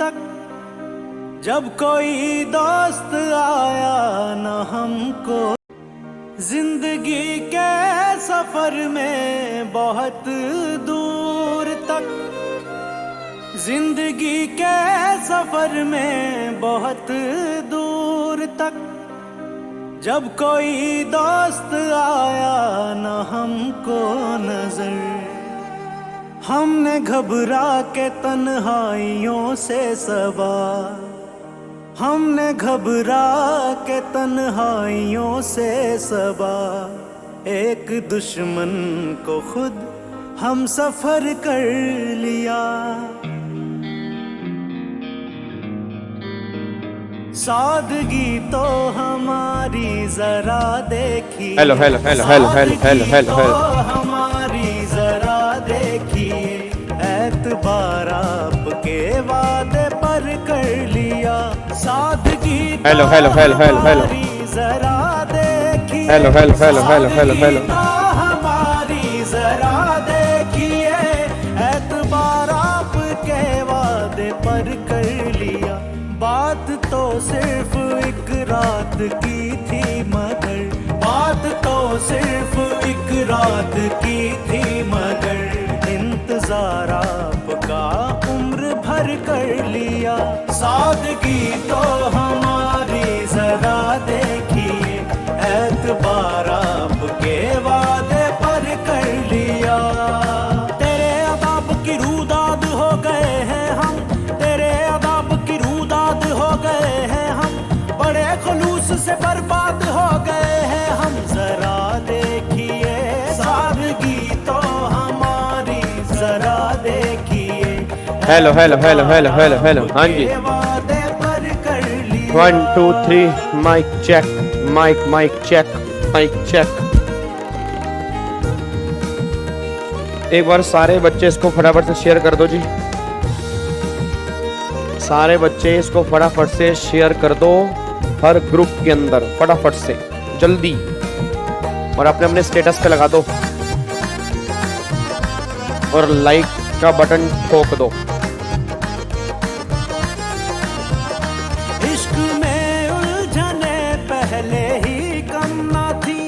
तक। जब कोई दोस्त आया न हमको जिंदगी के सफर में बहुत दूर तक, जिंदगी के सफर में बहुत दूर तक। जब कोई दोस्त आया न हमको नजर, हमने घबरा के तन्हाइयों से सवार, हमने घबरा के तन्हाइयों से सवार। एक दुश्मन को खुद हम सफर कर लिया, सादगी तो हमारी जरा देखी, hello hello hello hello hello hello hello hello हमारी जरा देखिए। एतबार आपके वादे पर कर लिया, सादगी hello hello hello hello hello जरा देखिए, hello hello hello hello hello hello हमारी जरा देखिए। एतबार आपके वादे पर कर लिया, बात तो सिर्फ एक रात की थी मगर, बात तो सिर्फ एक रात की थी मगर। इंतजार आपका उम्र भर कर लिया, सादगी तो हमारी जरा देखिए। एतबार आपके वादे पर कर लिया, तेरे अदाब की रूदाद हो गए हैं हम, तेरे अदाब की रूदाद हो गए हैं हम। बड़े खुलूस से बर्बाद हो गए हैं हम, जरा देखिए। सादगी तो हमारी जरा देखिए। Hello hello hello hello hello hello हाँ जी, वादे पर कर लिया। 1 2 3 mic check, mic mic check, mic check. एक बार सारे बच्चे इसको फटाफट से शेयर कर दो जी, सारे बच्चे इसको फटाफट से शेयर कर दो हर ग्रुप के अंदर, फटाफट से जल्दी, और अपने अपने स्टेटस पे लगा दो और लाइक का बटन ठोक दो। इश्क में उलझने पहले ही कम ना थी,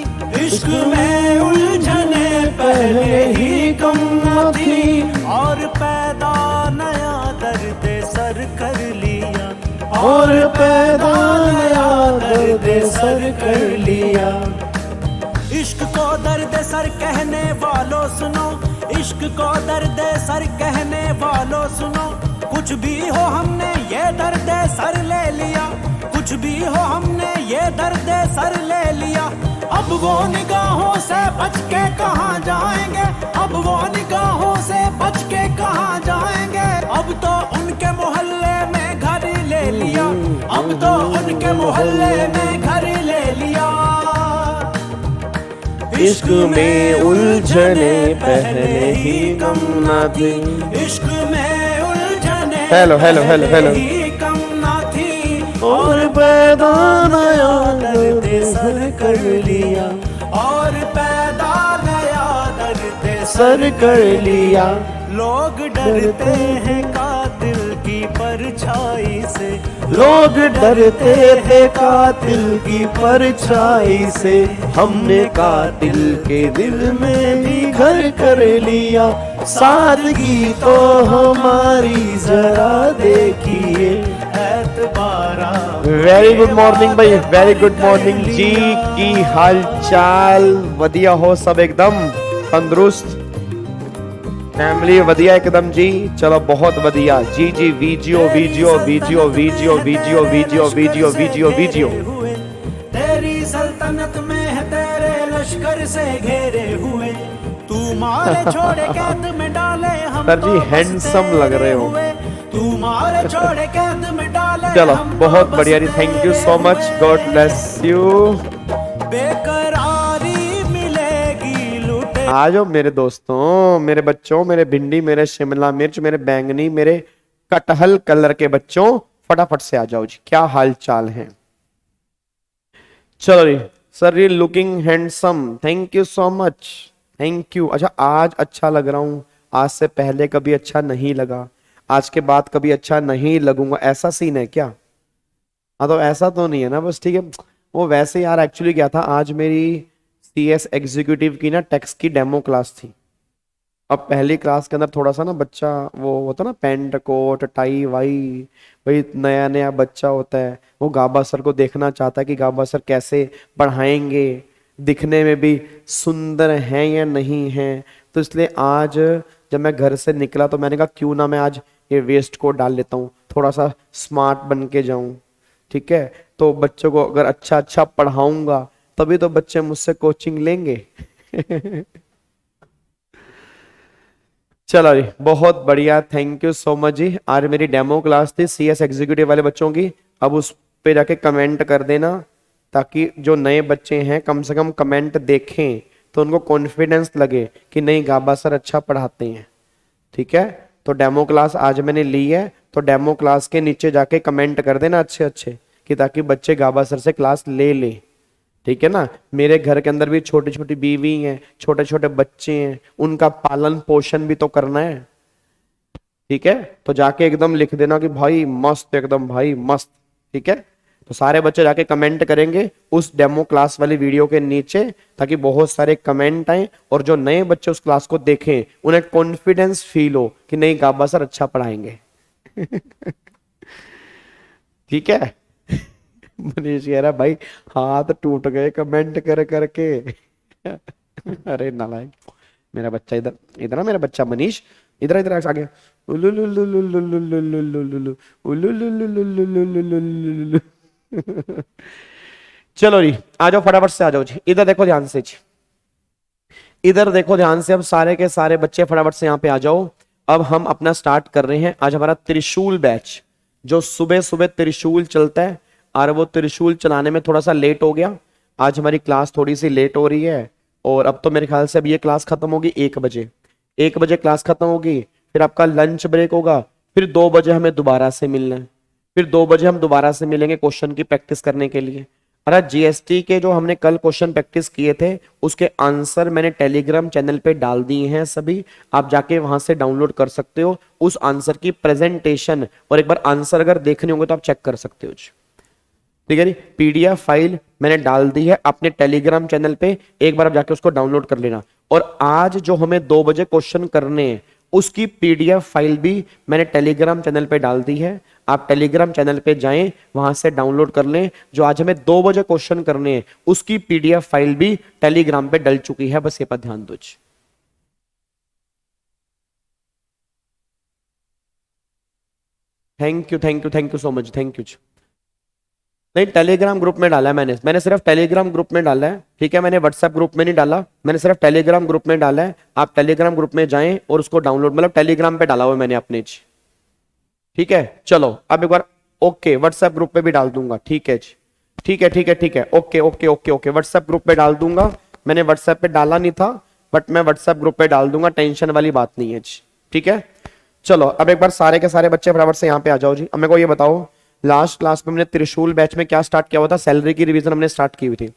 इश्क में उलझने पहले ही कम ना थी। और पैदा नया दर्द सर कर लिया, और पैदा नया दर्द सर कर लिया। इश्क को दर्द सर कहने वालों सुनो, इश्क को दर्द सर कहने वालों सुनो। कुछ भी हो हमने ये दर्द सर ले लिया, कुछ भी हो हमने ये दर्द सर ले लिया। अब वो निगाहों से बच के कहाँ जाएंगे, अब वो निगाहों से बच के कहाँ जाएंगे। अब तो उनके मोहल्ले में घर ले लिया, अब तो उनके मोहल्ले में घर ले लिया। इश्क में उलझने पहले ही कम ना थी, इश्क में उलझने हेलो हेलो हेलो हेलो ही कम ना थी। और पैदा नया दर्द सर कर लिया, और पैदा नया दर्द सर कर लिया। लोग डरते हैं कातिल की परछाई से, लोग डरते थे कातिल की परछाई से, हमने कातिल के दिल में भी घर कर लिया। सादगी तो हमारी जरा देखिए। एतबारा वेरी गुड मॉर्निंग भाई, वेरी गुड मॉर्निंग जी। की हाल चाल वधिया हो सब, एकदम तंदुरुस्त, फैमिली वधिया एकदम जी। चलो बहुत वधिया जी जी। Video video video video video video video video video. तेरी सल्तनत में है तेरे लश्कर से घेरे हुए, तू मारे छोड़े कैद में डाले हम। सर जी हैंडसम लग रहे हो, तू मारे छोड़े कैद में डाले। चलो बहुत बढ़िया जी, thank you so much, God bless you. बेकरारी मिलेगी लूटे। आ जाओ मेरे दोस्तों, मेरे बच्चों, मेरे भिंडी, मेरे शिमला मिर्च, मेरे बैंगनी, मेरे कटहल कलर के बच्चों, फटाफट से आ जाओ जी। क्या हाल चाल है? चलो जी सर, ये looking handsome, thank you so much, thank you. अच्छा आज अच्छा लग रहा हूँ, आज से पहले कभी अच्छा नहीं लगा। आज के बाद कभी अच्छा नहीं लगूंगा, ऐसा सीन है क्या? हाँ तो ऐसा तो नहीं है ना, बस ठीक है। वो वैसे यार एक्चुअली क्या था, आज मेरी CS एग्जीक्यूटिव की ना टैक्स की डेमो क्लास थी। अब पहली क्लास के अंदर थोड़ा सा ना बच्चा वो होता ना पैंट कोट टाई वाई, भाई नया नया बच्चा होता है, वो गाबा सर को देखना चाहता है कि गाबा सर कैसे पढ़ाएंगे, दिखने में भी सुंदर हैं या नहीं हैं। तो इसलिए आज जब मैं घर से निकला तो मैंने कहा क्यों ना मैं आज ये वेस्ट कोट डाल लेता हूँ, थोड़ा सा स्मार्ट बन के जाऊं। ठीक है, तो बच्चों को अगर अच्छा अच्छा पढ़ाऊंगा तभी तो बच्चे मुझसे कोचिंग लेंगे। चलो जी, बहुत बढ़िया, थैंक यू सो मच जी। आज मेरी डेमो क्लास थी CS एग्जीक्यूटिव वाले बच्चों की। अब उस पे जाके कमेंट कर देना, ताकि जो नए बच्चे हैं कम से कम कमेंट देखें तो उनको कॉन्फिडेंस लगे कि नहीं गाबा सर अच्छा पढ़ाते हैं। ठीक है, तो डेमो क्लास आज मैंने ली है, तो डेमो क्लास के नीचे जाके कमेंट कर देना अच्छे अच्छे, कि ताकि बच्चे गाबा सर से क्लास ले ले। ठीक है ना, मेरे घर के अंदर भी छोटी छोटी बीवी हैं, छोटे छोटे बच्चे हैं, उनका पालन पोषण भी तो करना है। ठीक है, तो जाके एकदम लिख देना कि भाई मस्त, एकदम भाई मस्त। ठीक है, तो सारे बच्चे जाके कमेंट करेंगे उस डेमो क्लास वाली वीडियो के नीचे, ताकि बहुत सारे कमेंट आए और जो नए बच्चे उस क्लास को देखें उन्हें कॉन्फिडेंस फील हो कि नहीं गाबा सर अच्छा पढ़ाएंगे। ठीक है। मनीष कह रहा भाई हाथ टूट गए कमेंट कर करके। अरे नालायक, मेरा बच्चा इधर इधर ना, मेरा बच्चा मनीष इधर इधर आ गया। चलो जी, आ जाओ फटाफट से, आ जाओ जी, इधर देखो ध्यान से जी, इधर देखो ध्यान से। अब सारे के सारे बच्चे फटाफट से यहाँ पे आ जाओ। अब हम अपना स्टार्ट कर रहे हैं। आज हमारा त्रिशूल बैच, जो सुबह सुबह त्रिशूल चलता है, और वो त्रिशूल चलाने में थोड़ा सा लेट हो गया। आज हमारी क्लास थोड़ी सी लेट हो रही है, और अब तो मेरे ख्याल से अब ये क्लास खत्म होगी 1 बजे। 1 बजे क्लास खत्म होगी, फिर आपका लंच ब्रेक होगा, फिर 2 बजे हमें दोबारा से मिलना है, फिर 2 बजे हम दोबारा से मिलेंगे क्वेश्चन की प्रैक्टिस करने के लिए। अरे GST के जो हमने कल क्वेश्चन प्रैक्टिस किए थे उसके आंसर मैंने टेलीग्राम चैनल पे डाल दिए हैं सभी, आप जाके वहां से डाउनलोड कर सकते हो उस आंसर की प्रेजेंटेशन, और एक बार आंसर अगर देखने होंगे तो आप चेक कर सकते हो। ठीक है जी, PDF फाइल मैंने डाल दी है अपने टेलीग्राम चैनल पे, एक बार आप जाके उसको डाउनलोड कर लेना। और आज जो हमें 2 बजे क्वेश्चन करने हैं उसकी PDF फाइल भी मैंने टेलीग्राम चैनल पे डाल दी है, आप टेलीग्राम चैनल पे जाएं वहां से डाउनलोड कर लें। जो आज हमें 2 बजे क्वेश्चन करने हैं उसकी PDF फाइल भी टेलीग्राम पे डल चुकी है, बस ये पर ध्यान दो। Thank you thank you thank you so much, thank you. नहीं, टेलीग्राम ग्रुप में डाला है मैंने सिर्फ टेलीग्राम ग्रुप में डाला है। ठीक है, मैंने व्हाट्सएप ग्रुप में नहीं डाला, मैंने सिर्फ टेलीग्राम ग्रुप में डाला है। आप टेलीग्राम ग्रुप में जाएं और उसको डाउनलोड, मतलब टेलीग्राम पे डाला हुआ मैंने अपने। ठीक है, चलो अब एक बार ओके, व्हाट्सएप ग्रुप पे भी डाल दूंगा। ठीक है जी, ठीक है ठीक है ठीक है, okay okay okay okay, WhatsApp group पे डाल दूंगा। मैंने व्हाट्सएप पे डाला नहीं था, बट मैं व्हाट्सएप ग्रुप पे डाल दूंगा, टेंशन वाली बात नहीं है जी। ठीक है, चलो अब एक बार सारे के सारे बच्चे फटाफट से यहाँ पे आ जाओ जी। अब मेरे को ये बताओ, लास्ट क्लास में हमने त्रिशूल बैच में क्या स्टार्ट किया हुआ था, सैलरी की रिवीजन हमने स्टार्ट की हुई थी।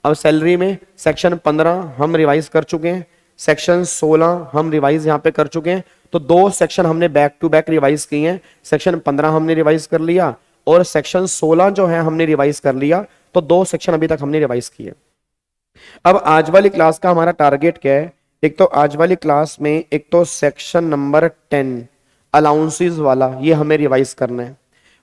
अब सैलरी में सेक्शन 15 हम रिवाइज कर चुके हैं, सेक्शन 16 हम रिवाइज यहाँ पे कर चुके हैं। तो 2 सेक्शन हमने बैक टू बैक रिवाइज किए हैं। सेक्शन 15 हमने रिवाइज कर लिया और सेक्शन 16 जो है हमने रिवाइज कर लिया, तो 2 सेक्शन अभी तक हमने रिवाइज किए। अब आज वाली क्लास का हमारा टारगेट क्या है, एक तो आज वाली क्लास में एक तो सेक्शन नंबर 10 अलाउंसेस वाला ये हमें रिवाइज करना है,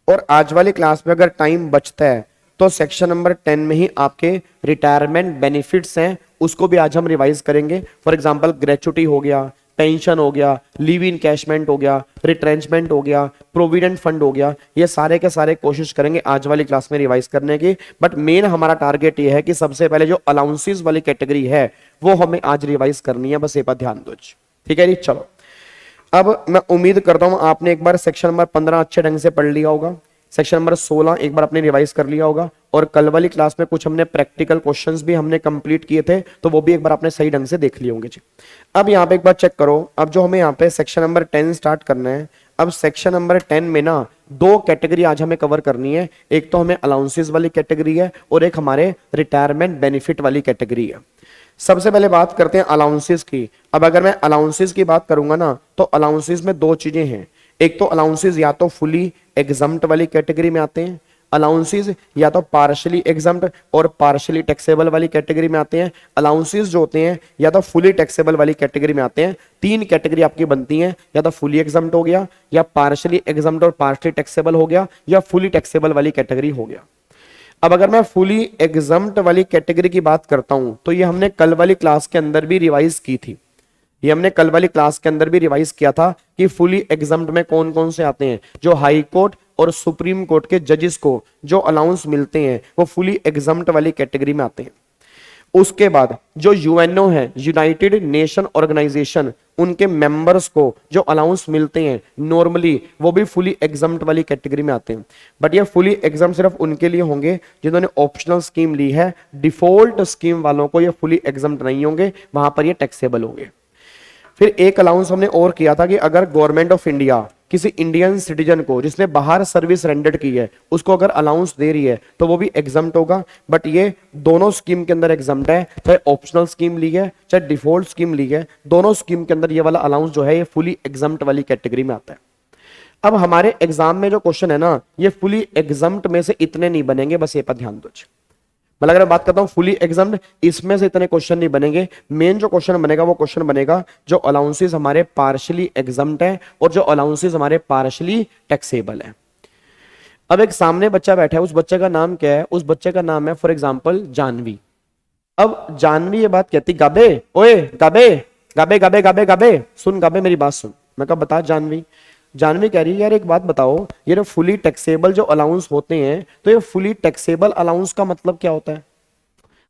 और आज वाली क्लास में अगर टाइम बचता है तो सेक्शन नंबर 10 में ही आपके रिटायरमेंट बेनिफिट्स हैं, उसको भी आज हम रिवाइज करेंगे। फॉर एग्जांपल ग्रेचुटी हो गया, पेंशन हो गया, लीव इनकैशमेंट हो गया, रिट्रेंचमेंट हो गया, प्रोविडेंट फंड हो गया, ये सारे के सारे कोशिश करेंगे आज वाली क्लास में रिवाइज करने की। बट मेन हमारा टारगेट ये है कि सबसे पहले जो अलाउंसेस वाली कैटेगरी है वो हमें आज रिवाइज करनी है, बस ये पर ध्यान दो। ठीक है जी, चलो अब मैं उम्मीद करता हूं आपने एक बार सेक्शन नंबर 15 अच्छे ढंग से पढ़ लिया होगा, सेक्शन नंबर 16 एक बार आपने रिवाइज कर लिया होगा, और कल वाली क्लास में कुछ हमने प्रैक्टिकल क्वेश्चंस भी हमने कंप्लीट किए थे, तो वो भी एक बार आपने सही ढंग से देख लिए होंगे जी। अब यहाँ पे एक बार चेक करो, अब जो हमें यहाँ पे सेक्शन नंबर 10 स्टार्ट करना है। अब सेक्शन नंबर 10 में ना 2 कैटेगरी आज हमें कवर करनी है, एक तो हमें अलाउंसेस वाली कैटेगरी है और एक हमारे रिटायरमेंट बेनिफिट वाली कैटेगरी है। सबसे पहले बात करते हैं अलाउंसेस की। अब अगर मैं अलाउंसेस की बात करूंगा ना, तो अलाउंसेस में 2 चीजें हैं, एक तो अलाउंसेस या तो फुली एग्जम्प्ट वाली कैटेगरी में आते हैं, अलाउंसेस या तो पार्शियली एग्जम्प्ट और पार्शियली टैक्सेबल वाली कैटेगरी में आते हैं, अलाउंसेस जो होते हैं या तो फुली टैक्सेबल वाली कैटेगरी में आते हैं। तीन कैटेगरी आपकी बनती हैं, या तो फुली एग्जम्प्ट हो गया, या पार्शियली एग्जम्प्ट और पार्शियली टैक्सेबल हो गया, या फुली टैक्सेबल वाली कैटेगरी हो गया। अब अगर मैं फुली एग्जम्प्ट वाली कैटेगरी की बात करता हूं तो ये हमने कल वाली क्लास के अंदर भी रिवाइज की थी, ये हमने कल वाली क्लास के अंदर भी रिवाइज किया था कि फुली एग्जम्प्ट में कौन कौन से आते हैं। जो हाई कोर्ट और सुप्रीम कोर्ट के जजेस को जो अलाउंस मिलते हैं वो फुली एग्जम्प्ट वाली कैटेगरी में आते हैं। उसके बाद जो यूएनओ है, यूनाइटेड नेशन ऑर्गेनाइजेशन, उनके मेंबर्स को जो अलाउंस मिलते हैं नॉर्मली वो भी फुली एग्जम्प्ट वाली कैटेगरी में आते हैं। बट ये फुली एग्जम्प्ट सिर्फ उनके लिए होंगे जिन्होंने ऑप्शनल स्कीम ली है, डिफॉल्ट स्कीम वालों को ये फुली एग्जम्प्ट नहीं होंगे, वहां पर ये टैक्सेबल होंगे। फिर एक अलाउंस हमने और किया था कि अगर गवर्नमेंट ऑफ इंडिया किसी इंडियन सिटीजन को जिसने बाहर सर्विस रेंडर की है उसको अगर अलाउंस दे रही है तो वो भी एग्जम्प्ट होगा। बट ये दोनों स्कीम के अंदर एग्जम्प्ट है, चाहे ऑप्शनल स्कीम ली है चाहे डिफॉल्ट स्कीम ली है, दोनों स्कीम के अंदर ये वाला अलाउंस जो है ये फुली एग्जम्प्ट वाली कैटेगरी में आता है। अब हमारे एग्जाम में जो क्वेश्चन है ना ये फुली एग्जम्प्ट में से इतने नहीं बनेंगे, बस ये पर ध्यान दो। मतलब अगर मैं बात करता हूं फुली एग्जम्प्ट, इसमें से इतने क्वेश्चन नहीं बनेंगे। मेन जो क्वेश्चन बनेगा वो क्वेश्चन बनेगा जो अलाउंसेस हमारे पार्शियली एग्जम्प्ट है और जो अलाउंसेस हमारे पार्शियली टैक्सेबल है। अब एक सामने बच्चा बैठा है, उस बच्चे का नाम क्या है? उस बच्चे का नाम है फॉर एग्जाम्पल जानवी। अब जानवी ये बात कहती, गाबे ओए गाबे गाबे गाबे गाबे गाबे सुन, गाबे मेरी बात सुन। मैं कहा बता जानवी। जानवी कह रही है यार एक बात बताओ, ये जो फुली टैक्सेबल जो अलाउंस होते हैं तो ये फुली टैक्सेबल अलाउंस का मतलब क्या होता है?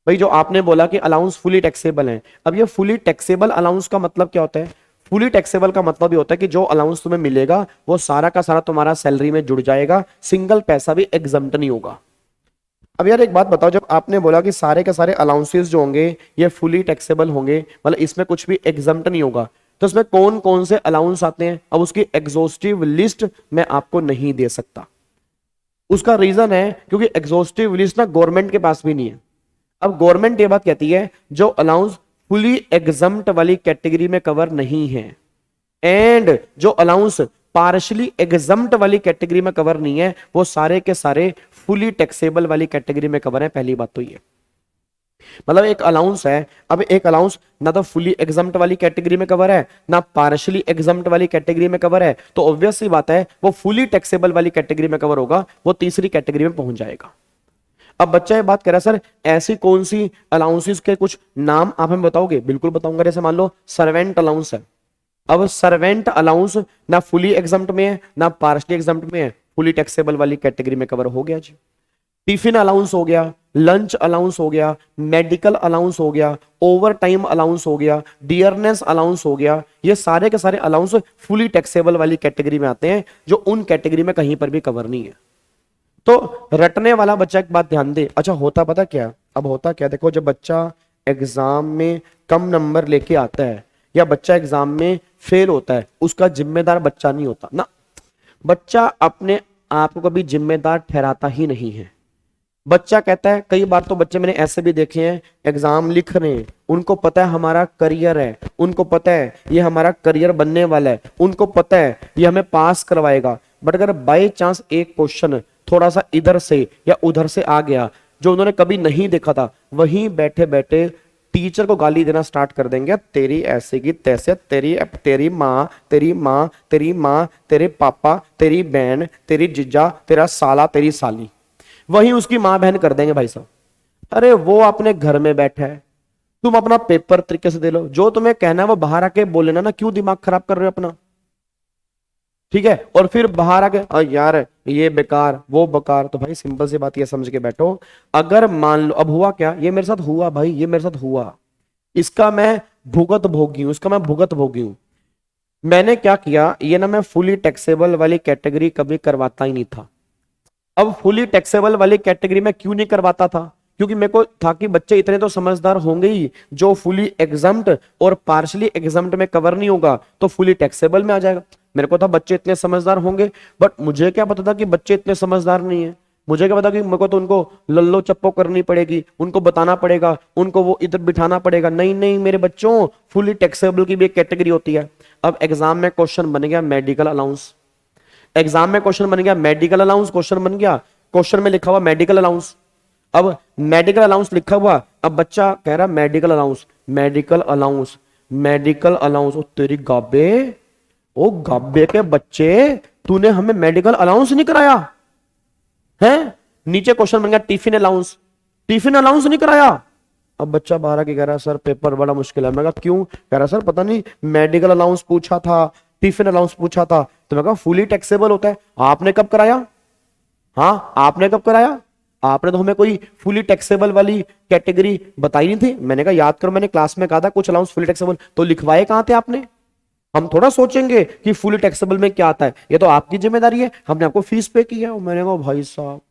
भाई जो आपने बोला कि अलाउंस फुली टैक्सेबल है, अब ये फुली टैक्सेबल अलाउंस का मतलब क्या होता है? फुली टैक्सेबल का मतलब ये होता है कि जो अलाउंस तुम्हें मिलेगा वो सारा का सारा तुम्हारा सैलरी में जुड़ जाएगा, सिंगल पैसा भी एग्जम्प्ट नहीं होगा। अब यार एक बात बताओ, जब आपने बोला कि सारे के सारे अलाउंसेस जो होंगे ये फुली टैक्सेबल होंगे, मतलब इसमें कुछ भी एग्जम्प्ट नहीं होगा, तो इसमें कौन कौन से अलाउंस आते हैं? अब उसकी एग्जॉस्टिव लिस्ट मैं आपको नहीं दे सकता। उसका रीजन है क्योंकि एग्जॉस्टिव लिस्ट ना गवर्नमेंट के पास भी नहीं है। अब गवर्नमेंट ये बात कहती है जो अलाउंस फुली एग्जम्प्ट वाली कैटेगरी में कवर नहीं है एंड जो अलाउंस पार्शियली एग्जम्प्ट वाली कैटेगरी में कवर नहीं है वो सारे के सारे फुली टैक्सेबल वाली कैटेगरी में कवर है। पहली बात तो ये, मतलब एक अलाउंस है, अब एक अलाउंस ना तो फुली एग्जम्प्ट वाली कैटेगरी में कवर है ना पार्शियली एग्जम्प्ट वाली कैटेगरी में कवर है, तो ऑब्वियस सी बात है वो फुली टैक्सेबल वाली कैटेगरी में कवर होगा, वो तीसरी कैटेगरी में पहुंच जाएगा। अब बच्चा ये बात कर रहा है सर ऐसी कौन सी अलाउंसेस के कुछ नाम आप हमें बताओगे? बिल्कुल बताऊंगा। जैसे मान लो सर्वेंट अलाउंस है, अब सर्वेंट अलाउंस ना फुली एग्जम्प्ट में है ना पार्शियली एग्जम्प्ट में है, फुली टैक्सेबल वाली कैटेगरी में कवर हो गया जी। टिफिन अलाउंस हो गया, लंच अलाउंस हो गया, मेडिकल अलाउंस हो गया, ओवर टाइम अलाउंस हो गया, डियरनेस अलाउंस हो गया, ये सारे के सारे अलाउंस फुली टैक्सेबल वाली कैटेगरी में आते हैं जो उन कैटेगरी में कहीं पर भी कवर नहीं है। तो रटने वाला बच्चा एक बात ध्यान दे। अच्छा होता पता क्या? अब होता क्या, देखो जब बच्चा एग्जाम में कम नंबर लेके आता है या बच्चा एग्जाम में फेल होता है उसका जिम्मेदार बच्चा नहीं होता ना, बच्चा अपने आप को कभी जिम्मेदार ठहराता ही नहीं है। बच्चा कहता है, कई बार तो बच्चे मैंने ऐसे भी देखे हैं एग्जाम लिख रहे हैं, उनको पता है हमारा करियर है, उनको पता है ये हमारा करियर बनने वाला है, उनको पता है ये हमें पास करवाएगा, बट अगर बाय चांस एक क्वेश्चन थोड़ा सा इधर से या उधर से आ गया जो उन्होंने कभी नहीं देखा था, वहीं बैठे बैठे टीचर को गाली देना स्टार्ट कर देंगे, तेरी ऐसे की तैसे, तेरी माँ तेरी माँ तेरी माँ, तेरे पापा, तेरी बहन, तेरी जीजा, तेरा साला, तेरी साली, वही उसकी मां बहन कर देंगे भाई साहब। अरे वो अपने घर में बैठा है, तुम अपना पेपर तरीके से दे लो, जो तुम्हें कहना है वो बाहर आके बोल लेना ना, क्यों दिमाग खराब कर रहे हो अपना? ठीक है, और फिर बाहर आके यार ये बेकार वो बेकार, तो भाई सिंपल सी बात ये समझ के बैठो, अगर मान लो अब हुआ क्या, ये मेरे साथ हुआ भाई, ये मेरे साथ हुआ, इसका मैं भुगत भोगी हूं, इसका मैं भुगत भोगी हूं। मैंने क्या किया, ये ना मैं फुली टैक्सेबल वाली कैटेगरी कभी करवाता ही नहीं था। अब फुली टैक्सेबल वाली कैटेगरी में क्यों नहीं करवाता था? क्योंकि मेरे को था कि बच्चे इतने तो समझदार होंगे ही, जो फुली एग्जम्प्ट और पार्शियली एग्जम्प्ट में कवर नहीं होगा तो फुली टैक्सेबल में आ जाएगा। मेरे को था बच्चे इतने समझदार होंगे, बट मुझे क्या पता था कि बच्चे इतने समझदार नहीं है। मुझे क्या पता कि मेरे को तो उनको लल्लो चप्पो करनी पड़ेगी, उनको बताना पड़ेगा, उनको वो इधर बिठाना पड़ेगा। नहीं नहीं मेरे बच्चों, फुली टैक्सेबल की भी एक कैटेगरी होती है। अब एग्जाम में क्वेश्चन बन गया मेडिकल अलाउंस, एग्जाम में क्वेश्चन बन गया मेडिकल अलाउंस, क्वेश्चन बन गया, क्वेश्चन में लिखा हुआ मेडिकल अलाउंस। अब मेडिकल अलाउंस लिखा हुआ, अब बच्चा कह रहा medical allowance, medical allowance, medical allowance. ओ तेरी गाबे, ओ गाबे के बच्चे, तूने हमें मेडिकल अलाउंस नहीं कराया है। नीचे क्वेश्चन बन गया टिफिन अलाउंस, टिफिन अलाउंस नहीं कराया। अब बच्चा 12 की कह रहा सर पेपर बड़ा मुश्किल है। मैं कहा क्यों? कह रहा सर पता नहीं मेडिकल अलाउंस पूछा था, टिफिन अलाउंस पूछा था। तो मैं कहा फुली टैक्सेबल होता है, आपने कब कराया? हाँ आपने कब कराया? आपने तो हमें कोई फुली टैक्सेबल वाली कैटेगरी बताई नहीं थी। मैंने कहा याद करो, मैंने क्लास में कहा था कुछ अलाउंस फुली टैक्सेबल, तो लिखवाए कहां थे आपने? हम थोड़ा सोचेंगे कि फुली टैक्सेबल में क्या आता है, ये तो आपकी जिम्मेदारी है, हमने आपको फीस पे की है। और मैंने कहा भाई साहब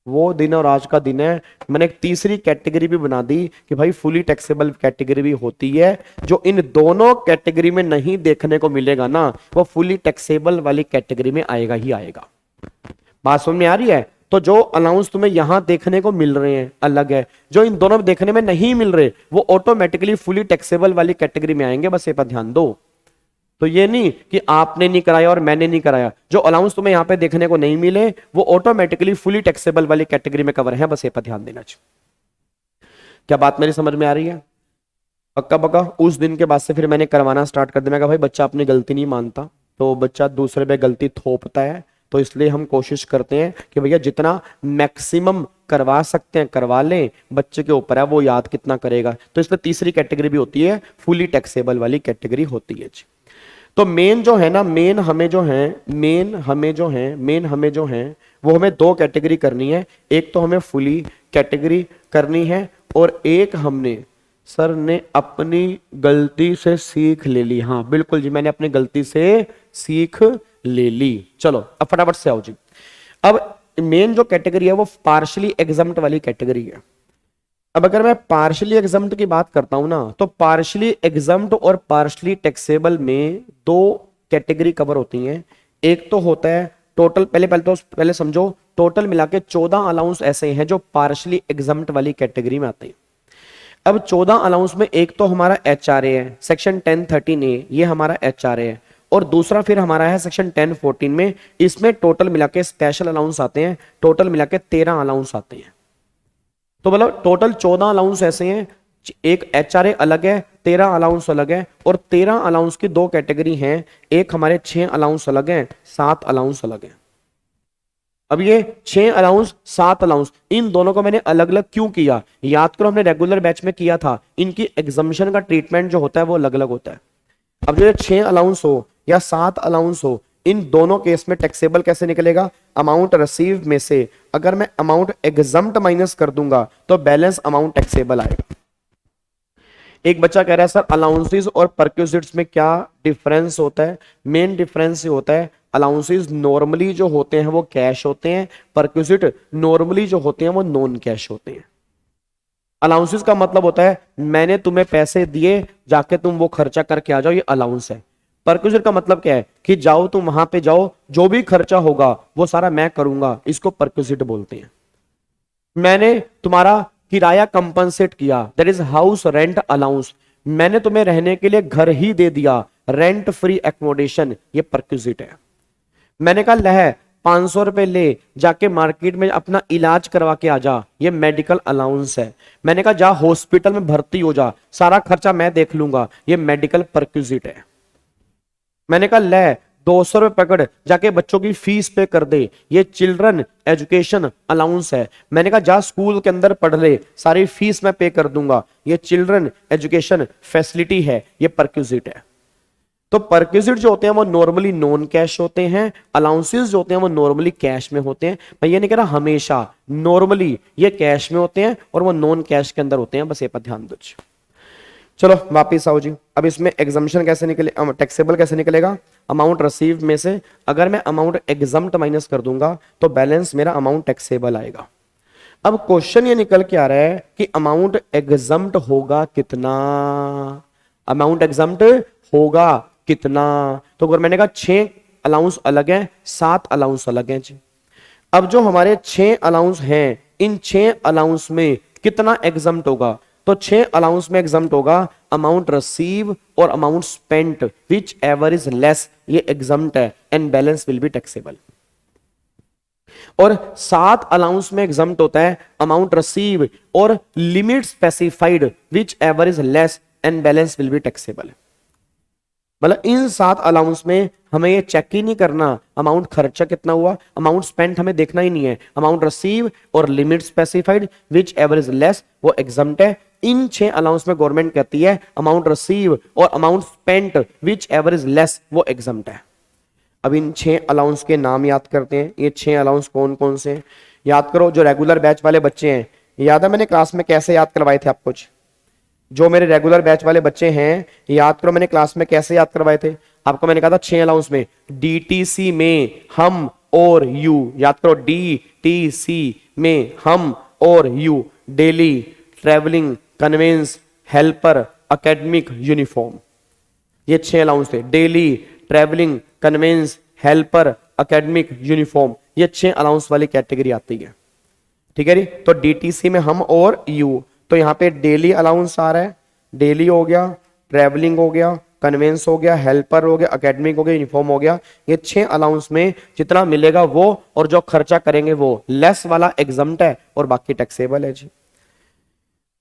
वो दिन और आज का दिन है। मैंने एक तीसरी कैटेगरी भी बना दी कि भाई फुली टैक्सेबल कैटेगरी भी होती है। जो इन दोनों कैटेगरी में नहीं देखने को मिलेगा ना, वो फुली टैक्सेबल वाली कैटेगरी में आएगा ही आएगा। बात समझ में आ रही है? तो जो अलाउंस तुम्हें यहां देखने को मिल रहे हैं अलग है, जो इन दोनों में देखने में नहीं मिल रहे वो ऑटोमेटिकली फुली टैक्सेबल वाली कैटेगरी में आएंगे। बस ये पर ध्यान दो। तो ये नहीं कि आपने नहीं कराया और मैंने नहीं कराया, जो अलाउंस तुम्हें यहां पे देखने को नहीं मिले वो ऑटोमेटिकली फुली टैक्सेबल वाली कैटेगरी में कवर है। बस ये पर ध्यान देना चाहिए। क्या बात मेरी समझ में आ रही है? पक्का पक्का। उस दिन के बाद से फिर मैंने करवाना स्टार्ट कर दिया। मैं कहा भाई बच्चा अपनी गलती नहीं मानता, तो बच्चा दूसरे पे गलती थोपता है, तो इसलिए हम कोशिश करते हैं कि भैया जितना मैक्सिमम करवा सकते हैं करवा लें, बच्चे के ऊपर है वो याद कितना करेगा। तो इसलिए तीसरी कैटेगरी भी होती है, फुली टैक्सेबल वाली कैटेगरी होती है। तो मेन जो है ना, मेन हमें जो है वो हमें दो कैटेगरी करनी है। एक तो हमें फुली कैटेगरी करनी है और एक हमने सर ने अपनी गलती से सीख ले ली। हाँ बिल्कुल जी, मैंने अपनी गलती से सीख ले ली। चलो अब फटाफट से आओ जी। अब मेन जो कैटेगरी है वो पार्शियली एग्जम्प्ट वाली कैटेगरी है। अब अगर मैं पार्शियली एग्जम्प्ट की बात करता हूं ना, तो पार्शियली एग्जम्प्ट और पार्शियली टैक्सेबल में दो कैटेगरी कवर होती हैं। एक तो होता है टोटल, पहले समझो, टोटल मिला के 14 अलाउंस ऐसे हैं जो पार्शियली एग्जम्प्ट वाली कैटेगरी में आते हैं। अब 14 अलाउंस में एक तो हमारा HRA है, सेक्शन 1013A, ये हमारा HRA है, और दूसरा फिर हमारा है सेक्शन 1014 में। इसमें टोटल मिला के स्पेशल अलाउंस आते हैं, टोटल मिला के 13 अलाउंस आते हैं। तो मतलब टोटल 14 अलाउंस ऐसे हैं, एक HRA अलग है, 13 अलाउंस अलग है, और 13 अलाउंस की दो कैटेगरी हैं। एक हमारे 6 अलाउंस अलग हैं, 7 अलाउंस अलग हैं। अब ये 6 अलाउंस 7 अलाउंस, इन दोनों को मैंने अलग अलग क्यों किया? याद करो हमने रेगुलर बैच में किया था, इनकी एग्जम्पशन का ट्रीटमेंट जो होता है वो अलग अलग होता है। अब जो 6 अलाउंस हो या 7 अलाउंस हो, इन दोनों केस में टैक्सेबल कैसे निकलेगा? अमाउंट रिसीव में से अगर मैं अमाउंट एग्जम्प्ट माइनस कर दूंगा तो बैलेंस अमाउंट टैक्सेबल आएगा। एक बच्चा कह रहा है सर अलाउंसेस और परक्विजिट्स में क्या डिफरेंस होता है? मेन डिफरेंस ये होता है, अलाउंसेस नॉर्मली जो होते हैं वो कैश होते हैं, परक्विजिट नॉर्मली जो होते हैं वो नॉन कैश होते हैं। अलाउंसेस का मतलब होता है मैंने तुम्हें पैसे दिए, जाके तुम वो खर्चा करके आ जाओ, ये अलाउंस है। परक्विजिट का मतलब क्या है कि जाओ तुम वहां पे जाओ, जो भी खर्चा होगा वो सारा मैं करूंगा, इसको परक्विजिट बोलते हैं। मैंने तुम्हारा किराया कंपनसेट किया, that is house rent allowance. मैंने तुम्हें रहने के लिए घर ही दे दिया, रेंट फ्री एकोमोडेशन, ये परक्विजिट है। मैंने कहा लह 500 रुपए ले, जाके मार्केट में अपना इलाज करवा के आ जा, ये मेडिकल अलाउंस है। मैंने कहा जा हॉस्पिटल में भर्ती हो जा, सारा खर्चा मैं देख लूंगा, ये मेडिकल परक्विजिट है। मैंने कहा ले 200 रुपए पकड़, जाके बच्चों की फीस पे कर दे, ये चिल्ड्रन एजुकेशन अलाउंस है। मैंने कहा जा स्कूल के अंदर पढ़ ले, सारी फीस मैं पे कर दूंगा, ये चिल्ड्रन एजुकेशन फैसिलिटी है, ये परक्विजिट है। तो परक्विजिट जो होते हैं वो नॉर्मली नॉन कैश होते हैं, अलाउंसेस जो होते हैं वो नॉर्मली कैश में होते हैं। मैं ये नहीं कह रहा हमेशा, नॉर्मली ये कैश में होते हैं और वो नॉन कैश के अंदर होते हैं, बस ये पर ध्यान दो। चलो वापिस आओ जी। अब इसमें एग्जम्पशन कैसे निकले, टैक्सेबल कैसे निकलेगा? अमाउंट रिसीव में से अगर मैं अमाउंट एग्जम्प्ट माइनस कर दूंगा तो बैलेंस मेरा अमाउंट टैक्सेबल आएगा। अब क्वेश्चन ये निकल के आ रहा है कि अमाउंट एग्जम्प्ट होगा कितना, अमाउंट एग्जम्प्ट होगा कितना। तो अगर मैंने कहा 6 अलाउंस अलग हैं, 7 अलाउंस अलग हैं जी। अब जो हमारे 6 अलाउंस हैं, इन 6 अलाउंस में कितना एग्जम्प्ट होगा? तो 6 अलाउंस में एग्जम्प्ट होगा अमाउंट रिसीव और amount spent which ever is less, ये एग्जम्प्ट है and balance will be taxable. और 7 अलाउंस में एग्जम्प्ट होता है अमाउंट रिसीव और limit specified which ever is less and balance will be taxable. मतलब इन 7 अलाउंस में हमें ये चेक ही नहीं करना अमाउंट खर्चा कितना हुआ, अमाउंट स्पेंट हमें देखना ही नहीं है, अमाउंट रिसीव और limit specified which ever is less वो एग्जम्प्ट है। इन 6 अलाउंस में गवर्नमेंट कहती है अमाउंट रिसीव और amount spent which ever is less वो एग्जम्प्ट है। अब इन 6 अलाउंस के नाम याद करते हैं। ये 6 अलाउंस कौन कौन से याद करो। जो रेगुलर बैच वाले बच्चे हैं, याद है मैंने क्लास में कैसे याद करवाए थे आपको? जो मेरे रेगुलर बैच वाले बच्चे हैं याद करो मैंने क्लास में कैसे याद करवाए थे आपको। मैंने कहा था 6 अलाउंस में डीटीसी में हम और यू, याद करो डीटीसी में हम और यू, daily, travelling, conveyance, helper, academic, uniform. ये 6 अलाउंस थे, daily, travelling, conveyance, helper, academic, uniform. ये 6 अलाउंस वाली कैटेगरी आती है, ठीक है जी। तो डीटीसी में हम और यू, तो यहाँ पे डेली अलाउंस आ रहा है, डेली हो गया, ट्रेवलिंग हो गया, कन्वेंस हो गया, हेल्पर हो गया, एकेडमिक हो गया, यूनिफॉर्म हो गया। ये 6 अलाउंस में जितना मिलेगा वो और जो खर्चा करेंगे वो लेस वाला एग्जम्प्ट है और बाकी टैक्सेबल है जी।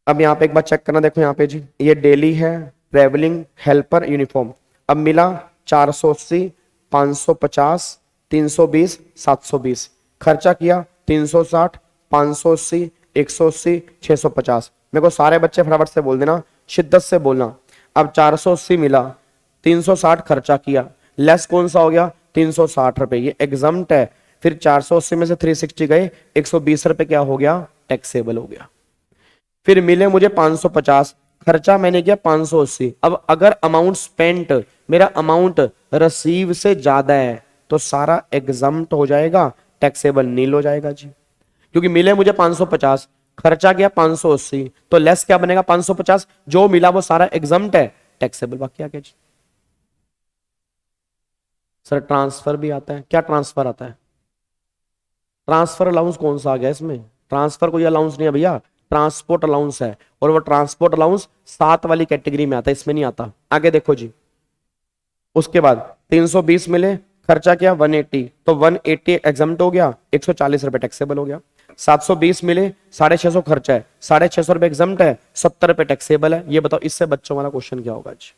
अब यहाँ पे एक बार चेक करना, देखो यहाँ पे जी ये डेली है, ट्रेवलिंग, हेल्पर, यूनिफॉर्म। अब मिला 480, 550, 320, 720। खर्चा किया 360, 580, 180, 650। मेरे को सारे बच्चे फटाफट से बोल देना, शिद्दत से बोलना। अब 480 मिला, 360 खर्चा किया, लेस कौन सा हो गया? 360 रुपए, ये एग्जम्प्ट है। फिर 480 में से 360 गए, 120 रुपए क्या हो गया? टैक्सेबल हो गया। फिर मिले मुझे 550, खर्चा मैंने किया 580। अब अगर अमाउंट स्पेंट मेरा अमाउंट रिसीव से ज्यादा है तो सारा एग्जम्प्ट हो जाएगा, टैक्सेबल नील हो जाएगा जी। क्योंकि मिले मुझे 550, खर्चा किया 580, तो लेस क्या बनेगा? 550। जो मिला वो सारा एग्जम्प्ट है, टैक्सेबल बाकी आ गया जी। सर ट्रांसफर भी आता है, क्या ट्रांसफर आता है? ट्रांसफर अलाउंस कौन सा आ गया इसमें? ट्रांसफर कोई अलाउंस नहीं है भैया, ट्रांसपोर्ट अलाउंस है, और वो ट्रांसपोर्ट अलाउंस 7 वाली कैटेगरी में आता है, इसमें नहीं आता। आगे देखो जी, उसके बाद 320 मिले, खर्चा किया 180, तो 180 एग्जम्प्ट हो गया, 140 रुपए टैक्सेबल हो गया। 720 मिले, 650 खर्चा है, 650 रुपए एग्जम्प्ट है, 70 रुपए टैक्सेबल है। ये बताओ इससे बच्चों वाला क्वेश्चन क्या होगा जी?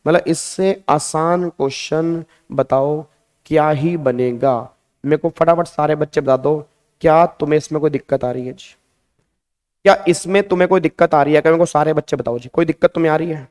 मतलब इससे आसान क्वेश्चन बताओ क्या ही बनेगा? मेरे को फटाफट सारे बच्चे बता दो, क्या तुम्हें इसमें कोई दिक्कत आ रही है जी? क्या इसमें तुम्हें कोई दिक्कत आ रही है? क्या मेरे को सारे बच्चे बताओ जी, कोई दिक्कत तुम्हें आ रही है?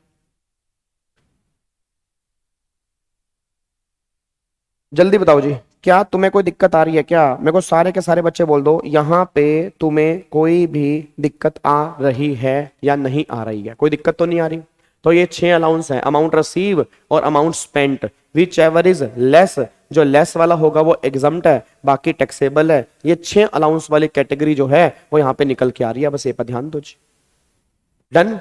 जल्दी बताओ जी, क्या तुम्हें कोई दिक्कत आ रही है? क्या मेरे को सारे के सारे बच्चे बोल दो, यहाँ पे तुम्हें कोई भी दिक्कत आ रही है या नहीं आ रही है? कोई दिक्कत तो नहीं आ रही। तो ये 6 अलाउंस है, अमाउंट रिसीव और amount spent, which ever is less, जो लेस वाला होगा वो एग्जम्प्ट है, बाकी टैक्सेबल है। ये 6 अलाउंस वाली कैटेगरी जो है वो यहाँ पे निकल के आ रही है, बस ये पर ध्यान दो जी। डन,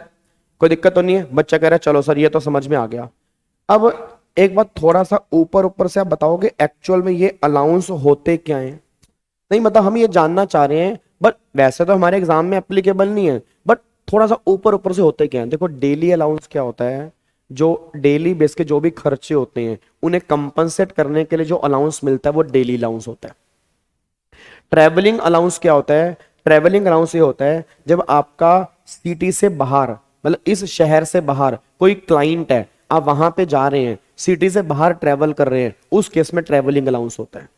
कोई दिक्कत तो नहीं है? बच्चा कह रहा है चलो सर ये तो समझ में आ गया। अब एक बात थोड़ा सा ऊपर ऊपर से आप बताओगे एक्चुअल में ये अलाउंस होते क्या हैं? नहीं मतलब हम ये जानना चाह रहे हैं, बट वैसे तो हमारे एग्जाम में एप्लीकेबल नहीं है, बट थोड़ा सा ऊपर ऊपर से होते क्या हैं। देखो डेली अलाउंस क्या होता है, जो डेली बेस के जो भी खर्चे होते हैं उन्हें कंपनसेट करने के लिए जो अलाउंस मिलता है वो डेली अलाउंस होता है। ट्रेवलिंग अलाउंस क्या होता है? ट्रेवलिंग अलाउंस ये होता है जब आपका सिटी से बाहर, मतलब इस शहर से बाहर कोई क्लाइंट है, आप वहां पे जा रहे हैं, सिटी से बाहर ट्रेवल कर रहे हैं, उस केस में ट्रेवलिंग अलाउंस होता है।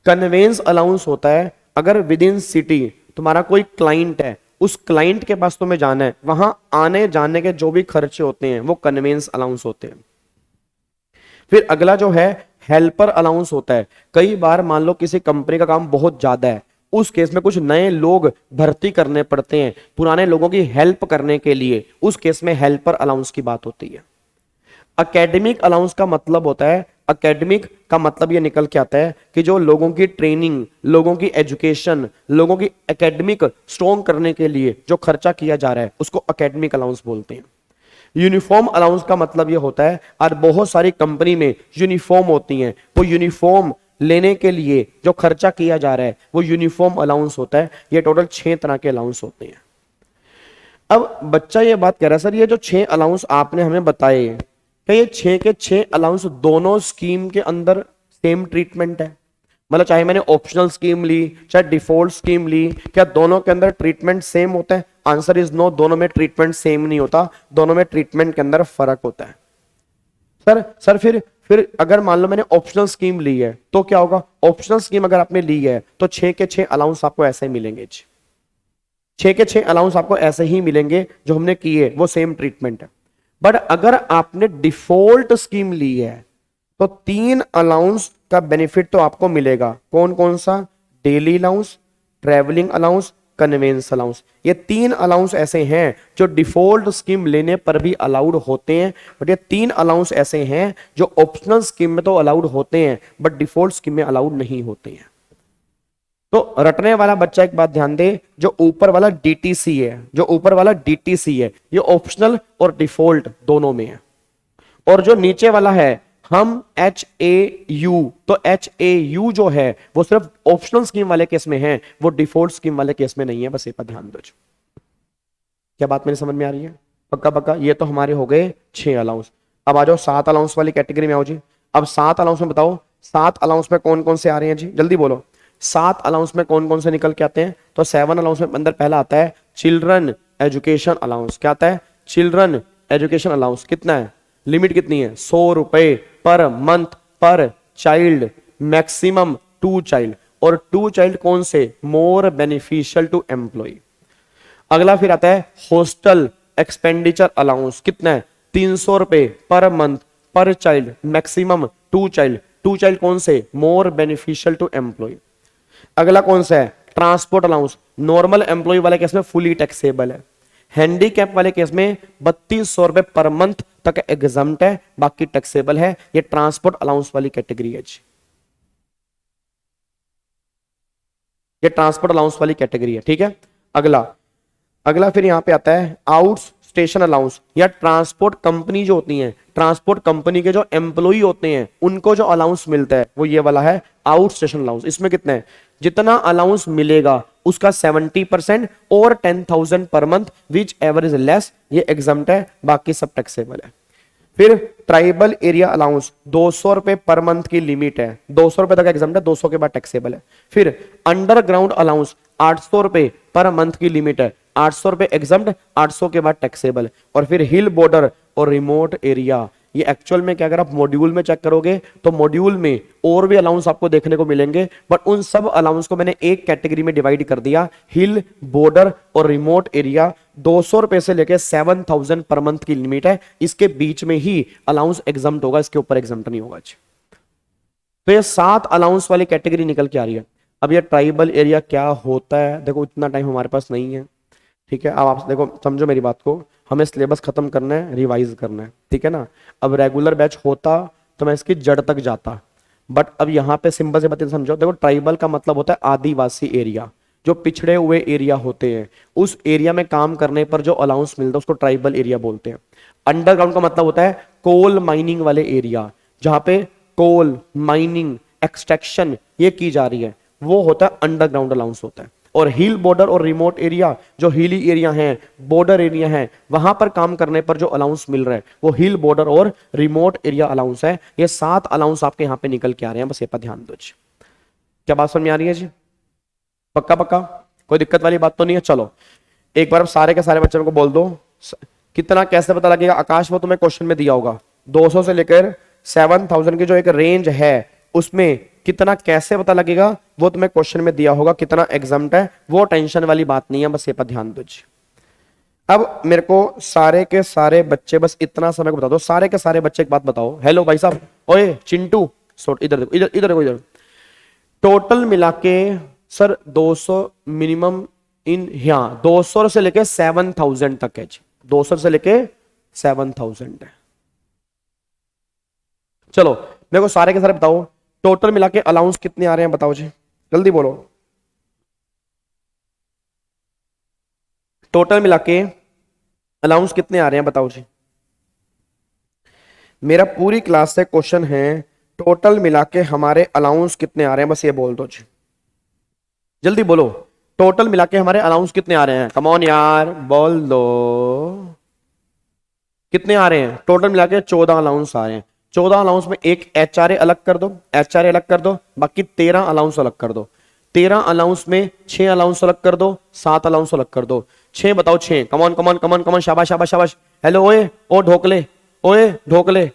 कन्वेंस अलाउंस होता है अगर विद इन सिटी तुम्हारा कोई क्लाइंट है, उस क्लाइंट के पास तुम्हें जाना है, वहां आने जाने के जो भी खर्चे होते हैं वो कन्वेंस अलाउंस होते हैं। फिर अगला जो है हेल्पर अलाउंस होता है। कई बार मान लो किसी कंपनी का काम बहुत ज्यादा है, उस केस में कुछ नए लोग भर्ती करने पड़ते हैं पुराने लोगों की हेल्प करने के लिए, उस केस में हेल्पर अलाउंस की बात होती है। एकेडमिक अलाउंस का मतलब होता है, एकेडमिक का मतलब ये निकल के आता है कि जो लोगों की ट्रेनिंग, लोगों की एजुकेशन, लोगों की एकेडमिक स्ट्रॉन्ग करने के लिए जो खर्चा किया जा रहा है उसको एकेडमिक अलाउंस बोलते हैं। यूनिफॉर्म अलाउंस का मतलब ये होता है, और बहुत सारी कंपनी में यूनिफॉर्म होती हैं, वो यूनिफॉर्म लेने के लिए जो खर्चा किया जा रहा है वो यूनिफॉर्म अलाउंस होता है। ये टोटल 6 तरह के अलाउंस होते हैं। अब बच्चा ये बात कह रहा है सर, ये जो 6 अलाउंस आपने हमें बताए, क्या ये 6 के 6 अलाउंस दोनों स्कीम के अंदर सेम ट्रीटमेंट है? मतलब चाहे मैंने ऑप्शनल स्कीम ली चाहे डिफॉल्ट स्कीम ली, क्या दोनों के अंदर ट्रीटमेंट सेम होता है? आंसर इज नो, दोनों में ट्रीटमेंट सेम नहीं होता, दोनों में ट्रीटमेंट के अंदर फर्क होता है। सर फिर अगर मान लो मैंने ऑप्शनल स्कीम ली है तो क्या होगा? ऑप्शनल स्कीम अगर आपने ली है तो 6 के 6 अलाउंस आपको ऐसे ही मिलेंगे। 6 के 6 अलाउंस आपको ऐसे ही मिलेंगे जो हमने किए, वो सेम ट्रीटमेंट है। बट अगर आपने डिफॉल्ट स्कीम ली है तो 3 अलाउंस का बेनिफिट तो आपको मिलेगा। कौन कौन सा? Daily allowance, travelling allowance, conveyance allowance. ये 3 अलाउंस ऐसे हैं जो डिफॉल्ट स्कीम लेने पर भी अलाउड होते हैं, बट ये 3 अलाउंस ऐसे हैं जो ऑप्शनल स्कीम में तो अलाउड होते हैं बट डिफॉल्ट स्कीम में अलाउड नहीं होते हैं। तो रटने वाला बच्चा एक बात ध्यान दे, जो ऊपर वाला डीटीसी है, जो ऊपर वाला डीटीसी है, ये ऑप्शनल और डिफॉल्ट दोनों में है। और जो नीचे वाला है हम HAU, तो HAU जो है वो सिर्फ ऑप्शनल स्कीम वाले केस में है, वो डिफॉल्ट स्कीम वाले केस में नहीं है। बस ये पर ध्यान दो। क्या बात मेरी समझ में आ रही है? पक्का पक्का। ये तो हमारे हो गए 6 अलाउंस। अब आ जाओ 7 अलाउंस वाली कैटेगरी में आओ जी। अब 7 अलाउंस में बताओ, 7 अलाउंस में कौन कौन से आ रहे हैं जी, जल्दी बोलो। 7 अलाउंस में कौन कौन से निकल के आते हैं? तो 7 अलाउंस में अंदर पहला आता है चिल्ड्रन एजुकेशन अलाउंस। क्या आता है? Children education allowance. कितना है? लिमिट कितनी है? 100 रुपए पर मंथ पर चाइल्ड, मैक्सिमम 2 चाइल्ड। और 2 चाइल्ड कौन से? More beneficial to employ. अगला फिर आता है हॉस्टल एक्सपेंडिचर अलाउंस। कितना है? 300 रुपए पर मंथ पर चाइल्ड, मैक्सिमम 2 चाइल्ड। 2 चाइल्ड कौन से? More beneficial to employ. अगला कौन सा है? Transport allowance. नॉर्मल एम्प्लॉय वाले केस में फुली टैक्सेबल है, हैंडीकैप वाले केस में 3200 रुपए पर मंथ तक एग्जम्प्ट है, बाकी टैक्सेबल है। ये ट्रांसपोर्ट अलाउंस वाली कैटेगरी है जी, ये ट्रांसपोर्ट अलाउंस वाली कैटेगरी है। ठीक है। अगला फिर यहां पे आता है आउट स्टेशन अलाउंस, या ट्रांसपोर्ट कंपनी जो होती है, ट्रांसपोर्ट कंपनी के जो एम्प्लॉई होते हैं उनको जो अलाउंस मिलता है वो ये वाला है आउट स्टेशन अलाउंस। इसमें कितना है? जितना अलाउंस मिलेगा उसका 70% और 10,000 per month, which ever is less, ये एग्जम्प्ट है, बाकी सब टैक्सेबल है। फिर ट्राइबल एरिया अलाउंस 200 रुपए पर मंथ की लिमिट है, 200 रुपए तक एग्जम्प्ट है, 200 के बाद टैक्सेबल है। फिर अंडरग्राउंड अलाउंस 800 रुपए पर मंथ की लिमिट है, 800 रुपए एग्जम्प्ट, 800 के बाद टैक्सेबल। और फिर हिल बॉर्डर और रिमोट एरिया, ये एक्चुअल में क्या, अगर आप मॉड्यूल में चेक करोगे तो मॉड्यूल में और भी अलाउंस आपको देखने को मिलेंगे, बट उन सब अलाउंस को मैंने एक कैटेगरी में डिवाइड कर दिया, हिल बॉर्डर और रिमोट एरिया। 200 रुपए से लेके 7,000 पर मंथ की लिमिट है, इसके बीच में ही अलाउंस एग्जम्प्ट होगा, इसके ऊपर एग्जम्प्ट नहीं होगा। तो ये 7 अलाउंस वाली कैटेगरी निकल के आ रही है। अब ये ट्राइबल एरिया क्या होता है, देखो इतना टाइम हमारे पास नहीं है। ठीक है, अब आप देखो समझो मेरी बात को, हमें सिलेबस खत्म करना है, रिवाइज करना है, ठीक है ना। अब रेगुलर बैच होता तो मैं इसकी जड़ तक जाता, बट अब यहाँ पे सिंपल से बातें समझो। देखो ट्राइबल का मतलब होता है आदिवासी एरिया, जो पिछड़े हुए एरिया होते हैं, उस एरिया में काम करने पर जो अलाउंस मिलता है उसको ट्राइबल एरिया बोलते हैं। अंडरग्राउंड का मतलब होता है कोल माइनिंग वाले एरिया, जहां पे कोल माइनिंग एक्सट्रैक्शन ये की जा रही है, वो होता है अंडरग्राउंड अलाउंस होता है। और हिल बॉर्डर और रिमोट एरिया, जो हिली एरिया हैं, बॉर्डर एरिया हैं, वहां पर काम करने पर जो अलाउंस मिल रहा है वो हिल बॉर्डर और रिमोट एरिया अलाउंस है। ये 7 अलाउंस आपके यहाँ पे निकल के आ रहे हैं, बस ये पर ध्यान दो। क्या बात समझ में आ रही है जी? पक्का पक्का, कोई दिक्कत वाली बात तो नहीं है। चलो एक बार सारे के सारे बच्चों को बोल दो, कितना कैसे पता लगेगा? आकाश वो तुम्हें क्वेश्चन में दिया होगा, 200 से लेकर 7,000 की जो एक रेंज है उसमें कितना कैसे पता लगेगा, वो तुम्हें क्वेश्चन में दिया होगा, कितना एग्जम्प्ट है, वो टेंशन वाली बात नहीं है, बस ये पर ध्यान दो जी। अब मेरे को सारे के सारे बच्चे बस इतना समय को बता दो, सारे के सारे बच्चे एक बात बताओ। हेलो भाई साहब, ओए चिंटू, इधर देखो, इधर इधर देखो, इधर टोटल मिला के सर 200 मिनिमम इन, यहाँ 200 से लेके 7,000 तक है जी, 200 से लेके 7,000 है। चलो मेरे को सारे के सारे बताओ, टोटल मिला के अलाउंस कितने आ रहे हैं बताओ जी, जल्दी बोलो। टोटल मिला के अलाउंस कितने आ रहे हैं बताओ जी। मेरा पूरी क्लास से क्वेश्चन है, टोटल मिला के हमारे अलाउंस कितने आ रहे हैं, बस ये बोल दो जी, जल्दी बोलो। टोटल मिला के हमारे अलाउंस कितने आ रहे हैं? कम ऑन यार, बोल दो कितने आ रहे हैं? टोटल मिला के 14 अलाउंस आ रहे हैं। 14 अलाउंस में एक एचआरए अलग कर दो, एचआरए अलग कर दो, बाकी 13 अलाउंस अलग कर दो। 13 अलाउंस में 6 अलाउंस अलग कर दो, 7 अलाउंस अलग कर दो। 6 बताओ, 6। कमॉन कमॉन कमॉन कमॉन, शाबाश शाबाश शाबाश। हेलो ओए, ओ ढोकले, ओए ढोकले,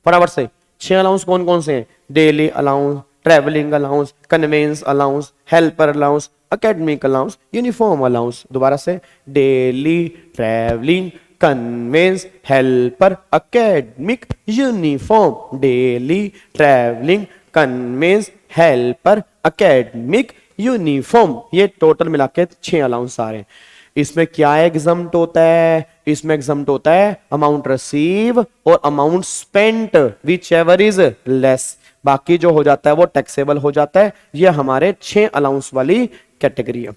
फटाफट से। 6 अलाउंस कौन कौन से हैं? Daily allowance, travelling allowance, conveyance allowance, helper allowance, academic allowance, uniform allowance. दोबारा से, daily, travelling, conveyance, helper, academic, uniform. Daily, travelling, conveyance, helper, academic, uniform. ये टोटल मिला के 6 अलाउंस आ रहे हैं। इसमें क्या एग्जम्प्ट होता है? इसमें एग्जम्प्ट होता है अमाउंट रिसीव और amount spent, which ever is less. बाकी जो हो जाता है वो टैक्सेबल हो जाता है। ये हमारे 6 अलाउंस वाली कैटेगरी है।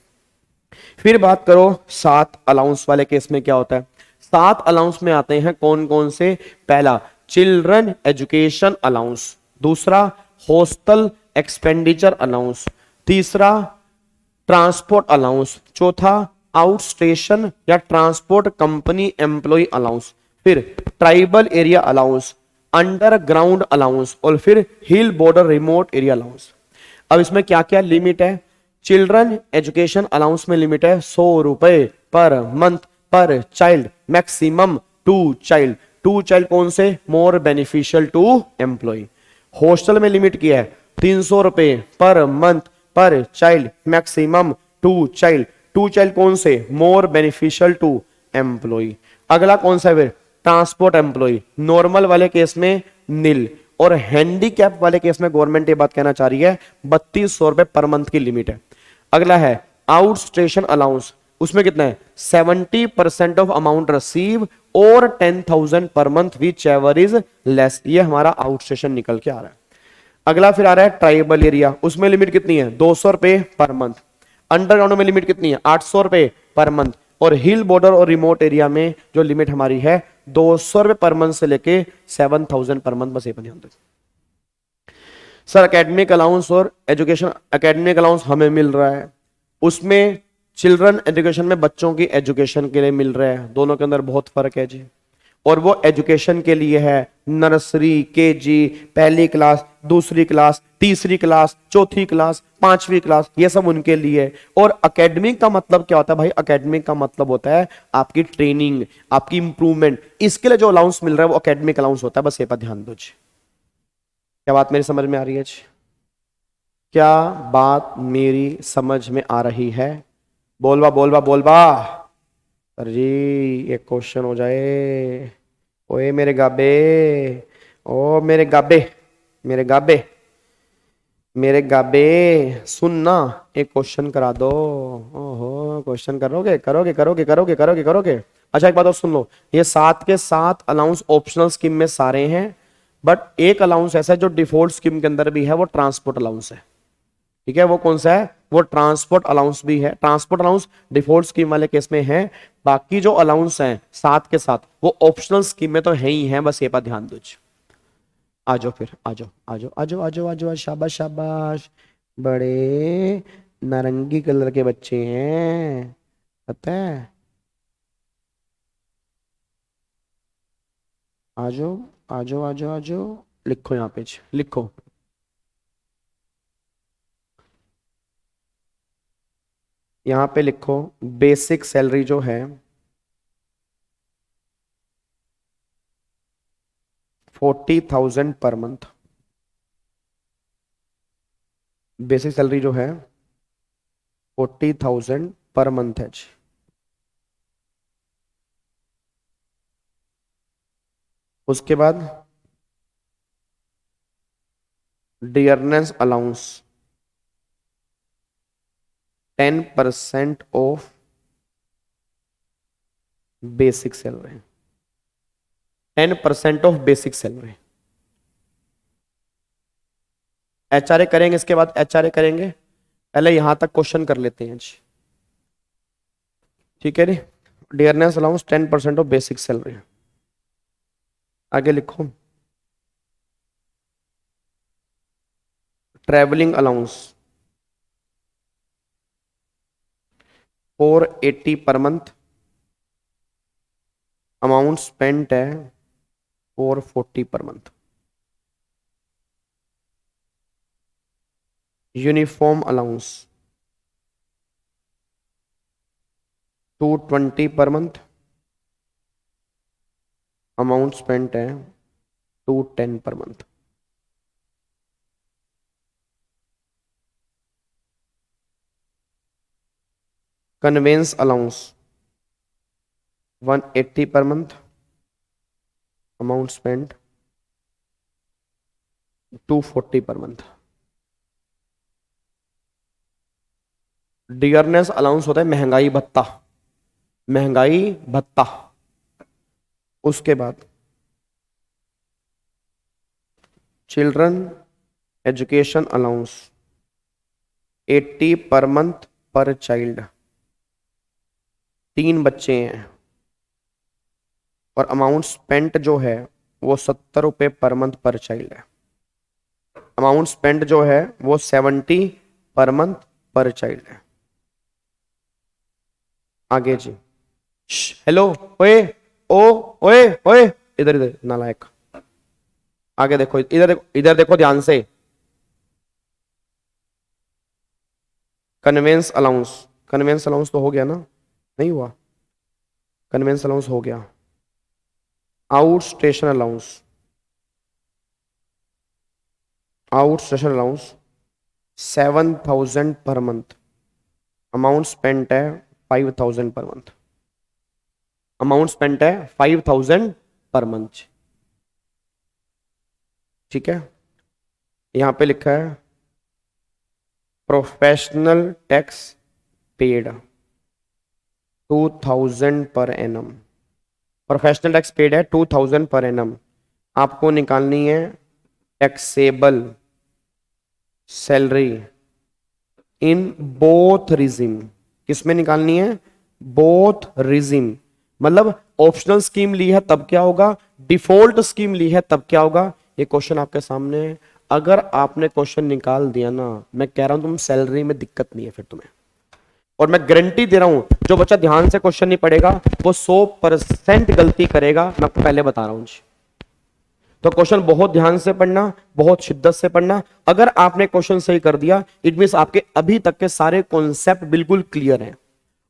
फिर बात करो 7 अलाउंस वाले केस में क्या होता है? 7 अलाउंस में आते हैं कौन कौन से? पहला, चिल्ड्रन एजुकेशन अलाउंस। दूसरा, हॉस्टल एक्सपेंडिचर अलाउंस। तीसरा, ट्रांसपोर्ट अलाउंस। चौथा, आउट स्टेशन या ट्रांसपोर्ट कंपनी एम्प्लॉय अलाउंस। फिर tribal area allowance, underground allowance, और फिर हिल बॉर्डर रिमोट एरिया अलाउंस। अब इसमें क्या क्या लिमिट है? चिल्ड्रन एजुकेशन अलाउंस में लिमिट है 100 रुपए पर मंथ पर चाइल्ड, मैक्सिमम 2 चाइल्ड। 2 चाइल्ड कौन से? More beneficial to employ. Hostel में लिमिट किया है 300 रुपए पर मंथ पर चाइल्ड, मैक्सिमम 2 चाइल्ड। 2 चाइल्ड कौन से? More beneficial to employ. अगला कौन सा है? Transport employ. नॉर्मल वाले केस में नील, और हैंडीकैप वाले केस में गवर्नमेंट ये बात कहना चाह रही है 3200 रुपए पर मंथ की लिमिट है। अगला है आउट स्टेशन अलाउंस। उसमें कितना है? 70% ऑफ अमाउंट रिसीव और 10,000 per month, which ever is less. ये हमारा आउट स्टेशन निकल के आ रहा है। अगला फिर आ रहा है ट्राइबल एरिया। उसमें लिमिट कितनी है? 200 रुपए पर मंथ। अंडरग्राउंड में लिमिट कितनी है? 800 रुपए पर मंथ। और हिल बॉर्डर और रिमोट एरिया में जो लिमिट हमारी है 200 रुपए पर मंथ से लेके 7,000 पर मंथ। बस ये ध्यान दो सर। एकेडमिक अलाउंस और एजुकेशन, एकेडमिक अलाउंस हमें मिल रहा है, उसमें चिल्ड्रन एजुकेशन में बच्चों की एजुकेशन के लिए मिल रहा है। दोनों के अंदर बहुत फर्क है जी। और वो एजुकेशन के लिए है नर्सरी, केजी, पहली क्लास, दूसरी क्लास, तीसरी क्लास, चौथी क्लास, 5वीं क्लास, ये सब उनके लिए है। और एकेडमिक का मतलब क्या होता है भाई? एकेडमिक का मतलब होता है आपकी ट्रेनिंग, आपकी इंप्रूवमेंट। इसके लिए जो अलाउंस मिल रहा है वो एकेडमिक अलाउंस होता है। बस ये पर ध्यान दो जी। क्या बात मेरी समझ में आ रही है जी? क्या बात मेरी समझ में आ रही है? बोलबा बोलबा बोलबा। सर जी एक क्वेश्चन हो जाए। ओए मेरे गाबे, ओ मेरे गाबे, मेरे गाबे, मेरे गाबे, सुन ना, एक क्वेश्चन करा दो। ओहो, क्वेश्चन करोगे करोगे करोगे करोगे करोगे करोगे। अच्छा एक बात और सुन लो, ये 7 के 7 अलाउंस ऑप्शनल स्कीम में सारे हैं, बट एक अलाउंस ऐसा है जो डिफॉल्ट स्कीम के अंदर भी है, वो ट्रांसपोर्ट अलाउंस है। ठीक है, वो कौन सा है? वो ट्रांसपोर्ट अलाउंस भी है। ट्रांसपोर्ट अलाउंस डिफॉल्ट स्कीम वाले केस में है, बाकी जो अलाउंस हैं 7 के 7 वो ऑप्शनल स्कीम में तो है ही है। बस ये पर ध्यान दो। आ जाओ फिर, आ जाओ आ जाओ आ जाओ आ जाओ आ जाओ, शाबाश शाबाश। बड़े नारंगी कलर के बच्चे हैं, पता है। आ जाओ आ जाओ आ जाओ आ जाओ। लिखो यहाँ पे, लिखो। यहाँ पे लिखो बेसिक सैलरी जो है 40,000 पर मंथ। बेसिक सैलरी जो है 40,000 पर मंथ है जी। उसके बाद dearness allowance 10% of basic salary, 10% of basic salary. HRA करेंगे, इसके बाद एचआरए करेंगे। पहले यहां तक क्वेश्चन कर लेते हैं जी, ठीक है नी। Dearness allowance 10% of basic salary. आगे लिखो travelling allowance 480 per month, amount spent है 440 per month. Uniform allowance 220 per month, amount spent है 210 per month. Convince allowance 180 per month, amount spent 240 per month. Dearness allowance होता है महंगाई भत्ता, महंगाई भत्ता। उसके बाद children education allowance 80 per month पर चाइल्ड। 3 बच्चे हैं और अमाउंट स्पेंट जो है वो 70 रुपये पर मंथ पर चाइल्ड है। अमाउंट स्पेंट जो है वो 70 पर मंथ पर चाइल्ड है। आगे जी, हेलो, ओए, ओ, ओए, ओए, इधर इधर नालायक, आगे देखो, इधर देखो, इधर देखो ध्यान से। कन्वेंस अलाउंस, कन्वेंस अलाउंस तो हो गया ना, नहीं हुआ? कन्वेंस अलाउंस हो गया। Out station allowance, out station allowance 7000 per month, amount spent है 5000 पर मंथ। अमाउंट स्पेंट है 5000 पर मंथ। ठीक है, यहां पे लिखा है professional tax paid 2000 per annum. Professional tax paid है 2000 पर एनम। आपको निकालनी है taxable salary in both regime. किसमें निकालनी है? Both regime. मतलब ऑप्शनल स्कीम ली है तब क्या होगा, डिफॉल्ट स्कीम ली है तब क्या होगा। ये क्वेश्चन आपके सामने है। अगर आपने क्वेश्चन निकाल दिया ना, मैं कह रहा हूं तुम सैलरी में दिक्कत नहीं है फिर तुम्हें। और मैं गारंटी दे रहा हूं जो बच्चा ध्यान से क्वेश्चन नहीं पढ़ेगा वो 100% गलती करेगा, मैं आपको पहले बता रहा हूं जी। तो क्वेश्चन बहुत ध्यान से पढ़ना, बहुत शिद्दत से पढ़ना। अगर आपने क्वेश्चन सही कर दिया इट मींस आपके अभी तक के सारे कॉन्सेप्ट बिल्कुल क्लियर हैं।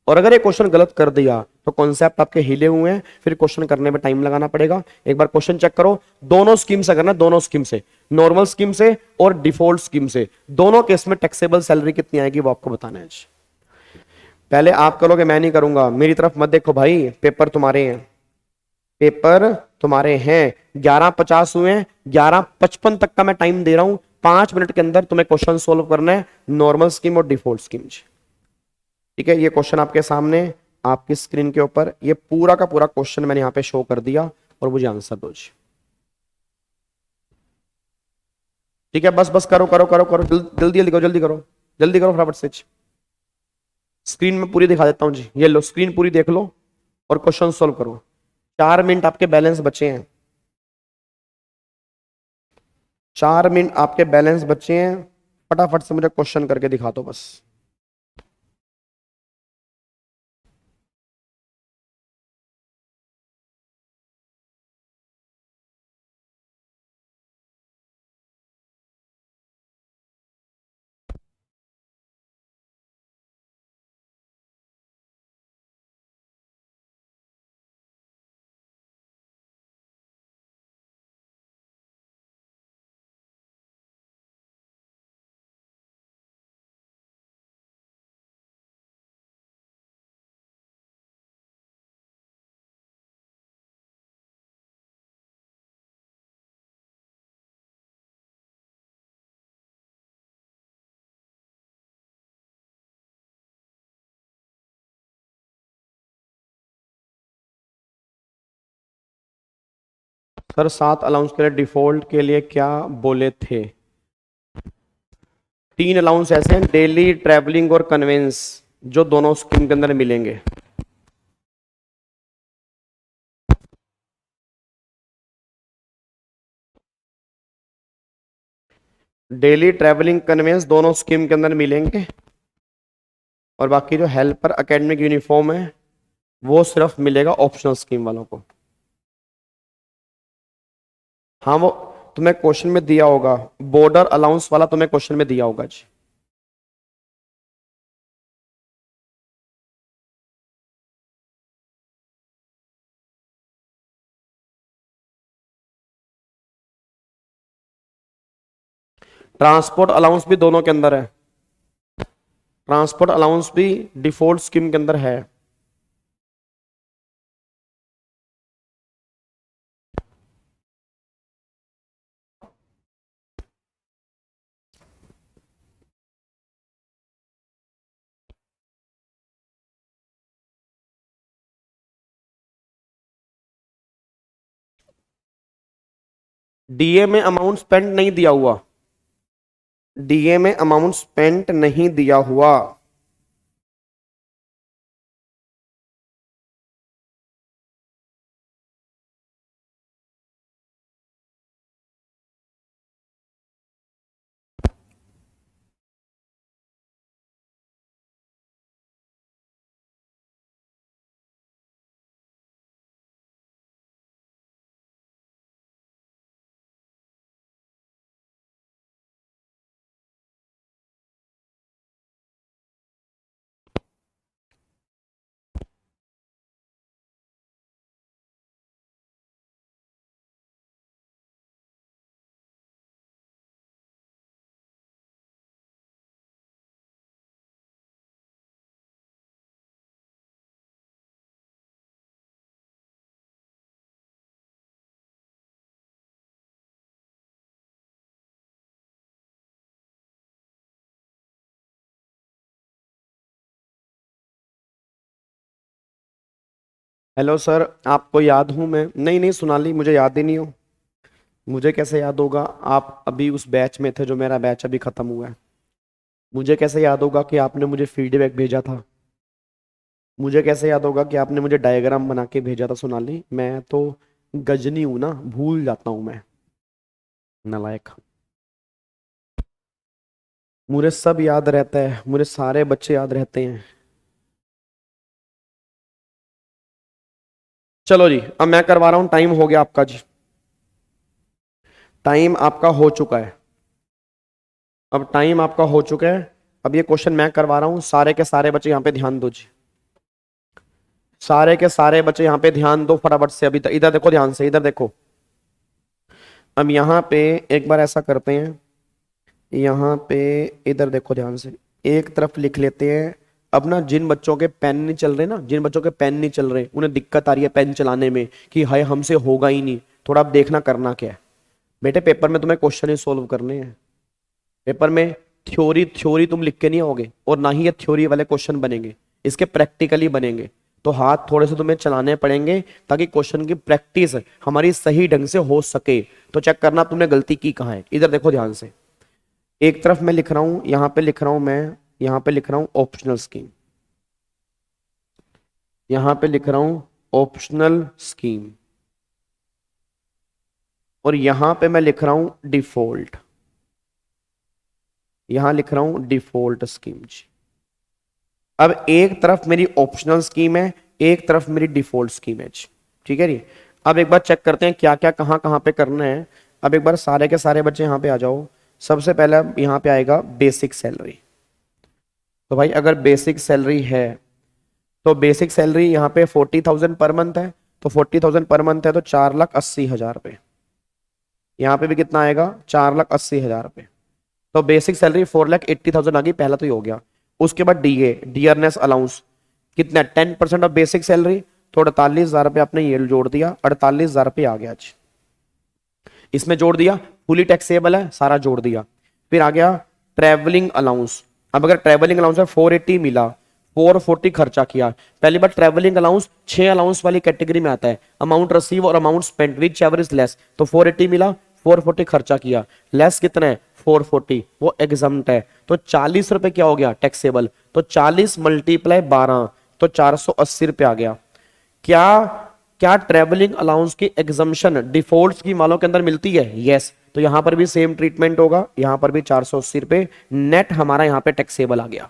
और अगर ये क्वेश्चन गलत कर दिया तो कॉन्सेप्ट आपके हिले हुए हैं, फिर क्वेश्चन करने में टाइम लगाना पड़ेगा। एक बार क्वेश्चन चेक करो, दोनों स्कीम से करना, दोनों स्कीम से, नॉर्मल स्कीम से और डिफॉल्ट स्कीम से, दोनों केस में टैक्सेबल सैलरी कितनी आएगी वो आपको बताना है। पहले आप करोगे, मैं नहीं करूंगा। मेरी तरफ मत देखो भाई, पेपर तुम्हारे हैं, पेपर तुम्हारे हैं। 11:50 हुए हैं, 11:55 तक का मैं टाइम दे रहा हूं। 5 मिनट के अंदर तुम्हें क्वेश्चन सोल्व करना है, नॉर्मल स्कीम और डिफॉल्ट स्कीम। ठीक है, ये क्वेश्चन आपके सामने आपकी स्क्रीन के ऊपर, ये पूरा का पूरा क्वेश्चन मैंने यहां पे शो कर दिया और मुझे आंसर दो जी। ठीक है, बस बस करो करो करो करो, जल्दी जल्दी करो, जल्दी करो, जल्दी करो फटाफट से। स्क्रीन में पूरी दिखा देता हूं जी, ये लो स्क्रीन पूरी देख लो और क्वेश्चन सोल्व करो। 4 मिनट आपके बैलेंस बचे हैं, 4 मिनट आपके बैलेंस बचे हैं। फटाफट से मुझे क्वेश्चन करके दिखा दो बस। सर 7 अलाउंस के लिए डिफॉल्ट के लिए क्या बोले थे? 3 अलाउंस ऐसे हैं, डेली, ट्रैवलिंग और कन्वेंस, जो दोनों स्कीम के अंदर मिलेंगे। डेली, ट्रैवलिंग, कन्वेंस दोनों स्कीम के अंदर मिलेंगे। और बाकी जो हेल्पर एकेडमिक यूनिफॉर्म है वो सिर्फ मिलेगा ऑप्शनल स्कीम वालों को। हाँ वो तुम्हें क्वेश्चन में दिया होगा, बॉर्डर अलाउंस वाला तुम्हें क्वेश्चन में दिया होगा जी। ट्रांसपोर्ट अलाउंस भी दोनों के अंदर है, ट्रांसपोर्ट अलाउंस भी डिफॉल्ट स्कीम के अंदर है। डीए में अमाउंट स्पेंड नहीं दिया हुआ, डीए में अमाउंट स्पेंड नहीं दिया हुआ। हेलो सर, आपको याद हूं मैं? नहीं नहीं सोनाली, मुझे याद ही नहीं हो। मुझे कैसे याद होगा? आप अभी उस बैच में थे जो मेरा बैच अभी खत्म हुआ है। मुझे कैसे याद होगा कि आपने मुझे फीडबैक भेजा था? मुझे कैसे याद होगा कि आपने मुझे डायग्राम बना के भेजा था? सोनाली, मैं तो गजनी हूं ना, भूल जाता हूं मैं, नालायक। मुझे सब याद रहता है, मुझे सारे बच्चे याद रहते हैं। चलो जी, अब मैं करवा रहा हूं, टाइम हो गया आपका जी, टाइम आपका हो चुका है। अब टाइम आपका हो चुका है। अब ये क्वेश्चन मैं करवा रहा हूं, सारे के सारे बच्चे यहां पे ध्यान दो जी, सारे के सारे बच्चे यहां पे ध्यान दो फटाफट से। अभी इधर देखो, ध्यान से इधर देखो। अब यहां पे एक बार ऐसा करते हैं, यहाँ पे इधर देखो ध्यान से, एक तरफ लिख लेते हैं। अब ना जिन बच्चों के पेन नहीं चल रहे ना, जिन बच्चों के पेन नहीं चल रहे, उन्हें दिक्कत आ रही है पेन चलाने में कि हाय हमसे होगा ही नहीं, थोड़ा आप देखना करना क्या है। बेटे पेपर में तुम्हें क्वेश्चन ही सोल्व करने हैं, पेपर में थ्योरी थ्योरी तुम लिख के नहीं आओगे, और ना ही ये थ्योरी वाले क्वेश्चन बनेंगे, इसके प्रैक्टिकली बनेंगे। तो हाथ थोड़े से तुम्हें चलाने पड़ेंगे ताकि क्वेश्चन की प्रैक्टिस हमारी सही ढंग से हो सके। तो चेक करना तुमने गलती की कहाँ है, इधर देखो ध्यान से। एक तरफ मैं लिख रहा हूं, यहां पे लिख रहा हूं मैं, यहां पे लिख रहा हूं ऑप्शनल स्कीम, यहां पे लिख रहा हूं ऑप्शनल स्कीम, और यहां पे मैं लिख रहा हूं डिफॉल्ट, यहां लिख रहा हूं डिफॉल्ट स्कीम जी। अब एक तरफ मेरी ऑप्शनल स्कीम है, एक तरफ मेरी डिफॉल्ट स्कीम है जी, ठीक है जी। अब एक बार चेक करते हैं क्या क्या कहां कहां पे करना है। अब एक बार सारे के सारे बच्चे यहां पे आ जाओ। सबसे पहले यहां पे आएगा बेसिक सैलरी। तो भाई अगर बेसिक सैलरी है तो बेसिक सैलरी यहाँ पे 40,000 पर मंथ है, तो 40,000 पर मंथ है तो 4,80,000 रुपये। यहाँ पे भी कितना आएगा? 4,80,000 रुपये। तो बेसिक सैलरी 4,80,000 आ गई, पहला तो ये हो गया। उसके बाद डीए, डियरनेस अलाउंस कितना? 10% ऑफ बेसिक सैलरी, तो 48,000 रुपये आपने ये जोड़ दिया, 48,000 रुपये आ गया आज, इसमें जोड़ दिया। फुली टैक्सेबल है, सारा जोड़ दिया। फिर आ गया ट्रेवलिंग अलाउंस। अब अगर ट्रेवलिंग अलाउंस है 480 मिला, 440 खर्चा किया। पहली बार ट्रेवलिंग अलाउंस 6 अलाउंस वाली कैटेगरी में आता है, अमाउंट रिसीव और amount spend which ever is less. तो 480 मिला, 440 खर्चा किया, लेस कितना है? 440, वो एग्जम्प्ट है। तो 40 रुपए क्या हो गया? टैक्सेबल। तो 40 मल्टीप्लाई 12, तो 480 रुपए आ गया। क्या क्या ट्रेवलिंग अलाउंस की एग्जम्पशन डिफॉल्ट स्कीम वालों के अंदर मिलती है? यस। तो यहां पर भी सेम ट्रीटमेंट होगा, यहां पर भी 480 रुपए नेट हमारा यहां पे टैक्सेबल आ गया।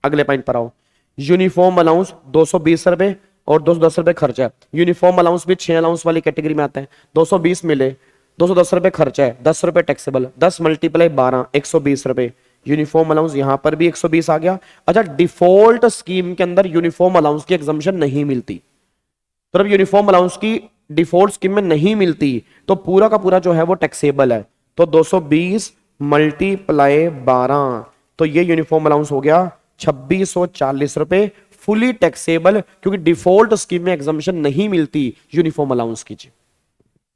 अगले पॉइंट पर आओ। यूनिफॉर्म अलाउंस 220 रुपए और 210 रुपए खर्चा है। यूनिफॉर्म अलाउंस भी 6 अलाउंस वाली कैटेगरी में आते हैं। 220 मिले, 210 रुपए खर्चा है, 10 रुपए टैक्सेबल, 10 मल्टीप्लाई 12, 120 रुपए। यूनिफॉर्म अलाउंस यहां पर भी 120 आ गया। अच्छा, डिफॉल्ट स्कीम के अंदर यूनिफॉर्म अलाउंस की एग्जम्पशन नहीं मिलती, तो जब यूनिफॉर्म अलाउंस की डिफॉल्ट स्कीम में नहीं मिलती तो पूरा का पूरा जो है वो टैक्सेबल है। तो 220 मल्टीप्लाई 12, तो ये यूनिफॉर्म अलाउंस हो गया 2640 रुपए फुली टैक्सेबल, क्योंकि डिफॉल्ट स्कीम में एग्जम्पशन नहीं मिलती यूनिफॉर्म अलाउंस की।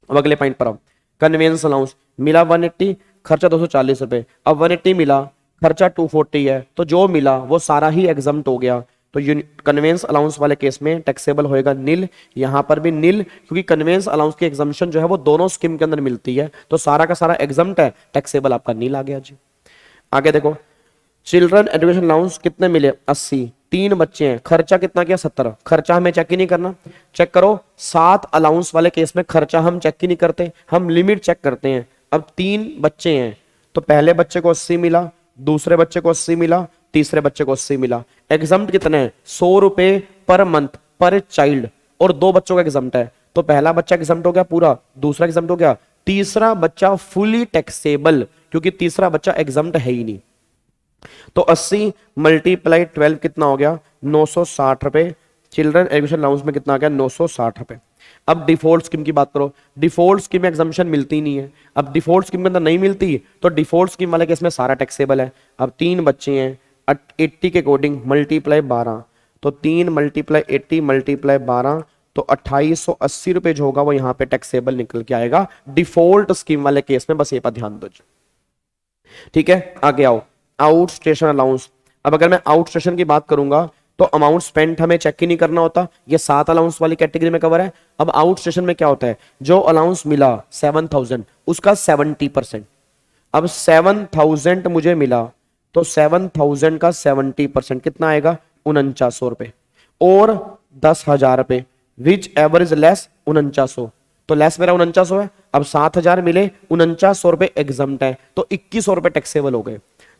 अब अगले पॉइंट पर आओ। कन्वेंस अलाउंस मिला 180, खर्चा 240 रुपए। अब 180 मिला, खर्चा 240 है, तो जो मिला वो सारा ही एग्जम्प्ट हो गया। तो कन्वेंस अलाउंस वाले केस में टैक्सेबल होएगा नील, यहां पर भी नील, क्योंकि कन्वेंस अलाउंस की एग्जम्पशन जो है वो दोनों स्कीम के अंदर मिलती है, तो सारा का सारा एग्जम्प्ट है, टैक्सेबल आपका नील आ गया जी। आगे देखो, चिल्ड्रन एजुकेशन अलाउंस कितने मिले? 80, 3 बच्चे हैं, खर्चा कितना किया? 70। खर्चा हमें चेक ही नहीं करना, चेक करो। 7 अलाउंस वाले केस में खर्चा हम चेक ही नहीं करते, हम लिमिट चेक करते हैं। अब 3 बच्चे हैं, तो पहले बच्चे को 80 मिला, दूसरे बच्चे को 80 मिला, तीसरे बच्चे को 80 मिला। एग्जम्प्ट कितने हैं? 100 रुपए पर मंथ पर चाइल्ड, और 2 बच्चों का एग्जम्प्ट है, तो पहला बच्चा एग्जम्प्ट हो गया पूरा, दूसरा एग्जम्प्ट हो गया, तीसरा बच्चा फुली टैक्सेबल, क्योंकि तीसरा बच्चा एग्जम्प्ट है ही नहीं। तो 80 मल्टीप्लाई 12 कितना हो गया? 960 रुपए। चिल्ड्रन एजुकेशन अलाउंस में कितना आ गया? 960 रुपए। अब डिफॉल्ट स्कीम की बात करो, डिफॉल्ट स्कीम में एग्जम्पशन मिलती नहीं है। अब डिफॉल्ट स्कीम के अंदर नहीं मिलती, तो डिफॉल्ट स्कीम वाले केस में सारा टैक्सेबल है। अब 3 बच्चे हैं, 80 के अकॉर्डिंग मल्टीप्लाई 12, तो 3 मल्टीप्लाई 80 मल्टीप्लाई 12, तो 2880 रुपए जो होगा वो यहाँ पे टैक्सेबल निकल के आएगा डिफॉल्ट स्कीम वाले केस में। बस ये पर ध्यान दो, ठीक है। आगे आओ, आउट स्टेशन अलाउंस। अब अगर मैं आउट स्टेशन की बात करूंगा तो अमाउंट स्पेंट हमें चेक ही नहीं करना होता, ये 7 अलाउंस वाली कैटेगरी में कवर है। अब आउट स्टेशन में क्या होता है? जो अलाउंस मिला 7000, उसका 70%। अब 7000 मुझे मिला, तो 7000 का 70% कितना आएगा? 4900 रुपए, और 10,000 रुपए, विच एवर इज लेस 4900, तो लेस मेरा 4900 है। अब 7000 मिले, 4900 रुपए एग्जम्प्ट है, तो 2100 रुपए टैक्सेबल हो गए।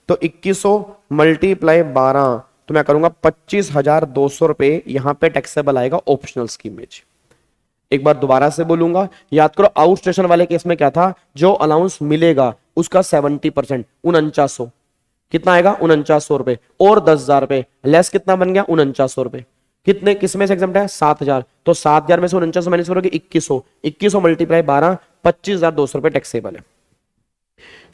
तो 2100 मल्टीप्लाई 12, तो मैं करूंगा 25,200 रुपए यहां पे टैक्सेबल आएगा ऑप्शनल स्कीम में। एक बार दोबारा से बोलूंगा, याद करो, आउट स्टेशन वाले केस में क्या था? जो अलाउंस मिलेगा उसका 70%, 4900, कितना आएगा? 4900 रुपए, और 10,000 रुपए, लेस कितना बन गया? 4900 रुपए। कितने किस में से एग्जम्प्ट है? 7000, तो 7000 में से 4900 माइनस करोगे 2100, 2100 मल्टीप्लाई 12, 25,200 रुपए टैक्सेबल है।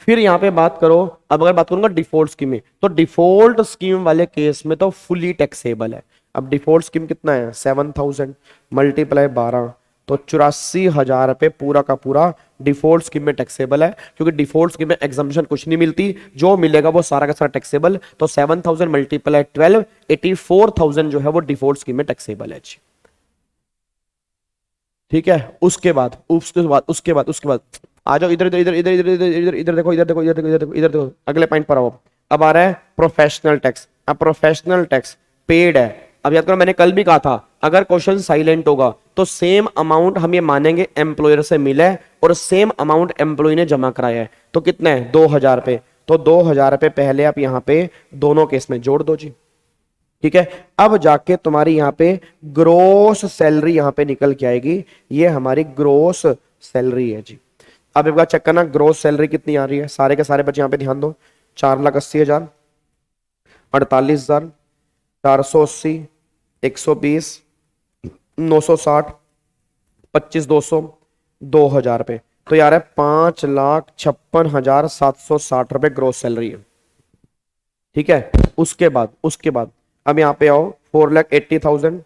फिर यहां पे बात करो, अब अगर बात करूंगा डिफॉल्ट स्कीम में, तो डिफॉल्ट स्कीम वाले केस में तो फुली टैक्सेबल है। अब डिफॉल्ट स्कीम कितना है? 7000 मल्टीप्लाई 12, तो 84,000 रुपए पूरा का पूरा डिफॉल्ट स्कीम में टैक्सेबल है, क्योंकि डिफॉल्ट स्कीम में एग्जम्पशन कुछ नहीं मिलती, जो मिलेगा वो सारा का सारा टैक्सेबल। तो 7000 मल्टीप्लाई 12, 84,000 जो है वो डिफॉल्ट स्कीम में टैक्सेबल है। ठीक है। उसके बाद आ जाओ इधर इधर इधर इधर इधर इधर इधर देखो, इधर देखो, इधर देखो, इधर देखो, इधर देखो, अगले पॉइंट पर आओ। अब आ रहा है प्रोफेशनल टैक्स। अब प्रोफेशनल टैक्स पेड है। अब याद करो, मैंने कल भी कहा था, अगर क्वेश्चन साइलेंट होगा तो सेम अमाउंट हम ये मानेंगे एम्प्लॉयर से मिला है और सेम अमाउंट एम्प्लॉय ने जमा कराया है, तो कितना है? 2000 रुपए। तो 2000 रुपए पहले आप यहाँ पे दोनों केस में जोड़ दो जी, ठीक है। अब जाके तुम्हारी यहाँ पे ग्रोस सैलरी यहाँ पे निकल के आएगी, ये हमारी ग्रोस सैलरी है जी। अब एक बार चेक करना ग्रोस सैलरी कितनी आ रही है। सारे के सारे बच्चे यहाँ पे ध्यान दो, 4,80,000, 48,000, 480, 120, 960, 25,200, 2,000 रुपए। तो यार है 5,56,760 रुपए ग्रोस सैलरी है, ठीक है। उसके बाद अब यहाँ पे आओ, 4,80,000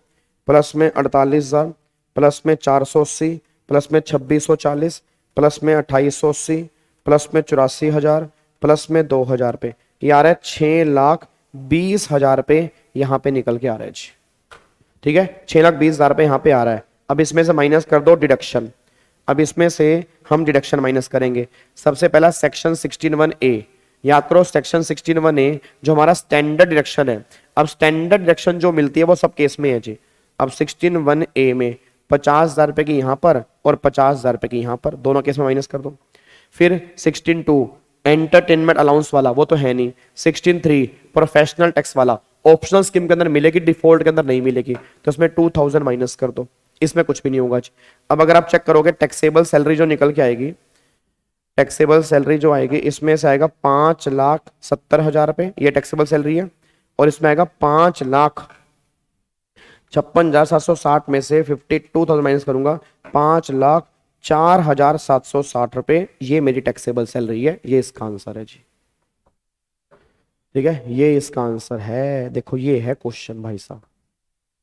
प्लस में 48,000 प्लस में 480 प्लस में 2,640 प्लस में 2,880 प्लस में 84,000 प्लस में 2,000 रुपए, यार है 6,20,000 रुपए यहाँ पे निकल के आ रहा है जी, ठीक है। 6,20,000 रुपए यहाँ पे आ रहा है। अब इसमें से माइनस कर दो डिडक्शन। अब इसमें से हम डिडक्शन माइनस करेंगे। सबसे पहला सेक्शन 16(1)(a), याद करो सेक्शन 16(1)(a) जो हमारा स्टैंडर्ड डिडक्शन है। अब स्टैंडर्ड डिडक्शन जो मिलती है वो सब केस में है जी। अब 16(1)(a) में 50,000 रुपए की यहाँ पर और 50,000 रुपए की यहाँ पर, दोनों केस में माइनस कर दो। फिर 16(2) एंटरटेनमेंट अलाउंस वाला, वो तो है नहीं। 16(3) प्रोफेशनल टैक्स वाला, ऑप्शनल स्कीम के अंदर मिलेगी, डिफॉल्ट के अंदर नहीं मिलेगी, तो इसमें 2000 माइनस कर दो, इसमें कुछ भी नहीं होगा। अब अगर आप चेक करोगे टैक्सेबल सैलरी जो निकल के आएगी, टैक्सेबल सैलरी जो आएगी इसमें से आएगा 5,70,000 रुपए, ये टैक्सेबल सैलरी है। और इसमें आएगा 5,56,760 में से 52,000 माइनस करूंगा, 5,04,760 रुपए, ये मेरी टैक्सेबल सैलरी है। ये इसका आंसर है जी, ठीक है, ये इसका आंसर है। देखो ये है क्वेश्चन भाई साहब।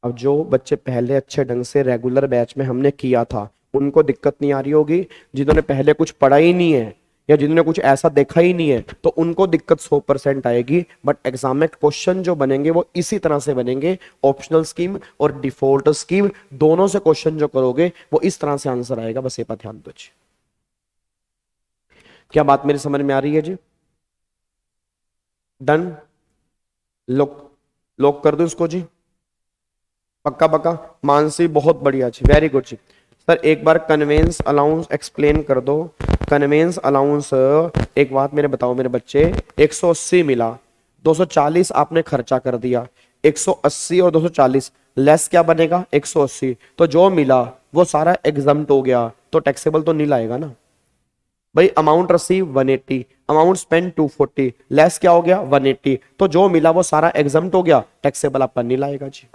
अब जो बच्चे पहले अच्छे ढंग से रेगुलर बैच में हमने किया था उनको दिक्कत नहीं आ रही होगी, जिन्होंने पहले कुछ पढ़ा ही नहीं है या जिन्होंने कुछ ऐसा देखा ही नहीं है तो उनको दिक्कत 100% आएगी। बट एग्जाम में क्वेश्चन जो बनेंगे वो इसी तरह से बनेंगे, ऑप्शनल स्कीम और डिफॉल्ट स्कीम दोनों से क्वेश्चन जो करोगे वो इस तरह से आंसर आएगा। बस ये पर ध्यान दो जी। क्या बात मेरी समझ में आ रही है जी? डन, लॉक कर दो इसको जी, पक्का पक्का। मानसी बहुत बढ़िया जी, वेरी गुड जी। सर एक बार कन्वेंस अलाउंस एक्सप्लेन कर दो। कन्वेंस अलाउंस, एक बात मेरे बताओ मेरे बच्चे, 180 मिला, 240 आपने खर्चा कर दिया, 180 और 240 लेस क्या बनेगा 180, तो जो मिला वो सारा एग्जम्प्ट हो गया, तो टैक्सेबल तो नहीं लाएगा ना भाई। Amount receive 180, amount spend 240, less क्या हो गया 180, तो जो मिला वो सारा एग्जम्प्ट हो गया, टैक्सेबल आपका नहीं लाएगा जी।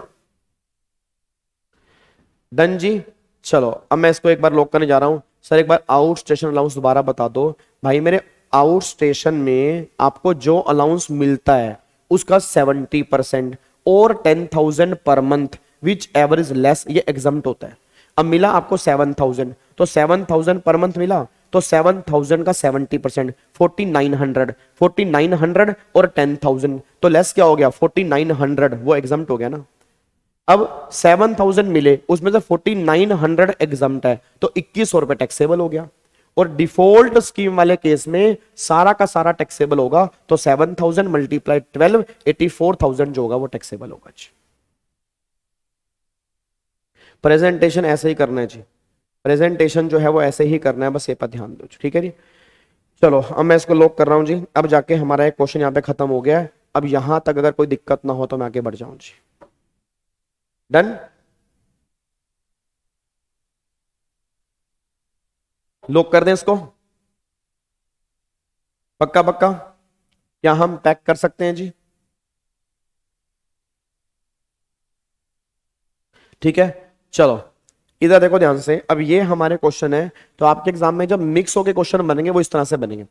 डन जी। चलो अब मैं इसको एक बार लॉक करने जा रहा हूं। सर एक बार आउट स्टेशन अलाउंस दोबारा बता दो भाई मेरे। आउट स्टेशन में आपको जो अलाउंस मिलता है उसका 70% और 10,000 per month which average less, ये एग्जम्प्ट होता है। अब मिला आपको 7,000, तो 7,000 पर मंथ मिला, तो 7,000 का 70% 4,900, 4,900 और 10,000, तो लेस क्या हो गया 4,900, वो एग्जम्प्ट हो गया ना। अब 7,000 मिले, उसमें से 4,900 एग्जम्प्ट है, तो 2100 रुपए टैक्सेबल हो गया। और डिफॉल्ट स्कीम वाले केस में सारा का सारा टैक्सेबल होगा, तो 7,000 मल्टीप्लाई 12, 84,000 जो होगा वो टैक्सेबल होगा जी। प्रेजेंटेशन ऐसे ही करना है जी, प्रेजेंटेशन जो है वो ऐसे ही करना है, बस ये पर ध्यान दो, ठीक है जी। चलो अब मैं इसको लॉक कर रहा हूं जी। अब जाके हमारा एक क्वेश्चन यहाँ पे खत्म हो गया है। अब यहां तक अगर कोई दिक्कत ना हो तो मैं आगे बढ़ जाऊं जी। डन, लॉक कर दें इसको, पक्का पक्का। क्या हम पैक कर सकते हैं जी? ठीक है, चलो इधर देखो ध्यान से। अब ये हमारे क्वेश्चन है, तो आपके एग्जाम में जब मिक्स होके क्वेश्चन बनेंगे वो इस तरह से बनेंगे।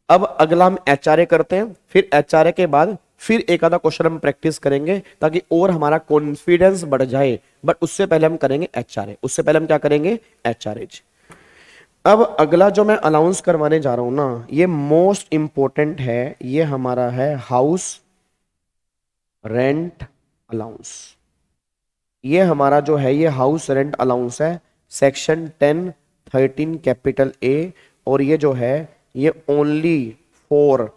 अब अगला हम एचआरए करते हैं, फिर एचआरए के बाद फिर एक आधा क्वेश्चन हम प्रैक्टिस करेंगे ताकि और हमारा कॉन्फिडेंस बढ़ जाए। बट उससे पहले हम करेंगे एचआरए, उससे पहले हम क्या करेंगे एचआरए। अब अगला जो मैं अलाउंस करवाने जा रहा हूं ना, ये मोस्ट इंपॉर्टेंट है, ये हमारा है हाउस रेंट अलाउंस। ये हमारा जो है ये हाउस रेंट अलाउंस है, सेक्शन 10(13) कैपिटल ए। और ये जो है ये ओनली फॉर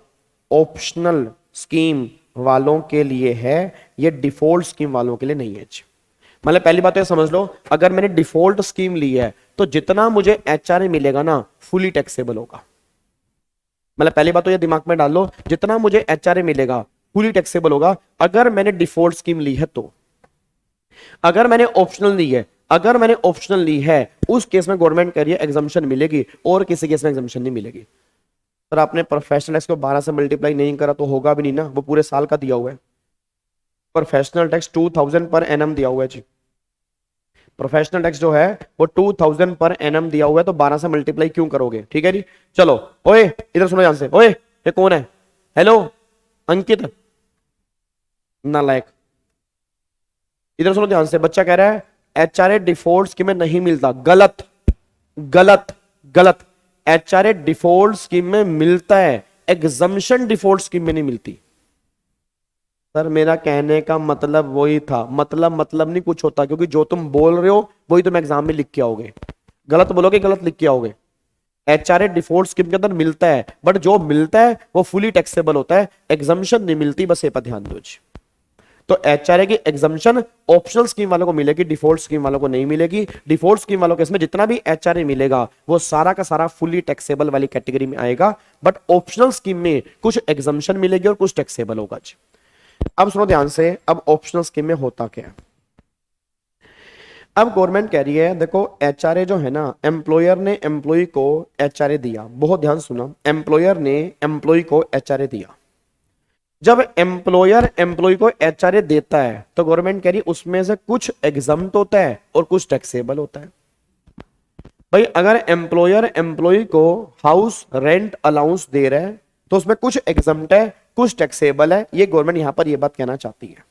ऑप्शनल स्कीम वालों के लिए है, ये डिफॉल्ट स्कीम वालों के लिए नहीं है। मतलब पहली बात तो ये समझ लो, अगर मैंने डिफॉल्ट स्कीम ली है तो जितना मुझे एचआरए मिलेगा ना फुली टैक्सेबल होगा। मतलब पहली बात तो ये दिमाग में डाल लो, जितना मुझे एचआरए मिलेगा फुली टैक्सेबल होगा अगर मैंने डिफॉल्ट स्कीम ली है तो। अगर मैंने ऑप्शनल ली है, अगर मैंने ऑप्शनल ली है उस केस में गवर्नमेंट कह रही है एग्जम्पशन मिलेगी और किसी केस में एग्जम्पशन नहीं मिलेगी। पर आपने प्रोफेशनल टैक्स को 12 से मल्टीप्लाई नहीं करा तो होगा भी नहीं ना, वो पूरे साल का दिया हुआ है। प्रोफेशनल टैक्स 2,000 पर एनम दिया हुआ है जी। प्रोफेशनल टैक्स जो है वो 2,000 पर एनम दिया हुआ है, तो 12 से मल्टीप्लाई क्यों करोगे? ठीक है जी। चलो ओए इधर सुनो ध्यान से, ओए ये कौन है? हेलो अंकित नालायक, इधर सुनो ध्यान से। बच्चा कह रहा है एचआरए डिफॉल्ट स्कीम में नहीं मिलता। गलत गलत गलत, एचआरए डिफॉल्ट स्कीम में मिलता है, एग्जम्पशन डिफॉल्ट स्कीम में नहीं मिलती। सर मेरा कहने का मतलब वही था, मतलब नहीं कुछ होता, क्योंकि जो तुम बोल रहे हो वही तुम एग्जाम में लिख के आओगे। गलत बोलोगे गलत लिख के आओगे। एचआरए डिफॉल्ट स्कीम के अंदर मिलता है, बट जो मिलता है वो फुली टैक्सेबल होता है, एग्जम्पशन नहीं मिलती, बस ये पर ध्यान दो। तो एचआरए की एग्जम्पशन ऑप्शनल स्कीम वालों को मिलेगी, डिफॉल्ट स्कीम वालों को नहीं मिलेगी। डिफॉल्ट स्कीम वालों के इसमें जितना भी एचआरए मिलेगा वो सारा का सारा फुली टैक्सेबल वाली कैटेगरी में आएगा, बट ऑप्शनल स्कीम में कुछ एग्जम्पशन मिलेगी और कुछ टैक्सेबल होगा। अब सुनो ध्यान से, अब ऑप्शनल स्कीम में होता क्या है। अब गवर्नमेंट कह रही है देखो एचआरए जो है ना, एम्प्लॉयर ने एम्प्लॉय को एचआरए दिया, बहुत ध्यान सुना, एम्प्लॉयर ने एम्प्लॉय को एचआरए दिया। जब एम्प्लॉयर एम्प्लॉय को एचआरए देता है तो गवर्नमेंट कह रही है उसमें से कुछ एग्जम्प्ट होता है और कुछ टैक्सेबल होता है। भाई अगर एम्प्लॉयर एम्प्लॉय को हाउस रेंट अलाउंस दे रहा है तो उसमें कुछ एग्जम्प्ट है कुछ टैक्सेबल है, ये गवर्नमेंट यहां पर ये बात कहना चाहती है।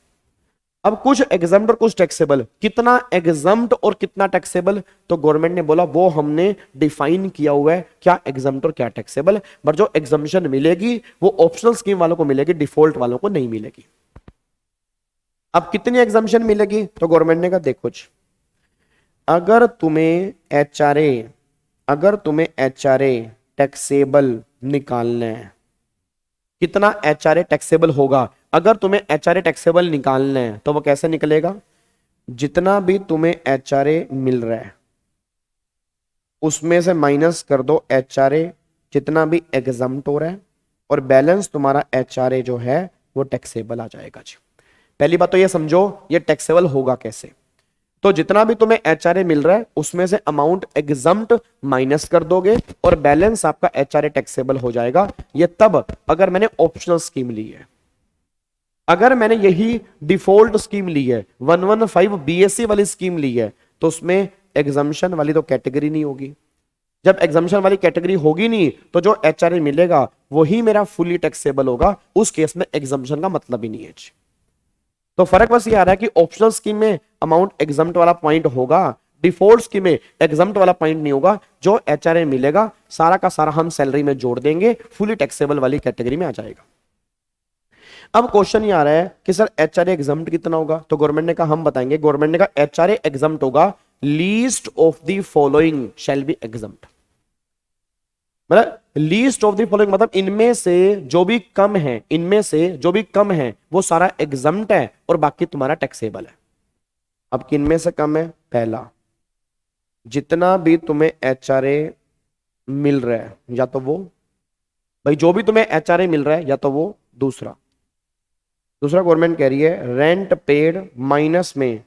अब कुछ एग्जम्प्ट और कुछ टैक्सेबल, कितना एग्जम्प्ट और कितना टैक्सेबल, तो गवर्नमेंट ने बोला वो हमने डिफाइन किया हुआ है क्या एग्जम्प्ट और क्या टैक्सेबल, बट जो एग्जम्पशन मिलेगी वो ऑप्शनल स्कीम वालों को मिलेगी, डिफॉल्ट वालों को नहीं मिलेगी। अब कितनी एग्जम्पशन मिलेगी, तो गवर्नमेंट ने कहा देखो जी, अगर तुम्हें एचआरए टैक्सेबल निकालना है, कितना एचआरए टैक्सेबल होगा, अगर तुम्हें एचआरए टैक्सेबल निकालना है तो वो कैसे निकलेगा, जितना भी तुम्हें एचआरए मिल रहा है उसमें से माइनस कर दो एचआरए जितना भी एग्जम्प्ट हो रहा है और बैलेंस तुम्हारा एचआरए जो है वो टैक्सेबल आ जाएगा जी। पहली बात तो ये समझो ये टैक्सेबल होगा कैसे, तो जितना भी तुम्हें एचआरए मिल रहा है उसमें से अमाउंट एग्जम्प्ट माइनस कर दोगे और बैलेंस आपका एचआरए टैक्सेबल हो जाएगा। ये तब अगर मैंने ऑप्शनल स्कीम ली है, अगर मैंने यही डिफॉल्ट स्कीम ली है 115 बीएससी वाली स्कीम ली है तो उसमें एग्जम्पशन वाली तो कैटेगरी नहीं होगी। जब एग्जम्पशन वाली कैटेगरी होगी नहीं तो जो एचआरए मिलेगा वही मेरा फुली टैक्सेबल होगा, उस केस में एग्जम्पशन का मतलब ही नहीं है। तो फर्क बस ये आ रहा है कि ऑप्शनल स्कीम में अमाउंट एग्जम्प्ट वाला पॉइंट होगा, डिफॉल्ट स्कीम में एग्जम्प्ट वाला पॉइंट नहीं होगा। जो एचआरए मिलेगा सारा का सारा हम सैलरी में जोड़ देंगे, फुली टैक्सेबल वाली कैटेगरी में आ जाएगा। अब क्वेश्चन ये आ रहा है कि सर एचआरए एग्जम्प्ट कितना होगा, तो गवर्नमेंट ने कहा हम बताएंगे। गवर्नमेंट ने कहा एचआरए एग्जम्प्ट होगा least of the following shall be exempt, मतलब लीस्ट ऑफ द फॉलोइंग मतलब इनमें से जो भी कम है, इनमें से जो भी कम है वो सारा एग्जम्प्ट है और बाकी तुम्हारा टैक्सेबल है। अब किन में से कम है, पहला जितना भी तुम्हें एचआरए मिल रहा है या तो वो, भाई जो भी तुम्हें एचआरए मिल रहा है या तो वो, दूसरा गवर्नमेंट कह रही है रेंट पेड माइनस में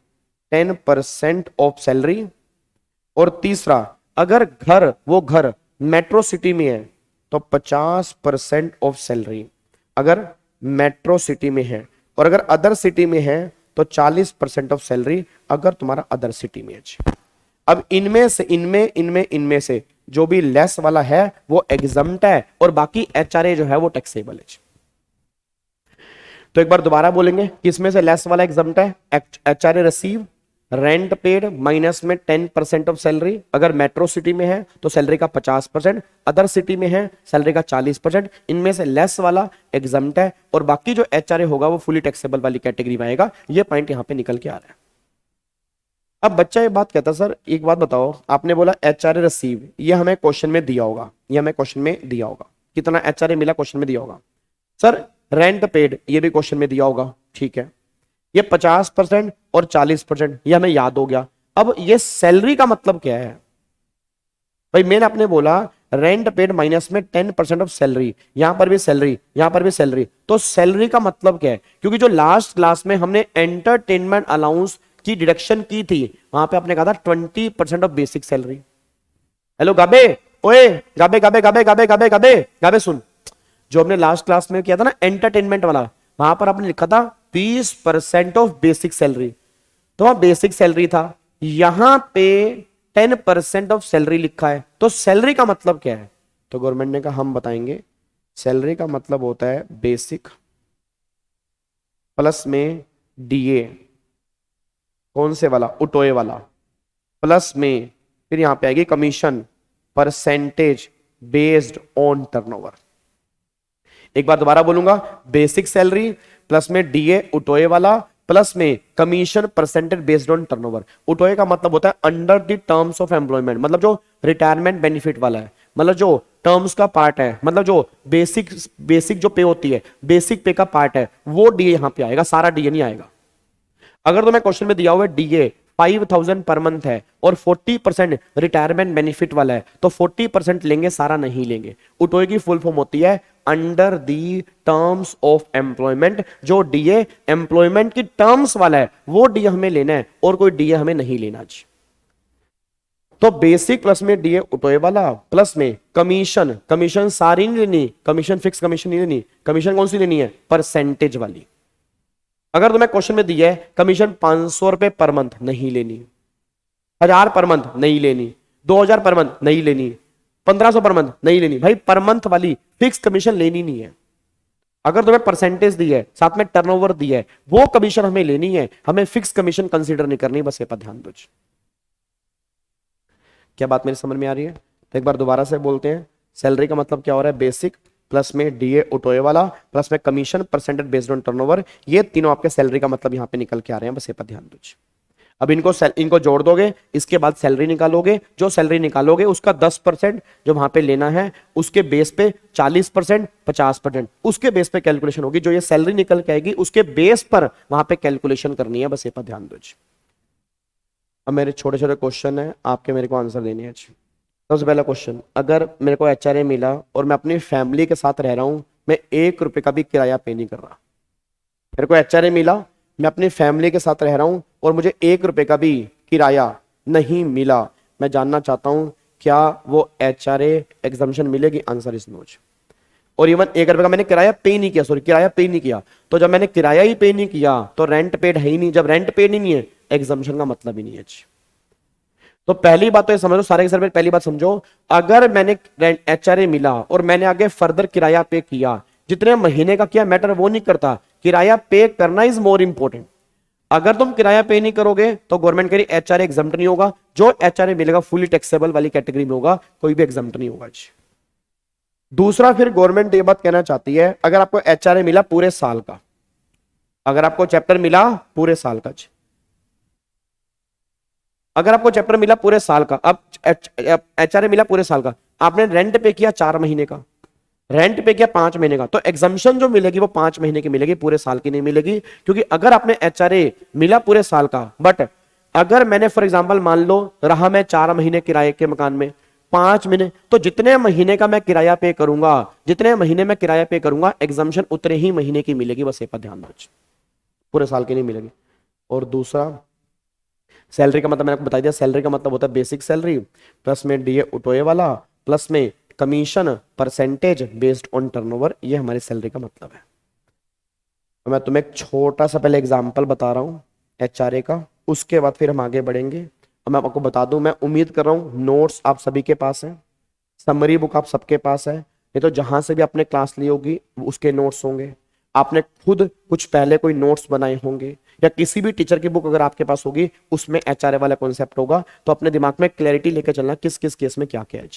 10% ऑफ सैलरी, और तीसरा अगर वो घर मेट्रो सिटी में है तो 50% ऑफ सैलरी, अगर मेट्रो सिटी में है, और अगर अदर सिटी में है तो 40% ऑफ सैलरी अगर तुम्हारा अदर सिटी में है। अब इनमें से जो भी लेस वाला है वो एग्जम्प्ट है और बाकी एचआरए जो है वो टैक्सेबल है। तो एक बार दोबारा बोलेंगे कि इसमें से लेस वाला एग्जम्प्ट है, HRA receive rent paid minus में 10% ऑफ सैलरी, अगर मेट्रो सिटी में है तो सैलरी का 50%, अदर सिटी में है सैलरी का 40%, इनमें से लेस वाला एग्जम्प्ट है और बाकी जो एचआरए होगा वो फुली टैक्सेबल वाली कैटेगरी में आएगा। ये पॉइंट यहां पे निकल के आ रहा है। अब बच्चा ये बात कहता सर एक बात बताओ, आपने बोला एचआरए रिसीव, ये हमें क्वेश्चन में दिया होगा, कितना एचआरए मिला क्वेश्चन में दिया होगा। सर रेंट पेड ये भी क्वेश्चन में दिया होगा, ठीक है, ये 50% और 40% ये हमें याद हो गया। अब ये सैलरी का मतलब क्या है, भाई मैंने आपने बोला रेंट पेड माइनस में 10% ऑफ सैलरी, यहां पर भी सैलरी, यहां पर भी सैलरी, तो सैलरी का मतलब क्या है, क्योंकि जो लास्ट क्लास में हमने एंटरटेनमेंट अलाउंस की डिडक्शन की थी वहां पे आपने कहा था 20% ऑफ बेसिक सैलरी। हेलो गाबे, ओए गाबे गाबे गाबे गाबे गाबे गाबे गाबे सुन, जो हमने लास्ट क्लास में किया था ना एंटरटेनमेंट वाला, वहां पर आपने लिखा था 20% ऑफ बेसिक सैलरी, तो वहां बेसिक सैलरी था, यहां पे 10% ऑफ सैलरी लिखा है, तो सैलरी का मतलब क्या है, तो गवर्नमेंट ने कहा हम बताएंगे। सैलरी का मतलब होता है बेसिक प्लस में डीए, कौन से वाला, उटोए वाला, प्लस में फिर यहां पे आएगी commission percentage based on turnover. एक बार दोबारा बोलूंगा, बेसिक सैलरी प्लस में डीए उटोए वाला प्लस में commission percentage based on turnover. UTOE का मतलब होता है under the terms of employment, मतलब जो रिटायरमेंट बेनिफिट वाला है, मतलब जो टर्म्स का पार्ट है, मतलब जो बेसिक जो पे होती है, बेसिक पे का पार्ट है, वो डीए यहां पे आएगा, सारा डीए नहीं आएगा। अगर तुम्हें क्वेश्चन में दिया हुआ है डीए 5000 पर मंथ है और 40% रिटायरमेंट बेनिफिट वाला है तो 40% लेंगे, सारा नहीं लेंगे। उटोए की फुल फॉर्म होती है under the terms of employment. जो डीए एम्प्लॉयमेंट की टर्म्स वाला है वो डीए हमें लेना है और कोई डीए हमें नहीं लेना जी। तो बेसिक प्लस में डीए उठोए वाला प्लस में कमीशन, कमीशन सारी नहीं लेनी, कमीशन फिक्स कमीशन नहीं लेनी, कमीशन कौन सी लेनी है, परसेंटेज वाली। अगर तुम्हें क्वेश्चन में दिया है कमीशन 500 रुपए पर मंथ, नहीं लेनी, 1000 पर मंथ नहीं लेनी, 2000 पर मंथ नहीं लेनी, 1500 पर मंथ नहीं लेनी, भाई पर मंथ वाली फिक्स कमीशन लेनी नहीं है। अगर तुम्हें परसेंटेज दी है साथ में टर्नओवर दी है वो कमीशन हमें लेनी है, हमें फिक्स कमीशन कंसीडर नहीं करनी, बस ये पर ध्यान दो। क्या बात मेरी समझ में आ रही है? तो एक बार दोबारा से बोलते हैं, सैलरी का मतलब क्या हो रहा है, बेसिक प्लस में डीए उठोए वाला प्लस में commission percentage based on turnover, ये तीनों आपके सैलरी का मतलब यहां पे निकल के आ रहे हैं, बस ये पर ध्यान दीजिए। अब इनको जोड़ दोगे, इसके बाद सैलरी निकालोगे, जो सैलरी निकालोगे उसका 10% जो वहां पे लेना है, उसके बेस पे 40%, 50% उसके बेस पे कैलकुलेशन होगी, जो ये सैलरी निकल के आएगी उसके बेस पर वहां पे कैलकुलेशन करनी है, बस ये पर ध्यान दीजिए। अब मेरे छोटे छोटे क्वेश्चन है, आपके मेरे को आंसर देने हैं। सबसे पहला क्वेश्चन, अगर मेरे को एचआरए मिला और मैं अपनी फैमिली के साथ रह रहा हूं, मैं 1 रुपए का भी किराया पे नहीं कर रहा, मेरे को एचआरए मिला, मैं अपनी फैमिली के साथ रह रहा हूं और मुझे 1 रुपए का भी किराया नहीं मिला, मैं जानना चाहता हूं क्या वो एचआरए एग्जम्पशन मिलेगी? Answer is no. और इवन 1 रुपए का मैंने किराया पे नहीं किया, सॉरी किराया पे नहीं किया, तो जब मैंने किराया ही पे नहीं किया तो रेंट पेड है ही नहीं, जब रेंट पेड नहीं है एग्जम्पशन का मतलब ही नहीं है। तो पहली बात तो ये समझो, सारे के सारे पहली बात समझो, अगर मैंने एचआरए मिला और मैंने आगे फर्दर किराया पे किया, जितने महीने का किया मैटर वो नहीं करता, किराया पे करना इज मोर इंपॉर्टेंट। अगर तुम किराया पे नहीं करोगे तो गवर्नमेंट कह रही एचआरए एग्जम्प्ट नहीं होगा, जो एचआरए मिलेगा फुली टैक्सेबल वाली कैटेगरी में होगा, कोई भी एग्जम्प्ट नहीं होगा जी। दूसरा, फिर गवर्नमेंट ये बात कहना चाहती है, अगर आपको एचआरए मिला पूरे साल का, अगर आपको चैप्टर मिला पूरे साल का, अगर आपको चैप्टर मिला पूरे साल का, अब एचआरए मिला पूरे साल का, आपने रेंट पे किया 4 महीने का, रेंट पे किया 5 महीने का, तो एग्जम्पशन जो मिलेगी वो 5 महीने की मिलेगी, पूरे साल की नहीं मिलेगी। क्योंकि अगर आपने एचआरए मिला पूरे साल का, बट अगर मैंने फॉर एग्जांपल मान लो रहा मैं 4 महीने किराए के मकान में, 5 महीने, तो जितने महीने का मैं किराया पे करूंगा, जितने महीने में किराया पे करूंगा एग्जम्पशन उतने ही महीने की मिलेगी, बस ये पर ध्यान दो, पूरे साल की नहीं मिलेगी। और दूसरा, सैलरी का मतलब मैंने आपको बता दिया, सैलरी का मतलब होता है बेसिक सैलरी प्लस में डीए उठोए वाला प्लस में commission percentage based on turnover, ये हमारी सैलरी का मतलब है। तो मैं तुम्हें एक छोटा सा पहले एग्जांपल बता रहा हूँ एचआरए का, उसके बाद फिर हम आगे बढ़ेंगे। और मैं आपको बता दूं, मैं उम्मीद कर रहा हूँ नोट्स आप सभी के पास है, समरी बुक आप सबके पास है, नहीं तो जहां से भी आपने क्लास ली होगी उसके नोट्स होंगे, आपने खुद कुछ पहले कोई नोट्स बनाए होंगे, या किसी भी टीचर की बुक अगर आपके पास होगी उसमें एचआरए वाला कॉन्सेप्ट होगा, तो अपने दिमाग में क्लैरिटी लेकर चलना किस किस केस में क्या क्या है।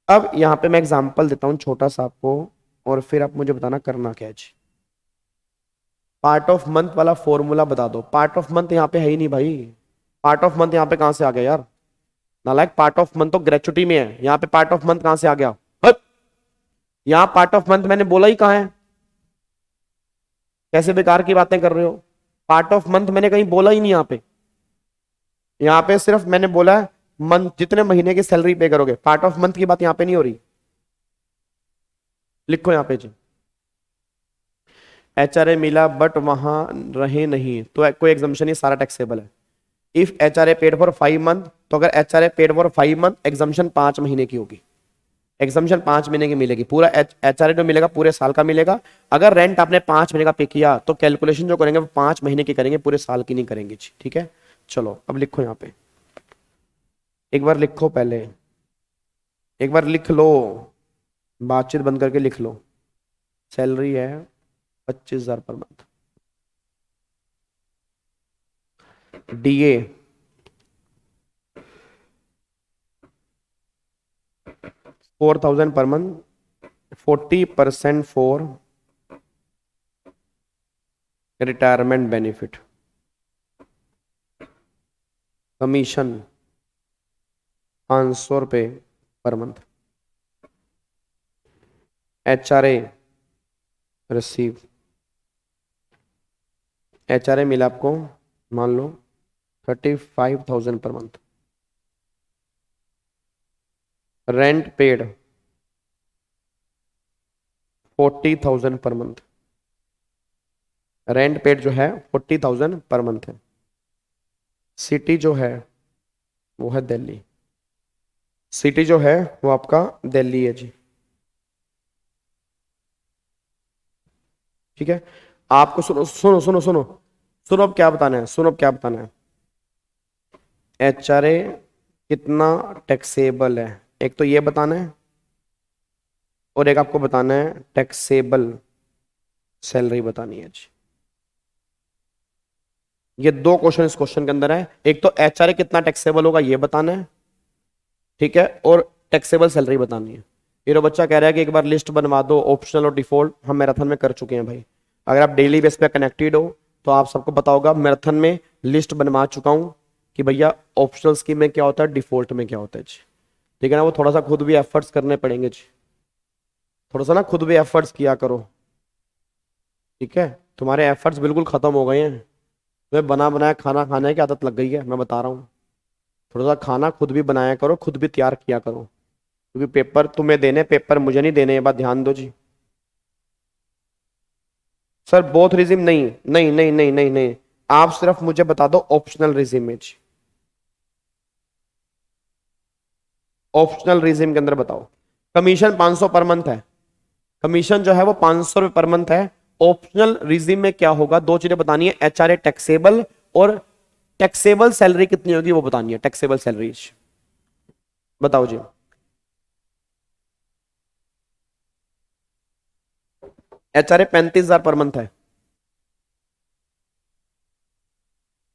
अब यहां पे मैं एग्जांपल देता हूं छोटा सा आपको, और फिर आप मुझे बताना करना क्या है। पार्ट ऑफ मंथ वाला फॉर्मूला बता दो, पार्ट ऑफ मंथ यहां पे है ही नहीं भाई, पार्ट ऑफ मंथ यहां पे कहां से आ गया यार, नालायक, पार्ट ऑफ मंथ तो ग्रेचुटी में है, यहां पे पार्ट ऑफ मंथ कहां से आ गया? यहां पार्ट ऑफ मंथ मैंने बोला ही कहां है, कैसे बेकार की बातें कर रहे हो? पार्ट ऑफ मंथ मैंने कहीं बोला ही नहीं, यहाँ पे सिर्फ मैंने बोला है मंथ, जितने महीने की सैलरी पे करोगे, पार्ट ऑफ मंथ की बात यहाँ पे नहीं हो रही। लिखो यहाँ पे जी, एचआरए मिला बट वहां रहे नहीं तो कोई एग्जम्पशन नहीं, सारा टैक्सेबल है। If HRA paid for 5 month, तो अगर HRA paid for 5 month exemption 5 महीने की होगी, एग्जम्पशन 5 महीने की मिलेगी, पूरा एचआरए जो मिलेगा पूरे साल का मिलेगा। अगर रेंट आपने 5 महीने का पे किया तो कैलकुलेशन जो करेंगे वो 5 महीने की करेंगे, पूरे साल की नहीं करेंगे जी, ठीक है। चलो अब लिखो यहाँ पे, एक बार लिखो पहले, एक बार लिख लो, बातचीत बंद करके लिख लो। सैलरी है 25,000 per month, DA 4,000 per month, 40% for retirement benefit, commission 500 रुपये per month, HRA receive, HRA मिला आपको मान लो 35,000 per month, rent paid 40,000 per month. Rent paid जो है 40,000 पर मंथ है। सिटी जो है वो है दिल्ली। सिटी जो है वो आपका दिल्ली है जी। ठीक है, आपको सुनो सुनो सुनो सुनो सुनो, अब क्या बताना है, सुनो अब क्या बताना है। HRA कितना टैक्सेबल है, एक तो ये बताना है, और एक आपको बताना है टैक्सेबल सैलरी बतानी है जी। ये दो क्वेश्चन इस क्वेश्चन के अंदर है। एक तो HRA कितना टैक्सेबल होगा ये बताना है, ठीक है, और टैक्सेबल सैलरी बतानी है। ये बच्चा कह रहा है कि एक बार लिस्ट बनवा दो ऑप्शनल और डिफॉल्ट, हम मैराथन में कर चुके हैं भाई। अगर आप डेली बेस पे कनेक्टेड हो तो आप सबको पता होगा, मैराथन में लिस्ट बनवा चुका हूं कि भैया ऑप्शनल स्कीम में क्या होता है, डिफॉल्ट में क्या होता है जी। ठीक है ना, वो थोड़ा सा खुद भी एफर्ट्स करने पड़ेंगे जी, थोड़ा सा ना खुद भी एफर्ट्स किया करो। ठीक है, तुम्हारे एफर्ट्स बिल्कुल खत्म हो गए हैं, तुम्हें बना बनाया खाना खाने की आदत लग गई है, मैं बता रहा हूँ। थोड़ा सा खाना खुद भी बनाया करो, खुद भी तैयार किया करो, क्योंकि पेपर तुम्हें देने, पेपर मुझे नहीं देने, ये बात ध्यान दो जी। सर बोथ रिजिम नहीं नहीं नहीं नहीं नहीं नहीं, आप सिर्फ मुझे बता दो ऑप्शनल रिजिम में जी। ऑप्शनल रिजिम के अंदर बताओ। कमीशन 500 पर मंथ है, कमीशन जो है वो 500 रुपए पर मंथ है। ऑप्शनल रिजिम में क्या होगा, दो चीजें बतानी है, HRA टैक्सेबल, और टैक्सेबल सैलरी कितनी होगी वो बतानी है, टैक्सेबल सैलरी बताओ जी। HRA 35,000 पर मंथ है।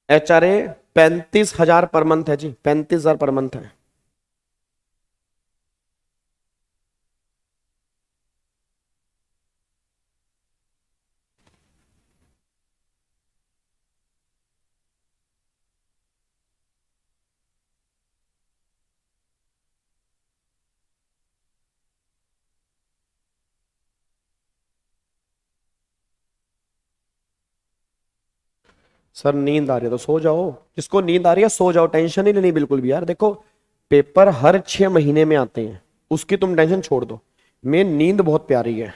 HRA 35,000 पर मंथ है जी, 35,000 पर मंथ है। सर नींद आ रही है तो सो जाओ, जिसको नींद आ रही है सो जाओ, टेंशन ही नहीं बिल्कुल भी यार। देखो पेपर हर 6 महीने में आते हैं, उसकी तुम टेंशन छोड़ दो, मेन नींद बहुत प्यारी है।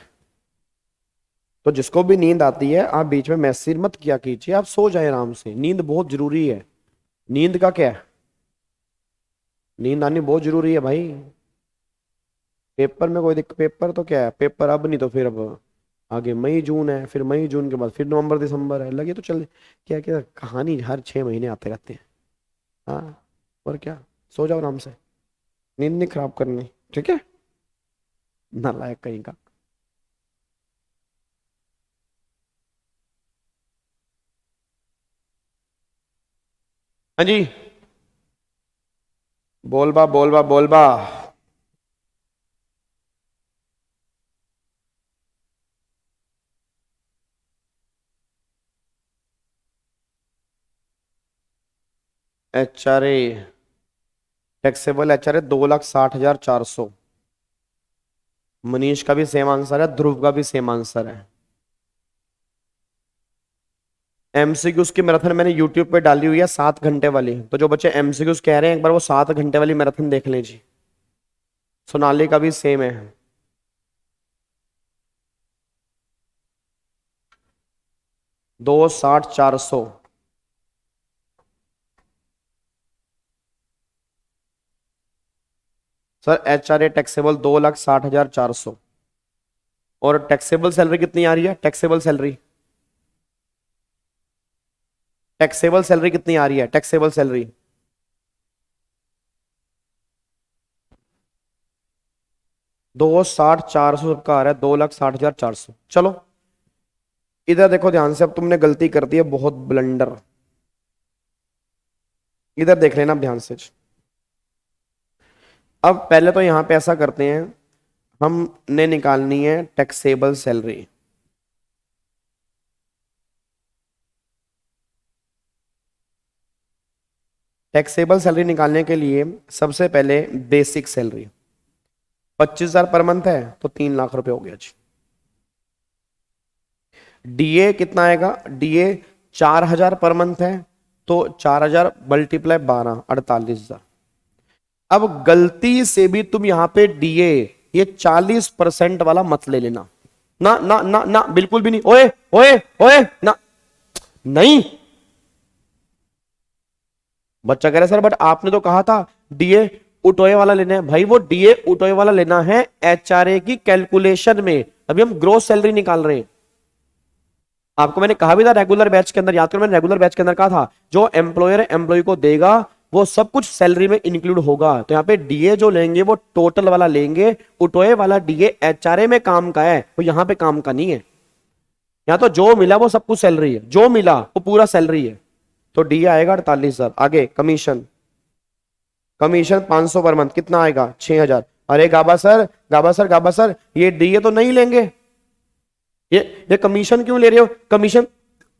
तो जिसको भी नींद आती है आप बीच में मैसेज मत किया कीजिए, आप सो जाए आराम से, नींद बहुत जरूरी है। नींद का क्या है, नींद आनी बहुत जरूरी है भाई। पेपर में कोई दिक्कत, पेपर तो क्या है, पेपर अब नहीं तो फिर अब आगे मई जून है, फिर मई जून के बाद फिर नवंबर दिसंबर है, लगे तो चल, क्या क्या कहानी हर 6 महीने आते रहते हैं। हाँ, और क्या, सो जाओ आराम से, नींद नहीं खराब करनी, ठीक है, नालायक कहीं का। हाँ जी, बोलबा बोलबा बोलबा। HRA taxable HRA 2,60,400। मनीष का भी सेम आंसर है, ध्रुव का भी सेम आंसर है। MCQs की मैराथन मैंने यूट्यूब पे डाली हुई है 7 घंटे वाली, तो जो बच्चे MCQs कह रहे हैं एक बार वो 7 घंटे वाली मैराथन देख लें जी। सोनाली का भी सेम है। 2,60,400। सर HRA टैक्सेबल 2,60,400, और टैक्सेबल सैलरी कितनी आ रही है, टैक्सेबल सैलरी, टैक्सेबल सैलरी कितनी आ रही है, टैक्सेबल सैलरी 2,60,400 सबका आ रहा है, 2,60,400। चलो इधर देखो ध्यान से, अब तुमने गलती कर दी है बहुत ब्लंडर, इधर देख लेना ध्यान से। अब पहले तो यहां पे ऐसा करते हैं, हमने निकालनी है टैक्सेबल सैलरी। टैक्सेबल सैलरी निकालने के लिए सबसे पहले बेसिक सैलरी 25,000 पर मंथ है, तो 3 लाख रुपए हो गया जी। DA कितना आएगा, DA 4,000 पर मंथ है, तो 4,000 मल्टीप्लाई 12, 48,000। अब गलती से भी तुम यहां पे DA ये 40% वाला मत ले लेना, ना ना ना ना, बिल्कुल भी नहीं। ओए ओए ओए ना, नहीं। बच्चा कह रहा सर बट आपने तो कहा था डीए उटोए वाला लेना है। भाई वो डीए उटोए वाला लेना है एचआरए की कैलकुलेशन में, अभी हम ग्रोस सैलरी निकाल रहे हैं। आपको मैंने कहा भी था रेगुलर बैच के अंदर, याद करो मैंने रेगुलर बैच के अंदर कहा था जो एम्प्लॉयर एम्प्लॉय को देगा वो सब कुछ सैलरी में इंक्लूड होगा। तो यहाँ पे डीए जो लेंगे वो टोटल वाला लेंगे, उटोए वाला डीए एचआरए में काम का है, वो यहाँ पे काम का नहीं है। यहाँ तो जो मिला वो सब कुछ सैलरी है, जो मिला वो पूरा सैलरी है। तो डीए आएगा 48,000। आगे कमीशन, कमीशन 500 पर मंथ, कितना आएगा 6,000। अरे गाबा सर गाबा सर गाबा सर ये डीए तो नहीं लेंगे, ये कमीशन क्यों ले रहे हो, कमीशन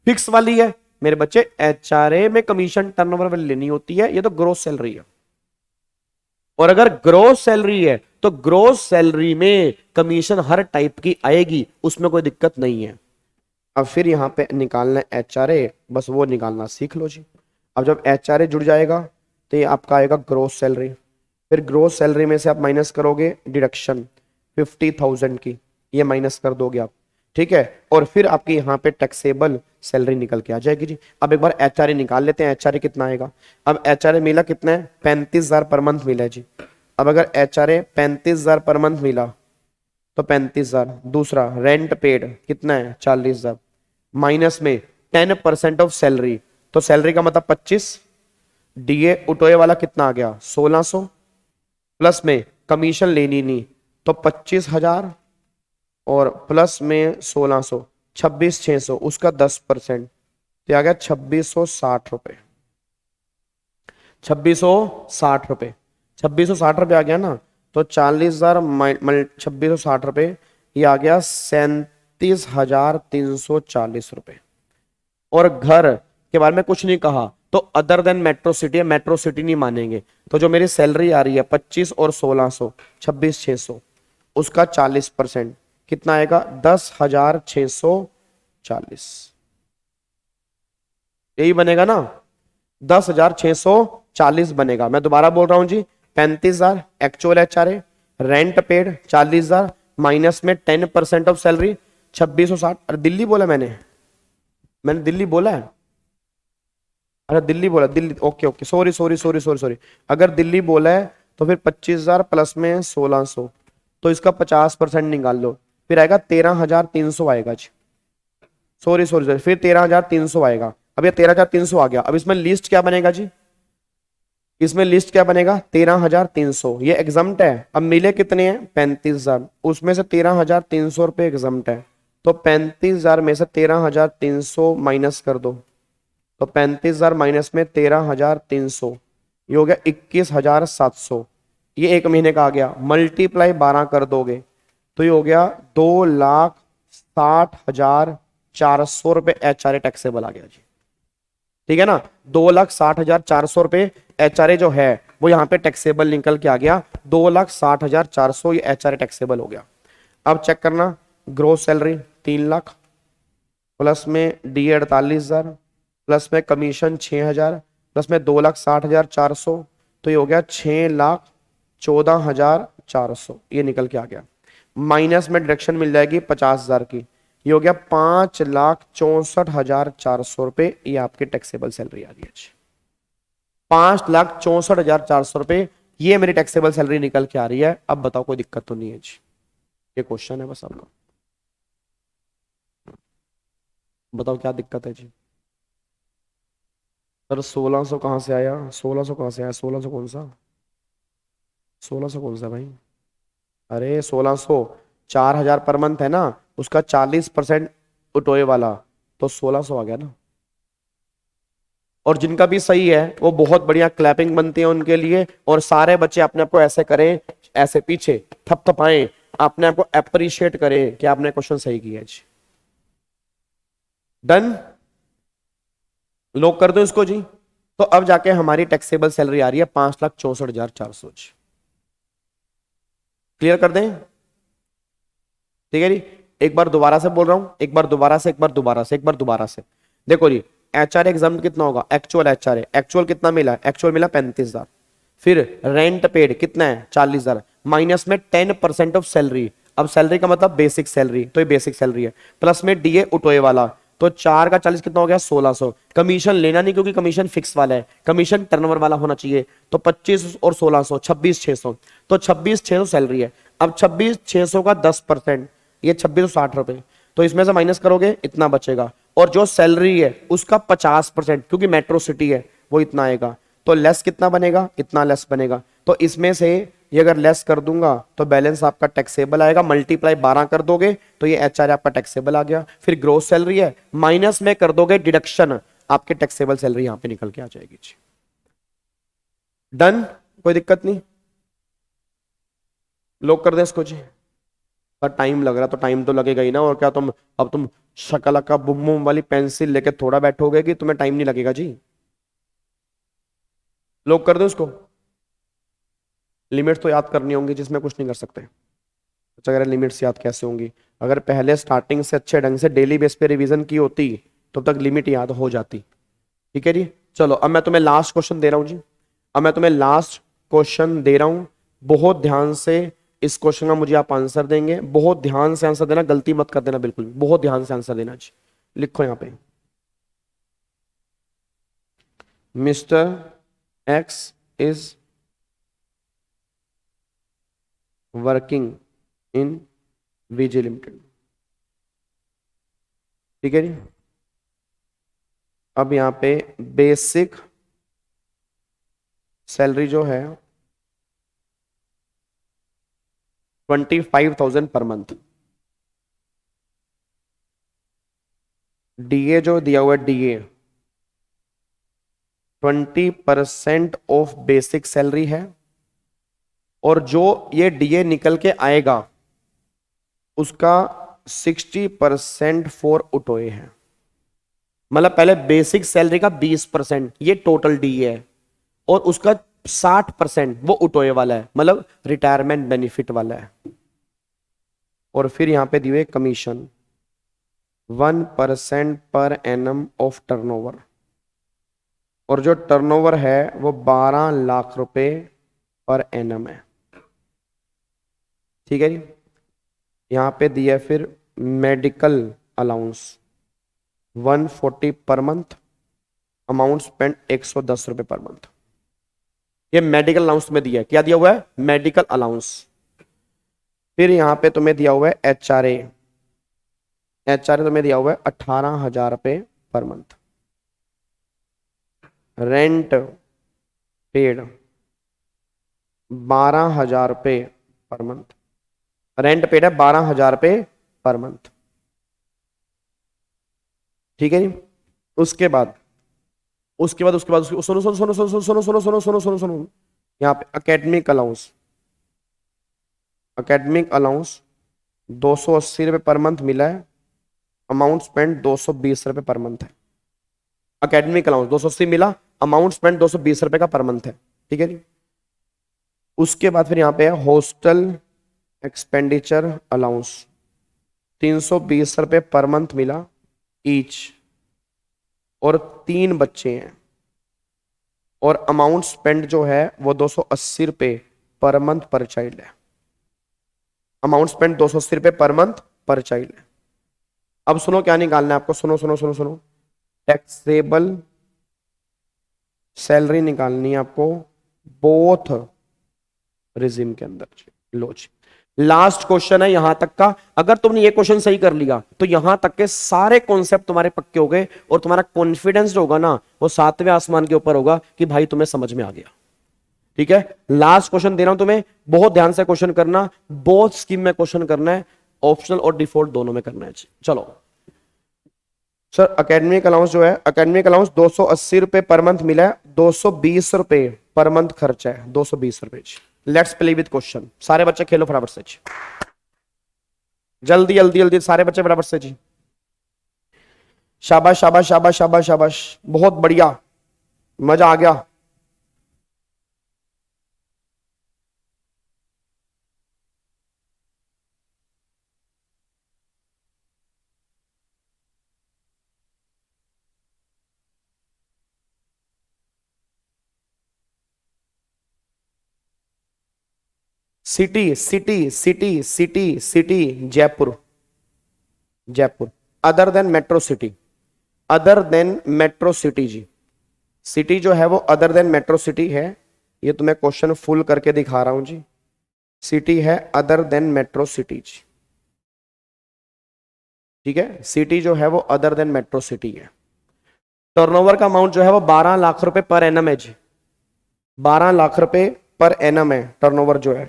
फिक्स वाली है। मेरे बच्चे एचआरए में कमीशन टर्नओवर वाली लेनी होती है, ये तो ग्रोस सैलरी है। और अगर ग्रोस सैलरी है तो ग्रोस सैलरी में कमीशन हर टाइप की आएगी, उसमें कोई दिक्कत नहीं है। अब फिर यहां पे निकालना है एचआरए, बस वो निकालना सीख लो जी। अब जब एचआरए जुड़ जाएगा तो ये आपका आएगा ग्रोस सैलरी, फिर ग्रोस सैलरी में से आप माइनस करोगे डिडक्शन 50,000 की, ये माइनस कर दोगे आप, ठीक है। और फिर आपकी यहाँ पे टैक्सेबल सैलरी निकल के आ जाएगी जी। अब एक बार एचआरए निकाल लेते हैं, एचआरए कितना आएगा। अब एचआरए मिला कितना है 35,000 पर मंथ मिला है जी। अब अगर एचआरए 35,000 पर मंथ मिला तो 35,000, दूसरा रेंट पेड कितना है 40,000, माइनस में 10% ऑफ सैलरी, तो सैलरी का मतलब 25, डीए उटोए वाला कितना आ गया 1600, प्लस में कमीशन लेनी नहीं तो 25,000 और प्लस में 1600, 26,600, उसका 10%, तो आ गया 2660 रुपए। 2660 रुपए, 2660 रुपए आ गया ना। तो 40,000 2660 रुपए, ये आ गया 37,340 रुपए। और घर के बारे में कुछ नहीं कहा, तो अदर देन मेट्रो सिटी है, मेट्रो सिटी नहीं मानेंगे। तो जो मेरी सैलरी आ रही है 25 और 1600, 26,600, उसका 40% कितना आएगा 10,640, यही बनेगा ना 10,640 बनेगा। मैं दोबारा बोल रहा हूं जी, 35,000 actual HRA, rent paid 40,000, minus में 10% ऑफ सैलरी 2660। अरे दिल्ली बोला मैंने दिल्ली बोला है, अरे दिल्ली बोला, Delhi, okay okay, sorry sorry sorry sorry sorry. अगर दिल्ली बोला है तो फिर 25,000 प्लस में 1600, तो इसका 50% निकाल लो, फिर आएगा 13,300 आएगा जी। सॉरी सॉरी सॉरी, फिर 13,300 आएगा। अब ये 13,300 आ गया। अब इसमें लिस्ट क्या बनेगा जी, इसमें लिस्ट क्या बनेगा 13,300, ये एग्जम्प्ट है। अब मिले कितने हैं 35,000, उसमें से 13,300 रुपये एग्जम्प्ट है, तो 35,000 में से 13,300 माइनस कर दो, तो 35,000 माइनस में 13,300, ये हो गया 21,700। ये एक महीने का आ गया, मल्टीप्लाई 12 कर दोगे तो ये हो गया 2,60,400 रुपए एचआरए टैक्सेबल आ गया जी, ठीक है ना। 2,60,400 रुपए एचआरए जो है वो यहाँ पे टैक्सेबल निकल के आ गया, 2,60,400 ये एचआरए टैक्सेबल हो गया। अब चेक करना, ग्रोस सैलरी 3 लाख, प्लस में डी 48,000, प्लस में कमीशन 6,000, प्लस में 2,60,400, तो ये हो गया 6,14,400, ये निकल के आ गया। माइनस में डिडक्शन मिल जाएगी 50,000 की, ये हो गया 5,64,400 रुपए, ये आपकी टैक्सेबल सैलरी आ गई। 5,64,400 रुपए ये मेरी टैक्सेबल सैलरी निकल के आ रही है। अब बताओ कोई दिक्कत तो नहीं है जी, ये क्वेश्चन है बस आपका, बताओ क्या दिक्कत है जी। सर 1600 कहाँ से आया, 1600 कहाँ से आया, 1600 कौन सा, 1600 कौन सा भाई, अरे 1600 4,000 पर मंथ है ना, उसका 40% उटोए वाला, तो 1600 आ गया ना। और जिनका भी सही है वो बहुत बढ़िया क्लैपिंग बनती है उनके लिए, और सारे बच्चे अपने आप को ऐसे करें, ऐसे पीछे थपथपाएं, अपने आप को अप्रिशिएट करें कि आपने क्वेश्चन सही किया जी। डन, लोग कर दो इसको जी। तो अब जाके हमारी टैक्सेबल सैलरी आ रही है 5,64,400 जी, क्लियर कर दें, ठीक है जी। एक बार दोबारा से बोल रहा हूं, एक बार दोबारा से, एक बार दोबारा से, एक बार दोबारा से। देखो जी, एचआरए एग्जाम कितना होगा, एक्चुअल एचआरए, एक्चुअल कितना मिला, एक्चुअल मिला 35,000, फिर रेंट पेड कितना है 40,000, माइनस में 10% ऑफ सैलरी। अब सैलरी का मतलब बेसिक सैलरी, तो ये बेसिक सैलरी है, प्लस में डीए उठोए वाला, तो 4 का 40 कितना हो गया 1600। कमीशन लेना नहीं क्योंकि कमीशन फिक्स वाला है, कमीशन टर्नओवर वाला होना चाहिए, तो 25 और 1600 26,600, तो 26,600 सैलरी है। अब 26,600 का 10%, ये 2660 रुपए, तो इसमें से माइनस करोगे इतना बचेगा, और जो सैलरी है उसका 50% क्योंकि मेट्रो सिटी है वो इतना आएगा, तो लेस कितना बनेगा, इतना लेस बनेगा। तो इसमें से ये अगर लेस कर दूंगा तो बैलेंस आपका टैक्सेबल आएगा, मल्टीप्लाई 12 कर दोगे तो ये एचआर आपका टैक्सेबल आ गया। फिर ग्रोस सैलरी है, माइनस में कर दोगे डिडक्शन, आपके टैक्सेबल सैलरी यहां पे निकल के आ जाएगी जी। डन, कोई दिक्कत नहीं, लोग कर दे इसको जी। पर टाइम लग रहा तो टाइम तो लगेगा ही ना, और क्या तुम अब तुम शकला का बुम बुम वाली पेंसिल लेके थोड़ा बैठोगे कि तुम्हें टाइम नहीं लगेगा जी। लोग कर दो इसको, लिमिट्स तो याद करनी होंगी जिसमें कुछ नहीं कर सकते। अच्छा अगर लिमिट्स याद कैसे होंगी, अगर पहले स्टार्टिंग से अच्छे ढंग से डेली बेस पे रिवीजन की होती तो तक लिमिट याद हो जाती। ठीक है जी, चलो अब मैं तुम्हें लास्ट क्वेश्चन दे रहा हूं जी, अब मैं तुम्हें लास्ट क्वेश्चन दे रहा हूं, बहुत ध्यान से इस क्वेश्चन का मुझे आप आंसर देंगे, बहुत ध्यान से आंसर देना, गलती मत कर देना बिल्कुल, बहुत ध्यान से आंसर देना जी। लिखो यहां पे, mister X is working in VJ limited. ठीक है जी, अब यहां पे बेसिक सैलरी जो है 25,000 पर मंथ, डीए जो दिया हुआ है डीए 20% ऑफ बेसिक सैलरी है, और जो ये डीए निकल के आएगा उसका 60% फॉर उठोए है। मतलब पहले बेसिक सैलरी का 20% ये टोटल डीए है, और उसका 60% वो उठोए वाला है, मतलब रिटायरमेंट बेनिफिट वाला है। और फिर यहां पे दिए commission 1% per annum of turnover, और जो टर्नओवर है वो 12 लाख रुपए पर एनम है। ठीक है जी, यहां पे दिया है फिर medical allowance 140 per month, amount spend 110 रुपए पर मंथ। ये मेडिकल अलाउंस में दिया है, क्या दिया हुआ है मेडिकल अलाउंस। फिर यहां पे तुम्हें दिया हुआ है एचआरए, एचआरए तुम्हें दिया हुआ है 18,000 रुपए पर मंथ। रेंट पेड 12,000 रुपए पर मंथ, रेंट पेड है 12,000 रुपए पर मंथ। ठीक है जी, उसके बाद सुनो सुनो सुनो सुनो सुनो सुनो सुनो सुनो सुनो सुनो सुनो, यहाँ पे अकेडमिक अलाउंस, अकेडमिक अलाउंस 280 रुपए पर मंथ मिला है, अमाउंट स्पेंड 220 रुपए पर मंथ है। अकेडमिक अलाउंस 280 मिला, अमाउंट स्पेंड 220 रुपए का पर मंथ है। ठीक है जी, उसके बाद फिर यहाँ पे है हॉस्टल एक्सपेंडिचर अलाउंस 320 रुपए पर मंथ मिला ईच, और 3 बच्चे हैं, और अमाउंट स्पेंड जो है वो 280 रुपए पर मंथ पर चाइल्ड है। अमाउंट स्पेंड 280 रुपए पर मंथ पर चाइल्ड है। अब सुनो क्या निकालना है आपको, सुनो सुनो सुनो सुनो, टैक्सेबल सैलरी निकालनी है आपको बोथ रिजिम के अंदर। लो जी, लास्ट क्वेश्चन है यहां तक का, अगर तुमने ये क्वेश्चन सही कर लिया तो यहां तक के सारे कॉन्सेप्ट तुम्हारे पक्के हो गए, और तुम्हारा कॉन्फिडेंस जो होगा ना वो 7वें आसमान के ऊपर होगा कि भाई तुम्हें समझ में आ गया। ठीक है, लास्ट क्वेश्चन दे रहा हूं तुम्हें, बहुत ध्यान से क्वेश्चन करना, बोथ स्कीम में क्वेश्चन करना है, ऑप्शनल और डिफॉल्ट दोनों में करना है। चलो सर, एकेडमिक अलाउंस जो है, एकेडमिक अलाउंस 280 रुपए पर मंथ मिला है, 220 रुपए पर मंथ खर्चा है, 220 रुपए। लेट्स प्ले विद क्वेश्चन, सारे बच्चे खेलो फटाफट से, जल्दी जल्दी जल्दी सारे बच्चे फटाफट से जी। शाबाश शाबाश शाबाश शाबाश शाबाश, बहुत बढ़िया, मजा आ गया। City city city city city Jaipur, Jaipur. Other than metro city, other than metro city जी। सिटी जो है वो अदर देन मेट्रो सिटी है। ये तुम्हें क्वेश्चन फुल करके दिखा रहा हूं जी। सिटी है अदर देन मेट्रो सिटी जी, ठीक है। सिटी जो है वो अदर देन मेट्रो सिटी है। टर्नओवर का अमाउंट जो है वो 12 लाख रुपए पर एनम है जी। 12 लाख रुपए पर एनम है टर्नओवर जो है।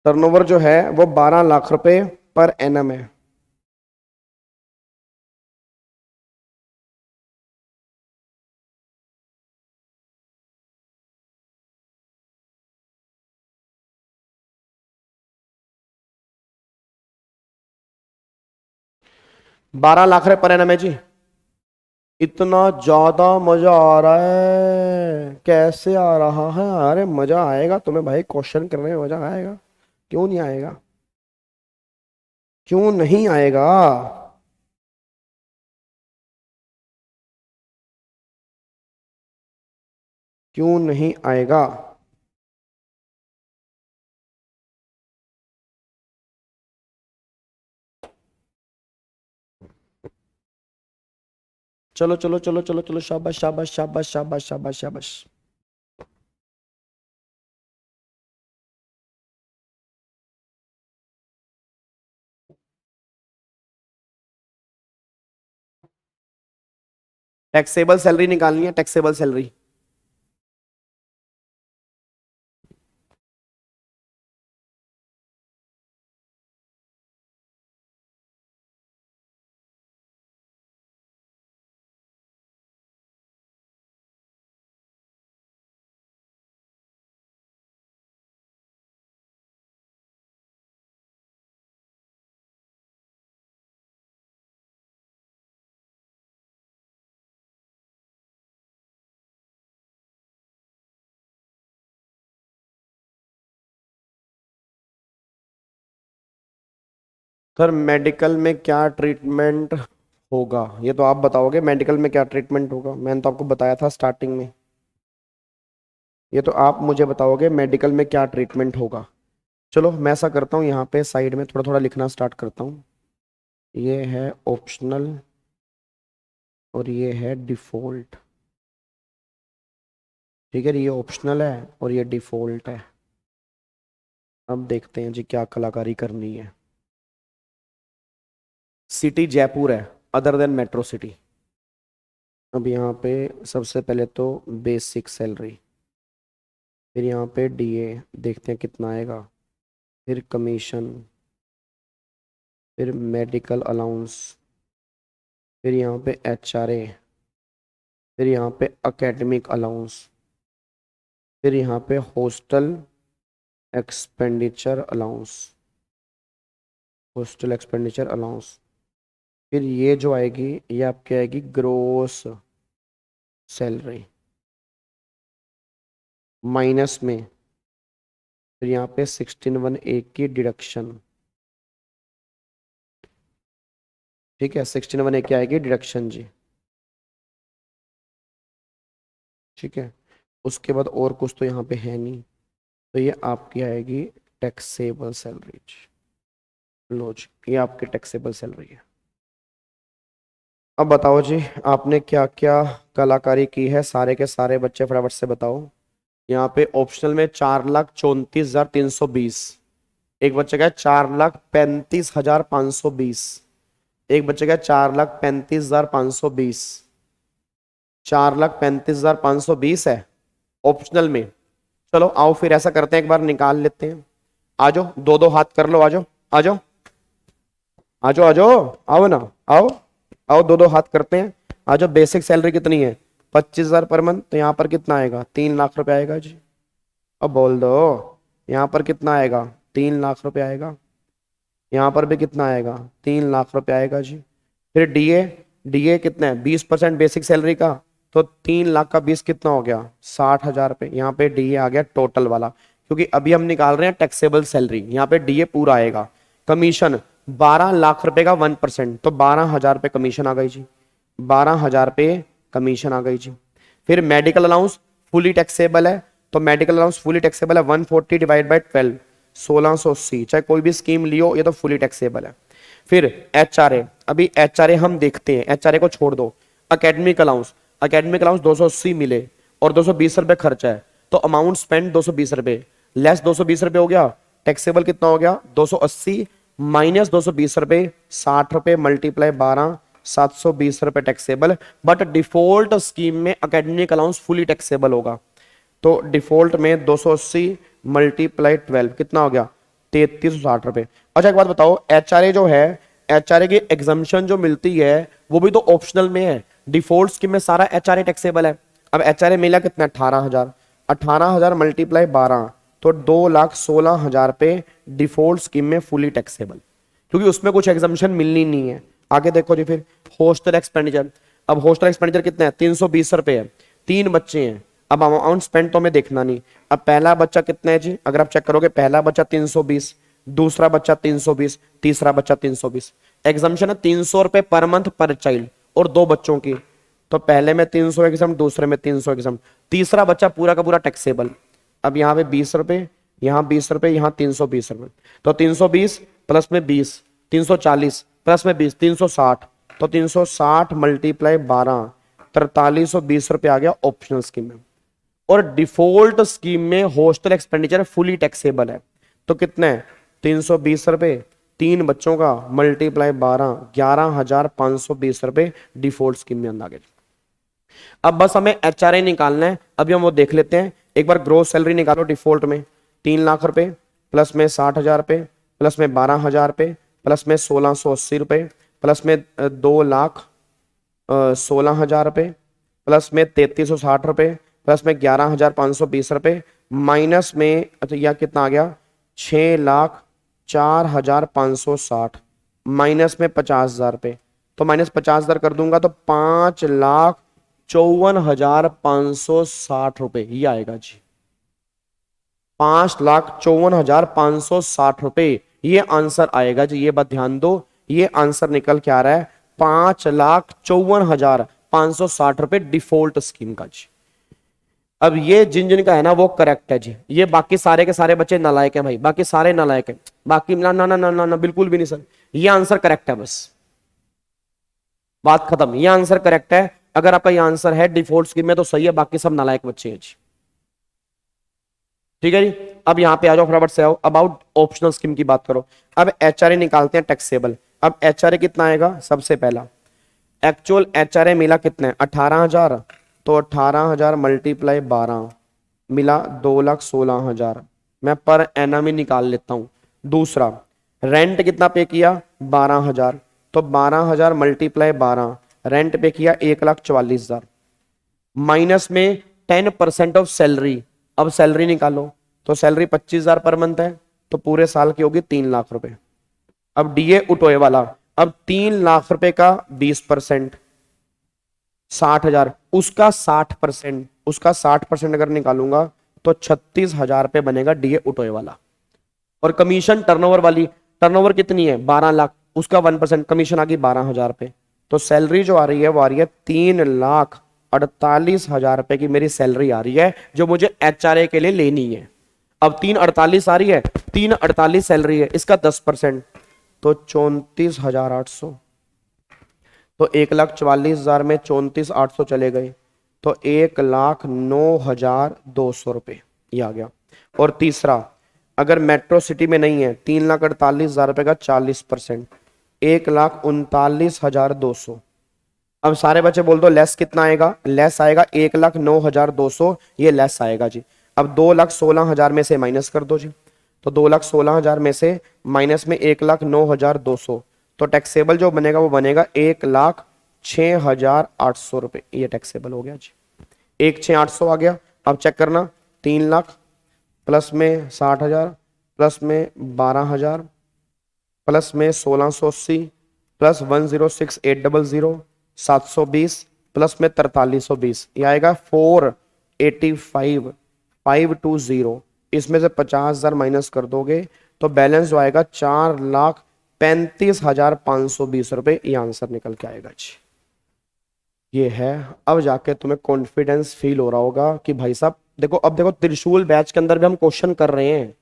टर्नओवर जो है वो 12 लाख रुपए पर एनम है। बारह लाख रुपए पर एनम है जी। इतना ज्यादा मजा आ रहा है, कैसे आ रहा है? अरे मजा आएगा तुम्हें भाई, क्वेश्चन करने में मजा आएगा, क्यों नहीं आएगा, क्यों नहीं आएगा? क्यों नहीं आएगा? चलो चलो चलो चलो चलो, शाबाश शाबाश शाबाश शाबाश शाबाश शाबाश। टैक्सेबल सैलरी निकालनी है, टैक्सेबल सैलरी। सर मेडिकल में क्या ट्रीटमेंट होगा, ये तो आप बताओगे। मेडिकल में क्या ट्रीटमेंट होगा, मैंने तो आपको बताया था स्टार्टिंग में। ये तो आप मुझे बताओगे मेडिकल में क्या ट्रीटमेंट होगा। चलो मैं ऐसा करता हूँ, यहाँ पे साइड में थोड़ा थोड़ा लिखना स्टार्ट करता हूँ। ये है ऑप्शनल और ये है डिफॉल्ट, ठीक है। ये ऑप्शनल है और ये डिफॉल्ट है। अब देखते हैं जी क्या कलाकारी करनी है। सिटी जयपुर है अदर देन मेट्रो सिटी। अब यहाँ पे सबसे पहले तो बेसिक सैलरी, फिर यहाँ पे डीए देखते हैं कितना आएगा, फिर कमीशन, फिर मेडिकल अलाउंस, फिर यहाँ पे एचआरए, फिर यहाँ पे एकेडमिक अलाउंस, फिर यहाँ पे hostel expenditure allowance, hostel expenditure allowance. फिर ये जो आएगी ये आपकी आएगी ग्रोस सैलरी माइनस में, फिर यहाँ पे 16(1)(a) की डिडक्शन, ठीक है। 16(1)(a) की आएगी डिडक्शन जी, ठीक है। उसके बाद और कुछ तो यहाँ पे है नहीं, तो ये आपकी आएगी टैक्सेबल सैलरी। लो जी, ये आपकी टैक्सेबल सैलरी है। अब बताओ जी आपने क्या क्या कलाकारी की है, सारे के सारे बच्चे फटाफट से बताओ। यहाँ पे ऑप्शनल में 4,34,320, एक बच्चे का 4,35,520, एक बच्चे का 4,35,520, 4,35,520 है ऑप्शनल में। चलो आओ फिर ऐसा करते हैं, एक बार निकाल लेते हैं। आ जाओ, दो दो हाथ कर लो, आ जाओ आ जाओ आ जाओ आ जाओ, आओ ना, आओ आओ, दो दो हाथ करते हैं। आ जाओ। बेसिक सैलरी कितनी है? 25,000 पर मंथ, तो यहाँ पर कितना आएगा? 3 लाख रुपए आएगा जी। अब बोल दो यहाँ पर कितना आएगा? 3 लाख रुपए आएगा। यहाँ पर भी कितना आएगा? 3 लाख रुपए आएगा जी। फिर डीए, डीए कितना है? 20% बेसिक सैलरी का, तो 3 लाख का 20 कितना हो गया? 60,000 रुपये। यहाँ पे डीए आ गया टोटल वाला, क्योंकि अभी हम निकाल रहे हैं टैक्सेबल सैलरी, यहाँ पे डीए पूरा आएगा। कमीशन 12 लाख रुपए का 1%, तो 12,000 रुपए कमीशन आ गई जी, 12,000 रुपए कमीशन आ गई जी। फिर मेडिकल अलाउंस फुली टैक्सेबल है, तो मेडिकल अलाउंस फुली टैक्सेबल है 140 डिवाइड बाई 12, 1680, चाहे कोई भी स्कीम लियो ये तो फुली टैक्सेबल है। फिर एचआरए, अभी एचआरए हम देखते हैं, एचआरए को छोड़ दो। एकेडमिक अलाउंस, एकेडमिक अलाउंस 280 मिले और 220 रुपए खर्चा है, तो अमाउंट स्पेंड 220 रुपए लेस 220 रुपए हो गया, टैक्सेबल कितना हो गया 280 माइनस 220 रुपए 60 रुपए मल्टीप्लाई 12, 720 रुपए टैक्सेबल। बट डिफॉल्ट स्कीम में एकेडमिक अलाउंस फुली टैक्सेबल होगा, तो डिफॉल्ट में 280 मल्टीप्लाई 12 कितना हो गया 3360 रुपए। अच्छा एक बात बताओ, एचआरए जो है, एचआरए की एग्जम्पशन जो मिलती है वो भी तो ऑप्शनल में है, डिफॉल्ट स्कीम में सारा एचआरए टैक्सेबल है। अब एचआरए मिला कितना 18,000, 18,000 मल्टीप्लाई 12, तो 2,16,000 रुपए डिफॉल्ट स्कीम में फुली टैक्सेबल, क्योंकि उसमें कुछ एग्जम्पशन मिलनी नहीं है। आगे देखो जी, फिर हॉस्टल एक्सपेंडिचर, अब हॉस्टल एक्सपेंडिचर कितना है 320 रुपए है, 3 बच्चे हैं, अब अमाउंट स्पेंड तो हमें देखना नहीं। अब पहला बच्चा कितना है जी, अगर आप चेक करोगे पहला बच्चा 320, दूसरा बच्चा 320, तीसरा बच्चा 320, एग्जम्पशन है 300 रुपए पर मंथ पर चाइल्ड और 2 बच्चों की, तो पहले में 300 एग्जाम, दूसरे में 300 एग्जाम, तीसरा बच्चा पूरा का पूरा टैक्सेबल। अब यहाँ पे 20 रुपए, यहाँ 20 रुपए, यहाँ 320 रुपए, तो 320 प्लस में 20 340 प्लस में 20 360, तो 360 मल्टीप्लाई 12 4320 रुपए आ गया ऑप्शनल स्कीम में। और डिफॉल्ट स्कीम में हॉस्टल एक्सपेंडिचर फुली टैक्सेबल है, तो कितने हैं 320 रुपए 3 बच्चों का मल्टीप्लाई 12 11,520 रुपए डिफॉल्ट स्कीम में अंदर आ गए। अब बस हमें एचआरए निकालना है, अभी हम वो देख लेते हैं। एक बार ग्रोस सैलरी निकालो डिफॉल्ट में 3 लाख रुपए प्लस में 60,000 रुपए प्लस में 12,000 रुपए प्लस में 1,680 रुपए प्लस में 2,16,000 रुपए प्लस में 3,360 रुपए प्लस में 11,520 रुपए माइनस में तो यह कितना आ गया 6,04,560 माइनस में 50,000 रुपए, तो माइनस 50,000 कर दूंगा तो 5,54,560 रुपए ये आएगा जी, 5,54,560 रुपए ये आंसर आएगा जी। ये बात ध्यान दो, ये आंसर निकल के आ रहा है 5,54,560 रुपए डिफॉल्ट स्कीम का जी। अब ये जिन जिन का है ना वो करेक्ट है जी, ये बाकी सारे के सारे बच्चे नालायक हैं भाई, बाकी सारे नालायक हैं, बाकी ना ना ना ना ना, ना बिल्कुल भी नहीं सर, ये आंसर करेक्ट है, बस बात खत्म, ये आंसर करेक्ट है। अगर आपका ये आंसर है डिफॉल्ट स्कीम में तो सही है, बाकी सब नालायक बच्चे हैं जी, ठीक है जी। अब यहां पे आ जाओ फटाफट से आओ, अबाउट ऑप्शनल स्कीम की बात करो। अब एचआरए निकालते हैं टैक्सेबल। अब एचआरए कितना आएगा, सबसे पहला एक्चुअल एचआरए मिला कितना है 18,000, तो 18,000 मल्टीप्लाई 12 मिला 2,16,000, मैं पर एनम ही निकाल लेता हूं। दूसरा रेंट कितना पे किया 12,000, तो 12,000 मल्टीप्लाई 12 रेंट पे किया 1,44,000 माइनस में 10% ऑफ सैलरी। अब सैलरी निकालो, तो सैलरी 25,000 पर मंथ है, तो पूरे साल की होगी 3 लाख रुपए। अब डीए उठोए वाला, अब 3 लाख रुपए का 20% 60,000, उसका 60%, उसका 60% अगर निकालूंगा तो 36,000 रुपए बनेगा डीए उठोए वाला। और कमीशन टर्नओवर वाली, टर्नओवर कितनी है 12 लाख, उसका 1% कमीशन आ गई 12,000 रुपए, तो सैलरी जो आ रही है वो आ रही है 3,48,000 रुपए की मेरी सैलरी आ रही है, जो मुझे एचआरए के लिए लेनी है। अब 3,48 आ रही है, 3,48 सैलरी है, इसका 10% तो 34,800, तो 1,44,000 में 34,800 चले गए, तो 1,09,200 रुपए ये आ गया। और तीसरा अगर मेट्रो सिटी में नहीं है 3,48,000 रुपए का 40%, 1,39,200। अब सारे बच्चे बोल दो लेस कितना आएगा, लेस आएगा 1,09,200, ये लेस आएगा जी। अब 2,16,000 में से माइनस कर दो जी, तो 2,16,000 में से माइनस में 1,09,200, तो टैक्सेबल जो बनेगा वो बनेगा 1,06,800 रुपए, ये टैक्सेबल हो गया जी, 1,06,800 आ गया। अब चेक करना 3 लाख प्लस में 60,000 प्लस में 12,000 प्लस में 1,680 प्लस 1,06,800 720 प्लस में 4,320, ये आएगा 485,520। इसमें से 50,000 माइनस कर दोगे तो बैलेंस जो आएगा 4,45,000 ₹35,520 ये आंसर निकल के आएगा जी। ये है। अब जाके तुम्हें कॉन्फिडेंस फील हो रहा होगा कि भाई साहब देखो, अब देखो त्रिशूल बैच के अंदर भी हम क्वेश्चन कर रहे हैं,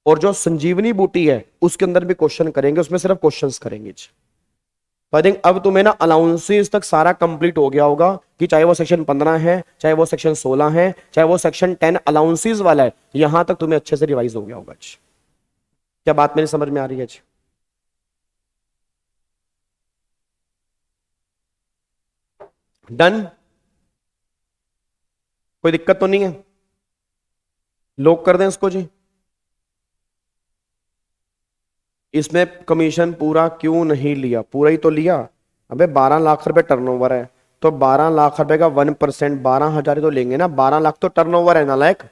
और जो संजीवनी बूटी है उसके अंदर भी क्वेश्चन करेंगे, उसमें सिर्फ क्वेश्चंस करेंगे जी। तो आई थिंक अब तुम्हें ना अलाउंसेस तक सारा कंप्लीट हो गया होगा, कि चाहे वो सेक्शन 15 है, चाहे वो सेक्शन 16 है, चाहे वो सेक्शन 10 अलाउंसेस वाला है, यहां तक तुम्हें अच्छे से रिवाइज हो गया होगा जी। क्या बात मेरी समझ में आ रही है जी? डन? कोई दिक्कत तो नहीं है? लॉक कर दें इसको जी। इसमें कमीशन पूरा क्यों नहीं लिया? पूरा ही तो लिया। अबे 12 लाख रुपए टर्नओवर है, तो 12 लाख रुपए का 1% 12,000 ही तो लेंगे ना। 12 लाख तो टर्नओवर है ना लायक,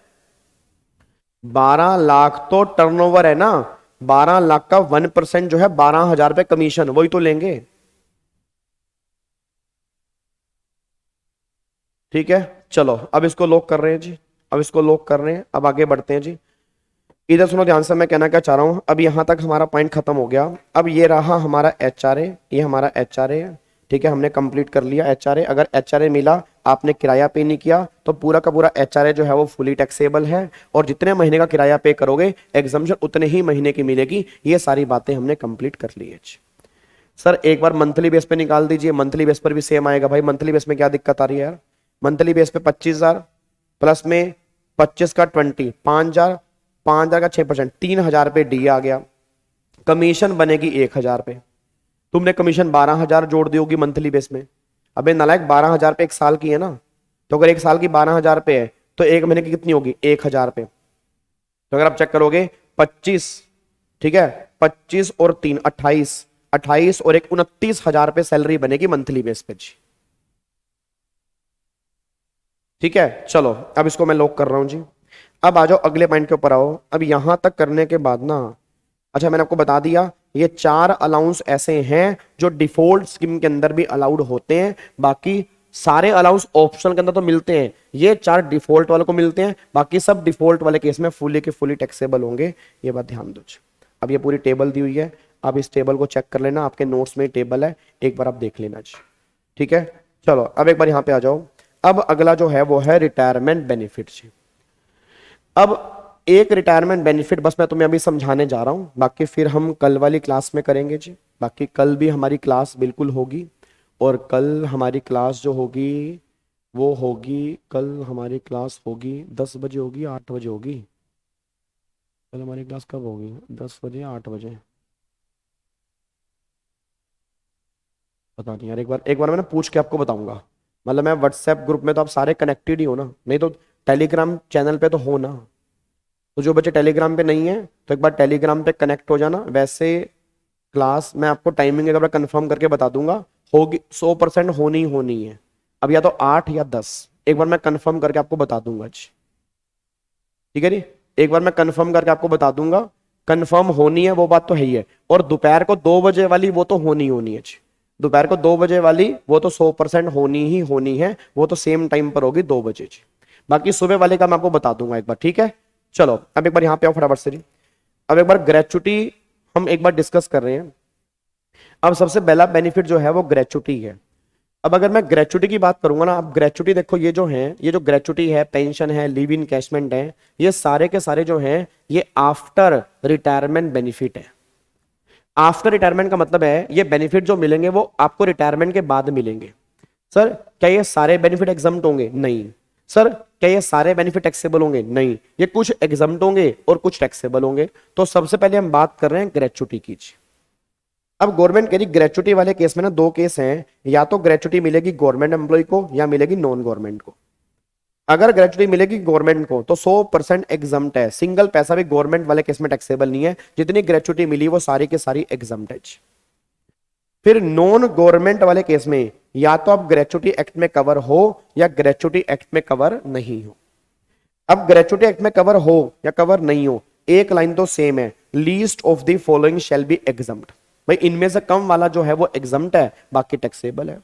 12 लाख तो टर्नओवर है ना। 12 लाख का 1% जो है 12,000 रुपए कमीशन, वही तो लेंगे। ठीक है, चलो अब इसको लॉक कर रहे हैं जी। अब इसको लॉक कर रहे हैं, अब आगे बढ़ते हैं जी। इधर सुनो ध्यान से, मैं कहना क्या चाह रहा हूं। अब यहां तक हमारा पॉइंट खत्म हो गया। अब ये रहा हमारा HRA, ये हमारा HRA है। ठीक है, हमने कंप्लीट कर लिया HRA। अगर HRA मिला, आपने किराया पे नहीं किया, तो पूरा का पूरा HRA जो है वो फुली टैक्सेबल है, और जितने महीने का किराया पे करोगे एग्जम्पशन उतने ही महीने की मिलेगी। ये सारी बातें हमने कंप्लीट कर ली है। सर एक बार मंथली बेस पे निकाल दीजिए। मंथली बेस पर भी सेम आएगा भाई। मंथली बेस में क्या दिक्कत आ रही है यार? मंथली बेस पे 25,000 प्लस में 25 का 20, 5,000, 5,000 का 6%, 3,000 पे डी आ गया। कमीशन बनेगी 1,000 पे। तुमने कमीशन 12,000 जोड़ दी होगी मंथली बेस में। अबे नालायक, 12,000 पे एक साल की है ना, तो अगर एक साल की 12,000 पे है तो एक महीने की कितनी होगी? 1,000 पे। तो अगर आप चेक करोगे 25, ठीक है, 25 और 3 28, 28 और 1 29,000 पे सैलरी बनेगी मंथली बेस पे जी। ठीक है, चलो अब इसको मैं लॉक कर रहा हूं जी। अब आ जाओ अगले पॉइंट के ऊपर आओ। अब यहां तक करने के बाद ना, अच्छा मैंने आपको बता दिया ये 4 अलाउंस ऐसे हैं जो डिफॉल्ट स्कीम के अंदर भी अलाउड होते हैं। बाकी सारे अलाउंस ऑप्शनल के अंदर तो मिलते हैं, ये 4 डिफॉल्ट वाले को मिलते हैं। बाकी सब डिफॉल्ट वाले केस में फुली के फुली टैक्सेबल होंगे। ये बात ध्यान दो। अब ये पूरी टेबल दी हुई है, अब इस टेबल को चेक कर लेना, आपके नोट्स में टेबल है, एक बार आप देख लेना जी। ठीक है, चलो अब एक बार यहां पे आ जाओ। अब अगला जो है वो है रिटायरमेंट बेनिफिट जी। अब एक रिटायरमेंट बेनिफिट बस मैं तुम्हें अभी समझाने जा रहा हूं, बाकी फिर हम कल वाली क्लास में करेंगे जी। बाकी कल भी हमारी क्लास बिल्कुल होगी, और कल हमारी क्लास जो होगी वो होगी, कल हमारी क्लास होगी 10 बजे होगी, 8 बजे होगी। कल हमारी क्लास कब होगी? 10 बजे, 8 बजे, पता नहीं यार। एक बार मैं ना पूछ के आपको बताऊंगा। मतलब मैं व्हाट्सएप ग्रुप में तो आप सारे कनेक्टेड ही हो ना, नहीं तो टेलीग्राम चैनल पे तो हो ना। तो जो बच्चे टेलीग्राम पे नहीं है तो एक बार टेलीग्राम पे कनेक्ट हो जाना। वैसे क्लास मैं आपको टाइमिंग एक बार कंफर्म करके बता दूंगा, होगी 100% होनी ही होनी है। अब या तो 8 या 10, एक बार मैं कंफर्म करके आपको बता दूंगा जी। ठीक है जी, एक बार मैं कंफर्म करके आपको बता दूंगा। कंफर्म होनी है वो बात तो है ही है। और दोपहर को 2 बजे वाली वो तो होनी होनी है जी। दोपहर को 2 बजे वाली वो तो 100% होनी ही होनी है, वो तो सेम टाइम पर होगी 2 बजे जी। बाकी सुबह वाले का मैं आपको बता दूंगा एक बार। ठीक है, चलो अब एक बार यहां पे आओ फटाफट से जी। अब एक बार ग्रेचुटी हम एक बार डिस्कस कर रहे हैं। अब सबसे पहला बेनिफिट जो है वो ग्रेचुटी है। अब अगर मैं ग्रेचुटी की बात करूंगा ना, अब ग्रेचुटी देखो, ये जो है, ये जो ग्रेचुटी है, पेंशन है, लीव इन कैशमेंट है, ये सारे के सारे जो हैं ये आफ्टर रिटायरमेंट बेनिफिट है। आफ्टर रिटायरमेंट का मतलब है ये बेनिफिट जो मिलेंगे वो आपको रिटायरमेंट के बाद मिलेंगे। सर क्या ये सारे बेनिफिट एग्जम्प्ट होंगे? नहीं। सर क्या ये सारे बेनिफिट टैक्सेबल होंगे? नहीं, ये कुछ एग्जम्प्ट होंगे और कुछ टैक्सेबल होंगे। तो सबसे पहले हम बात कर रहे हैं ग्रेचुटी की। अब गवर्नमेंट कह रही ग्रेचुटी वाले केस में ना 2 केस हैं, या तो ग्रेचुटी मिलेगी गवर्नमेंट एम्प्लॉय को या मिलेगी नॉन गवर्नमेंट को। अगर ग्रेचुटी मिलेगी गवर्नमेंट को तो 100% एग्जम्प्ट है, सिंगल पैसा भी गवर्नमेंट वाले केस में टैक्सेबल नहीं है। जितनी ग्रेचुटी मिली वो सारी की सारी एग्जम्प्ट है। फिर नॉन गवर्नमेंट वाले केस में या तो आप ग्रेचुटी एक्ट में कवर हो या ग्रेचुटी एक्ट में कवर नहीं हो। अब ग्रेचुटी एक्ट में कवर हो या कवर नहीं हो, एक लाइन तो सेम है, least of the following shall be exempt. भाई इनमें से कम वाला जो है वो एग्जम्प्ट है, बाकी टैक्सेबल है।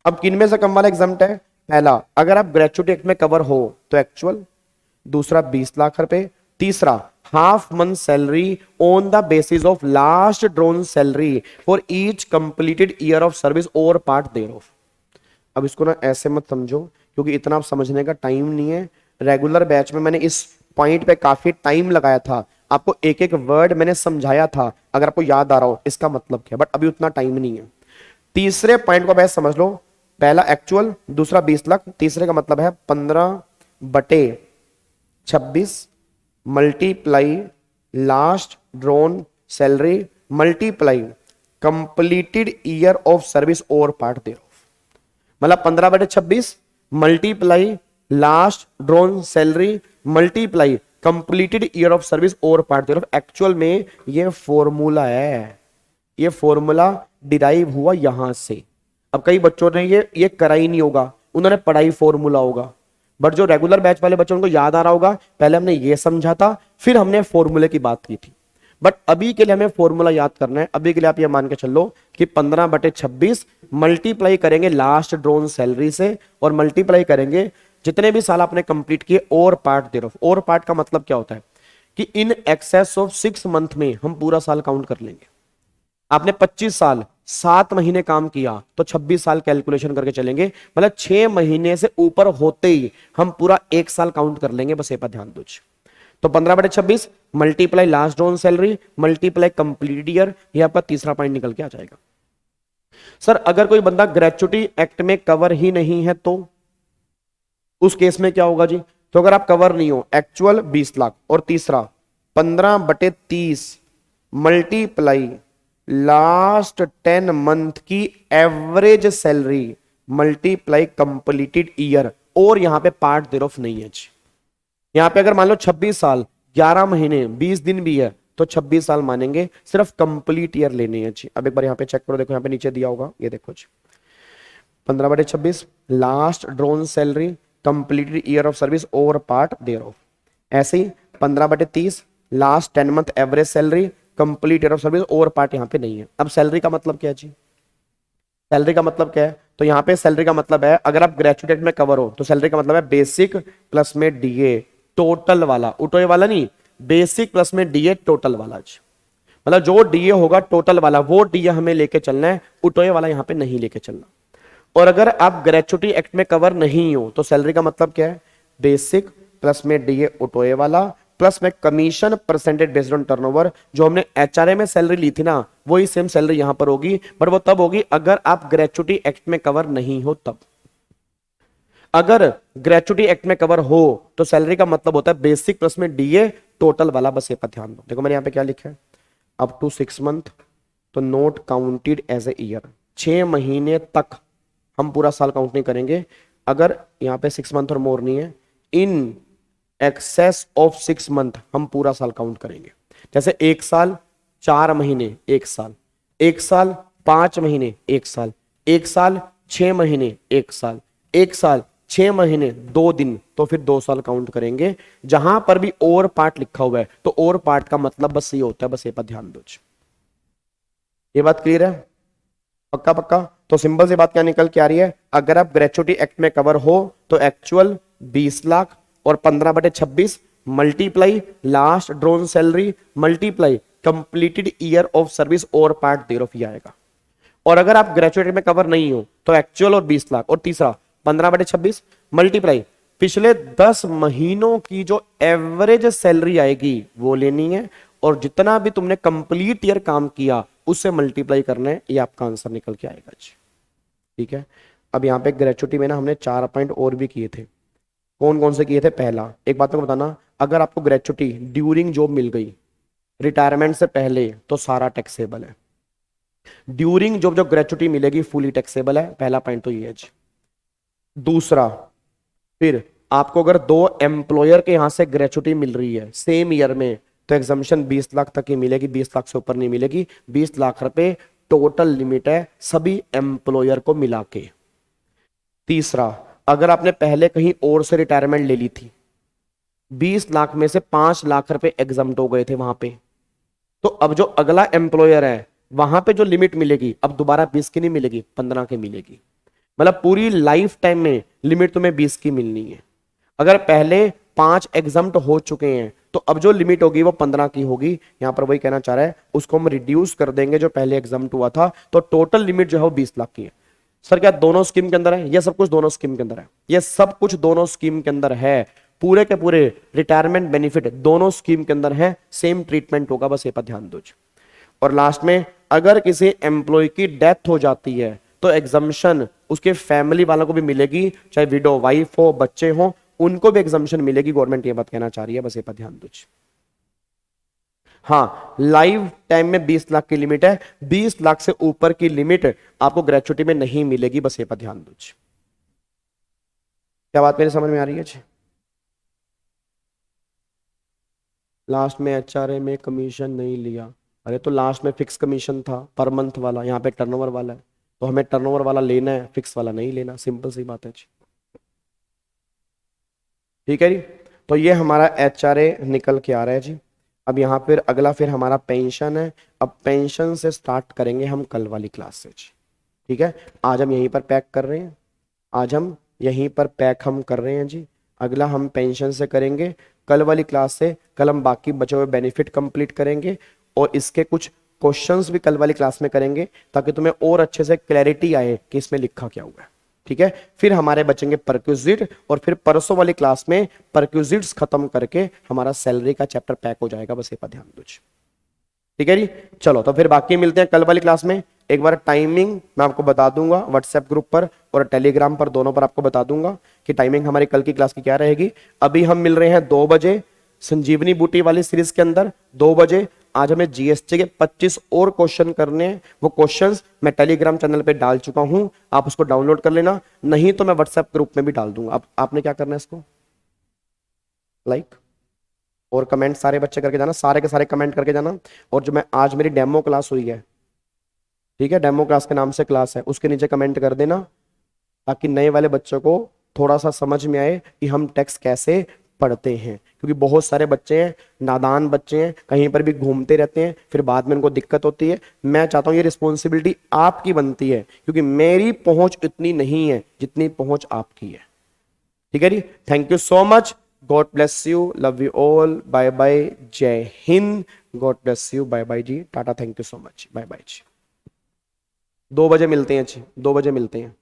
अब किनमें से कम वाला एग्जम्प्ट है? पहला, अगर आप ग्रेचुटी एक्ट में कवर हो तो एक्चुअल, दूसरा 20 लाख रुपए, तीसरा half month salary on the basis of last drawn salary for each completed year of service or part thereof। अब इसको ना ऐसे मत समझो क्योंकि इतना आप समझने का टाइम नहीं है। रेगुलर बैच में मैंने इस पॉइंट पे काफी टाइम लगाया था, आपको एक एक वर्ड मैंने समझाया था, अगर आपको याद आ रहा हो इसका मतलब क्या, बट अभी उतना टाइम नहीं है। तीसरे पॉइंट को बस समझ लो, पहला एक्चुअल, दूसरा 20 लाख, तीसरे का मतलब है 15/26 multiply last drawn salary multiply completed year of service और पार्ट देयर, मतलब 15/26 multiply last drawn salary multiply completed year of service और पार्ट देयर। एक्चुअल में ये फॉर्मूला है, ये फॉर्मूला डिराइव हुआ यहां से। अब कई बच्चों ने ये करा ही नहीं होगा, उन्होंने पढ़ाई फॉर्मूला होगा, बट जो रेगुलर बैच वाले बच्चों को याद आ रहा होगा, पहले हमने ये समझा था फिर हमने फॉर्मूले की बात की थी। बट अभी के लिए हमें फॉर्मूला याद करना है। अभी के लिए आप ये मान के चलो कि 15/26 मल्टीप्लाई करेंगे लास्ट ड्रॉन सैलरी से और मल्टीप्लाई करेंगे जितने भी साल आपने कंप्लीट किए और पार्ट देयर ऑफ। और पार्ट का मतलब क्या होता है कि इन एक्सेस ऑफ 6 मंथ में हम पूरा साल काउंट कर लेंगे। आपने 25 साल 7 महीने काम किया तो 26 साल कैलकुलेशन करके चलेंगे, मतलब 6 महीने से ऊपर होते ही हम पूरा 1 साल काउंट कर लेंगे। बस ये पर ध्यान दो। तो 15/26 multiply last drawn salary multiply complete year, ये आपका तीसरा पॉइंट निकल के आ जाएगा। सर अगर कोई बंदा ग्रेचुटी एक्ट में कवर ही नहीं है तो उस केस में क्या होगा जी? तो अगर आप कवर नहीं हो, एक्चुअल 20 लाख और तीसरा 15/30 मल्टीप्लाई लास्ट 10 मंथ की average salary multiply completed year, और यहां पे पार्ट देयर ऑफ नहीं है जी। यहां पे अगर मान लो 26 साल 11 महीने 20 दिन भी है तो 26 साल मानेंगे, सिर्फ कंप्लीट ईयर लेने हैं जी। अब एक बार यहां पे चेक करो, देखो यहां पे नीचे दिया होगा, ये देखो जी 15/26 last drawn salary completed year of service और पार्ट देयर ऑफ। ऐसे ही 15/30 last 10 month average salary complete year of service और पार्ट यहां पे नहीं है। अब सैलरी का मतलब क्या है जी? सैलरी का मतलब क्या है? तो यहां पे सैलरी का मतलब है, अगर आप ग्रेजुएट में कवर हो तो सैलरी का मतलब है बेसिक प्लस में डीए टोटल वाला, उठोए वाला नहीं, बेसिक प्लस में डीए टोटल वाला जी। मतलब जो डीए होगा टोटल वाला वो डीए हमें लेके चलना है, उठोए वाला यहां पे नहीं लेके चलना। और अगर आप ग्रेचुटी एक्ट में कवर नहीं हो तो सैलरी का मतलब क्या है? बेसिक प्लस में डीए उठोए वाला प्लस में commission percentage based on turnover. जो हमने एचआरए में सैलरी ली थी ना, वही सेम सैलरी यहां पर होगी, बट वो तब होगी अगर आप ग्रेचुटी एक्ट में कवर नहीं हो तब। अगर ग्रेचुटी एक्ट में कवर हो तो सैलरी का मतलब होता है बेसिक प्लस में डीए टोटल वाला। बस ये पर ध्यान दो। देखो मैंने यहां पे क्या लिखा है, अप टू 6 मंथ तो not counted as a year. 6 महीने तक हम पूरा साल काउंट नहीं करेंगे। अगर यहां पे 6 मंथ और मोर नहीं है, इन एक्सेस ऑफ 6 मंथ हम पूरा साल काउंट करेंगे। जैसे 1 साल 4 महीने 1 साल, 1 साल 5 महीने 1 साल, 1 साल 6 महीने 1 साल, 1 साल 6 महीने 2 दिन, तो फिर 2 साल काउंट करेंगे। जहां पर भी और पार्ट लिखा हुआ है तो और पार्ट का मतलब बस ये होता है, बस ये पर ध्यान दो। ये बात क्लियर है? पक्का पक्का? तो सिंपल सी बात क्या निकल के आ रही है, अगर आप ग्रेचुटी एक्ट में कवर हो तो एक्चुअल 20 लाख और 15/26 multiply last drawn salary multiply completed year of service और पार्ट देयर ऑफ ये आएगा। और अगर आप ग्रेचुएट में कवर नहीं हो तो एक्चुअल और 20 लाख और तीसरा 15/26 मल्टीप्लाई पिछले 10 महीनों की जो एवरेज सैलरी आएगी वो लेनी है, और जितना भी तुमने कंप्लीट ईयर काम किया उससे मल्टीप्लाई करना है। ये आपका आंसर निकल के आएगा जी। ठीक है। अब यहाँ पे ग्रेचुटी में ना हमने 4 पॉइंट और भी किए थे। कौन कौन से किए थे? पहला, एक बात को बताना, अगर आपको ग्रेचुटी ड्यूरिंग जॉब मिल गई रिटायरमेंट से पहले तो सारा टैक्सेबल है। ड्यूरिंग जॉब जो ग्रेचुटी मिलेगी फुली टैक्सेबल है। पहला पॉइंट तो ये है जी। दूसरा, फिर आपको अगर 2 एम्प्लॉयर के यहां से ग्रेचुटी मिल रही है सेम ईयर में तो एग्जम्पशन 20 लाख तक ही मिलेगी, 20 लाख से ऊपर नहीं मिलेगी। 20 लाख रुपए टोटल लिमिट है सभी एम्प्लॉयर को मिला के। तीसरा, अगर आपने पहले कहीं और से रिटायरमेंट ले ली थी, 20 लाख में से 5 लाख रुपए एग्जम्प्ट हो गए थे वहां पे, तो अब जो अगला एम्प्लॉयर है वहां पे जो लिमिट मिलेगी अब दोबारा 20 की नहीं मिलेगी, 15 की मिलेगी। मतलब पूरी लाइफ टाइम में लिमिट तुम्हें 20 की मिलनी है। अगर पहले 5 एग्जम्प्ट हो चुके हैं तो अब जो लिमिट होगी वो 15 की होगी। यहां पर वही कहना चाह रहा है, उसको हम रिड्यूस कर देंगे जो पहले एग्जाम हुआ था, तो टोटल लिमिट जो है वो 20 लाख की है। सर क्या दोनों स्कीम के अंदर है? ये सब कुछ दोनों स्कीम के अंदर है, ये सब कुछ दोनों स्कीम के अंदर है, पूरे के पूरे रिटायरमेंट बेनिफिट दोनों स्कीम के अंदर है, सेम ट्रीटमेंट होगा, बस ये पर ध्यान दो। और लास्ट में अगर किसी एम्प्लॉय की डेथ हो जाती है तो एग्जम्पशन उसके फैमिली वालों को भी मिलेगी, चाहे विडो वाइफ हो, बच्चे हो, उनको भी एग्जम्पशन मिलेगी। गवर्नमेंट ये बात कहना चाह रही है, बस ये पर ध्यान दो। हाँ, लाइव टाइम में 20 लाख की लिमिट है, 20 लाख से ऊपर की लिमिट आपको ग्रेचुइटी में नहीं मिलेगी, बस ये पर ध्यान दो। क्या बात मेरे समझ में आ रही है? लास्ट में एचआरए में कमीशन नहीं लिया, अरे तो लास्ट में फिक्स कमीशन था पर मंथ वाला, यहाँ पे टर्नओवर वाला है, तो हमें टर्नओवर वाला लेना है, फिक्स वाला नहीं लेना, सिंपल सी बात है जी। ठीक है जी, तो ये हमारा एचआरए निकल के आ रहा है जी। अब यहाँ फिर अगला फिर हमारा पेंशन है। अब पेंशन से स्टार्ट करेंगे हम कल वाली क्लास से जी। ठीक है, आज हम यहीं पर पैक कर रहे हैं, आज हम यहीं पर पैक हम कर रहे हैं जी। अगला हम पेंशन से करेंगे कल वाली क्लास से, कल हम बाकी बचे हुए बेनिफिट कंप्लीट करेंगे और इसके कुछ क्वेश्चंस भी कल वाली क्लास में करेंगे ताकि तुम्हें और अच्छे से क्लैरिटी आए कि इसमें लिखा क्या हुआ है। ठीक है, फिर हमारे बचेंगे परक्यूजिट और फिर परसों वाली क्लास में परक्यूजिट्स खत्म करके हमारा सैलरी का चैप्टर पैक हो जाएगा, बस ये पर ध्यान दो। ठीक है जी, चलो तो फिर बाकी मिलते हैं कल वाली क्लास में। एक बार टाइमिंग मैं आपको बता दूंगा व्हाट्सएप ग्रुप पर और टेलीग्राम पर, दोनों पर आपको बता दूंगा कि टाइमिंग हमारी कल की क्लास की क्या रहेगी। अभी हम मिल रहे हैं 2 बजे संजीवनी बूटी वाली सीरीज के अंदर, 2 बजे। आज हमें जीएसटी के 25 और क्वेश्चन करने हैं, वो क्वेश्चंस मैं टेलीग्राम चैनल पे डाल चुका हूं, आप उसको डाउनलोड कर लेना, नहीं तो मैं व्हाट्सएप ग्रुप में भी डाल दूंगा। अब आपने क्या करना है, इसको लाइक और कमेंट सारे बच्चे करके जाना, सारे के सारे कमेंट करके जाना। और जो मैं आज मेरी डेमो क्लास हुई है, ठीक है, डेमो क्लास के नाम से क्लास है, उसके नीचे कमेंट कर देना ताकि नए वाले बच्चों को थोड़ा सा समझ में आए कि हम टेक्स्ट कैसे पढ़ते हैं, क्योंकि बहुत सारे बच्चे हैं, नादान बच्चे हैं, कहीं पर भी घूमते रहते हैं, फिर बाद में उनको दिक्कत होती है। मैं चाहता हूं ये रिस्पॉन्सिबिलिटी आपकी बनती है, क्योंकि मेरी पहुंच इतनी नहीं है जितनी पहुंच आपकी है। ठीक है जी, thank you so much, God bless you, love you all, bye bye, जय Hind, God bless you, bye bye जी, tata, thank you so much, bye bye जी। 2 बजे मिलते हैं जी, 2 बजे मिलते हैं।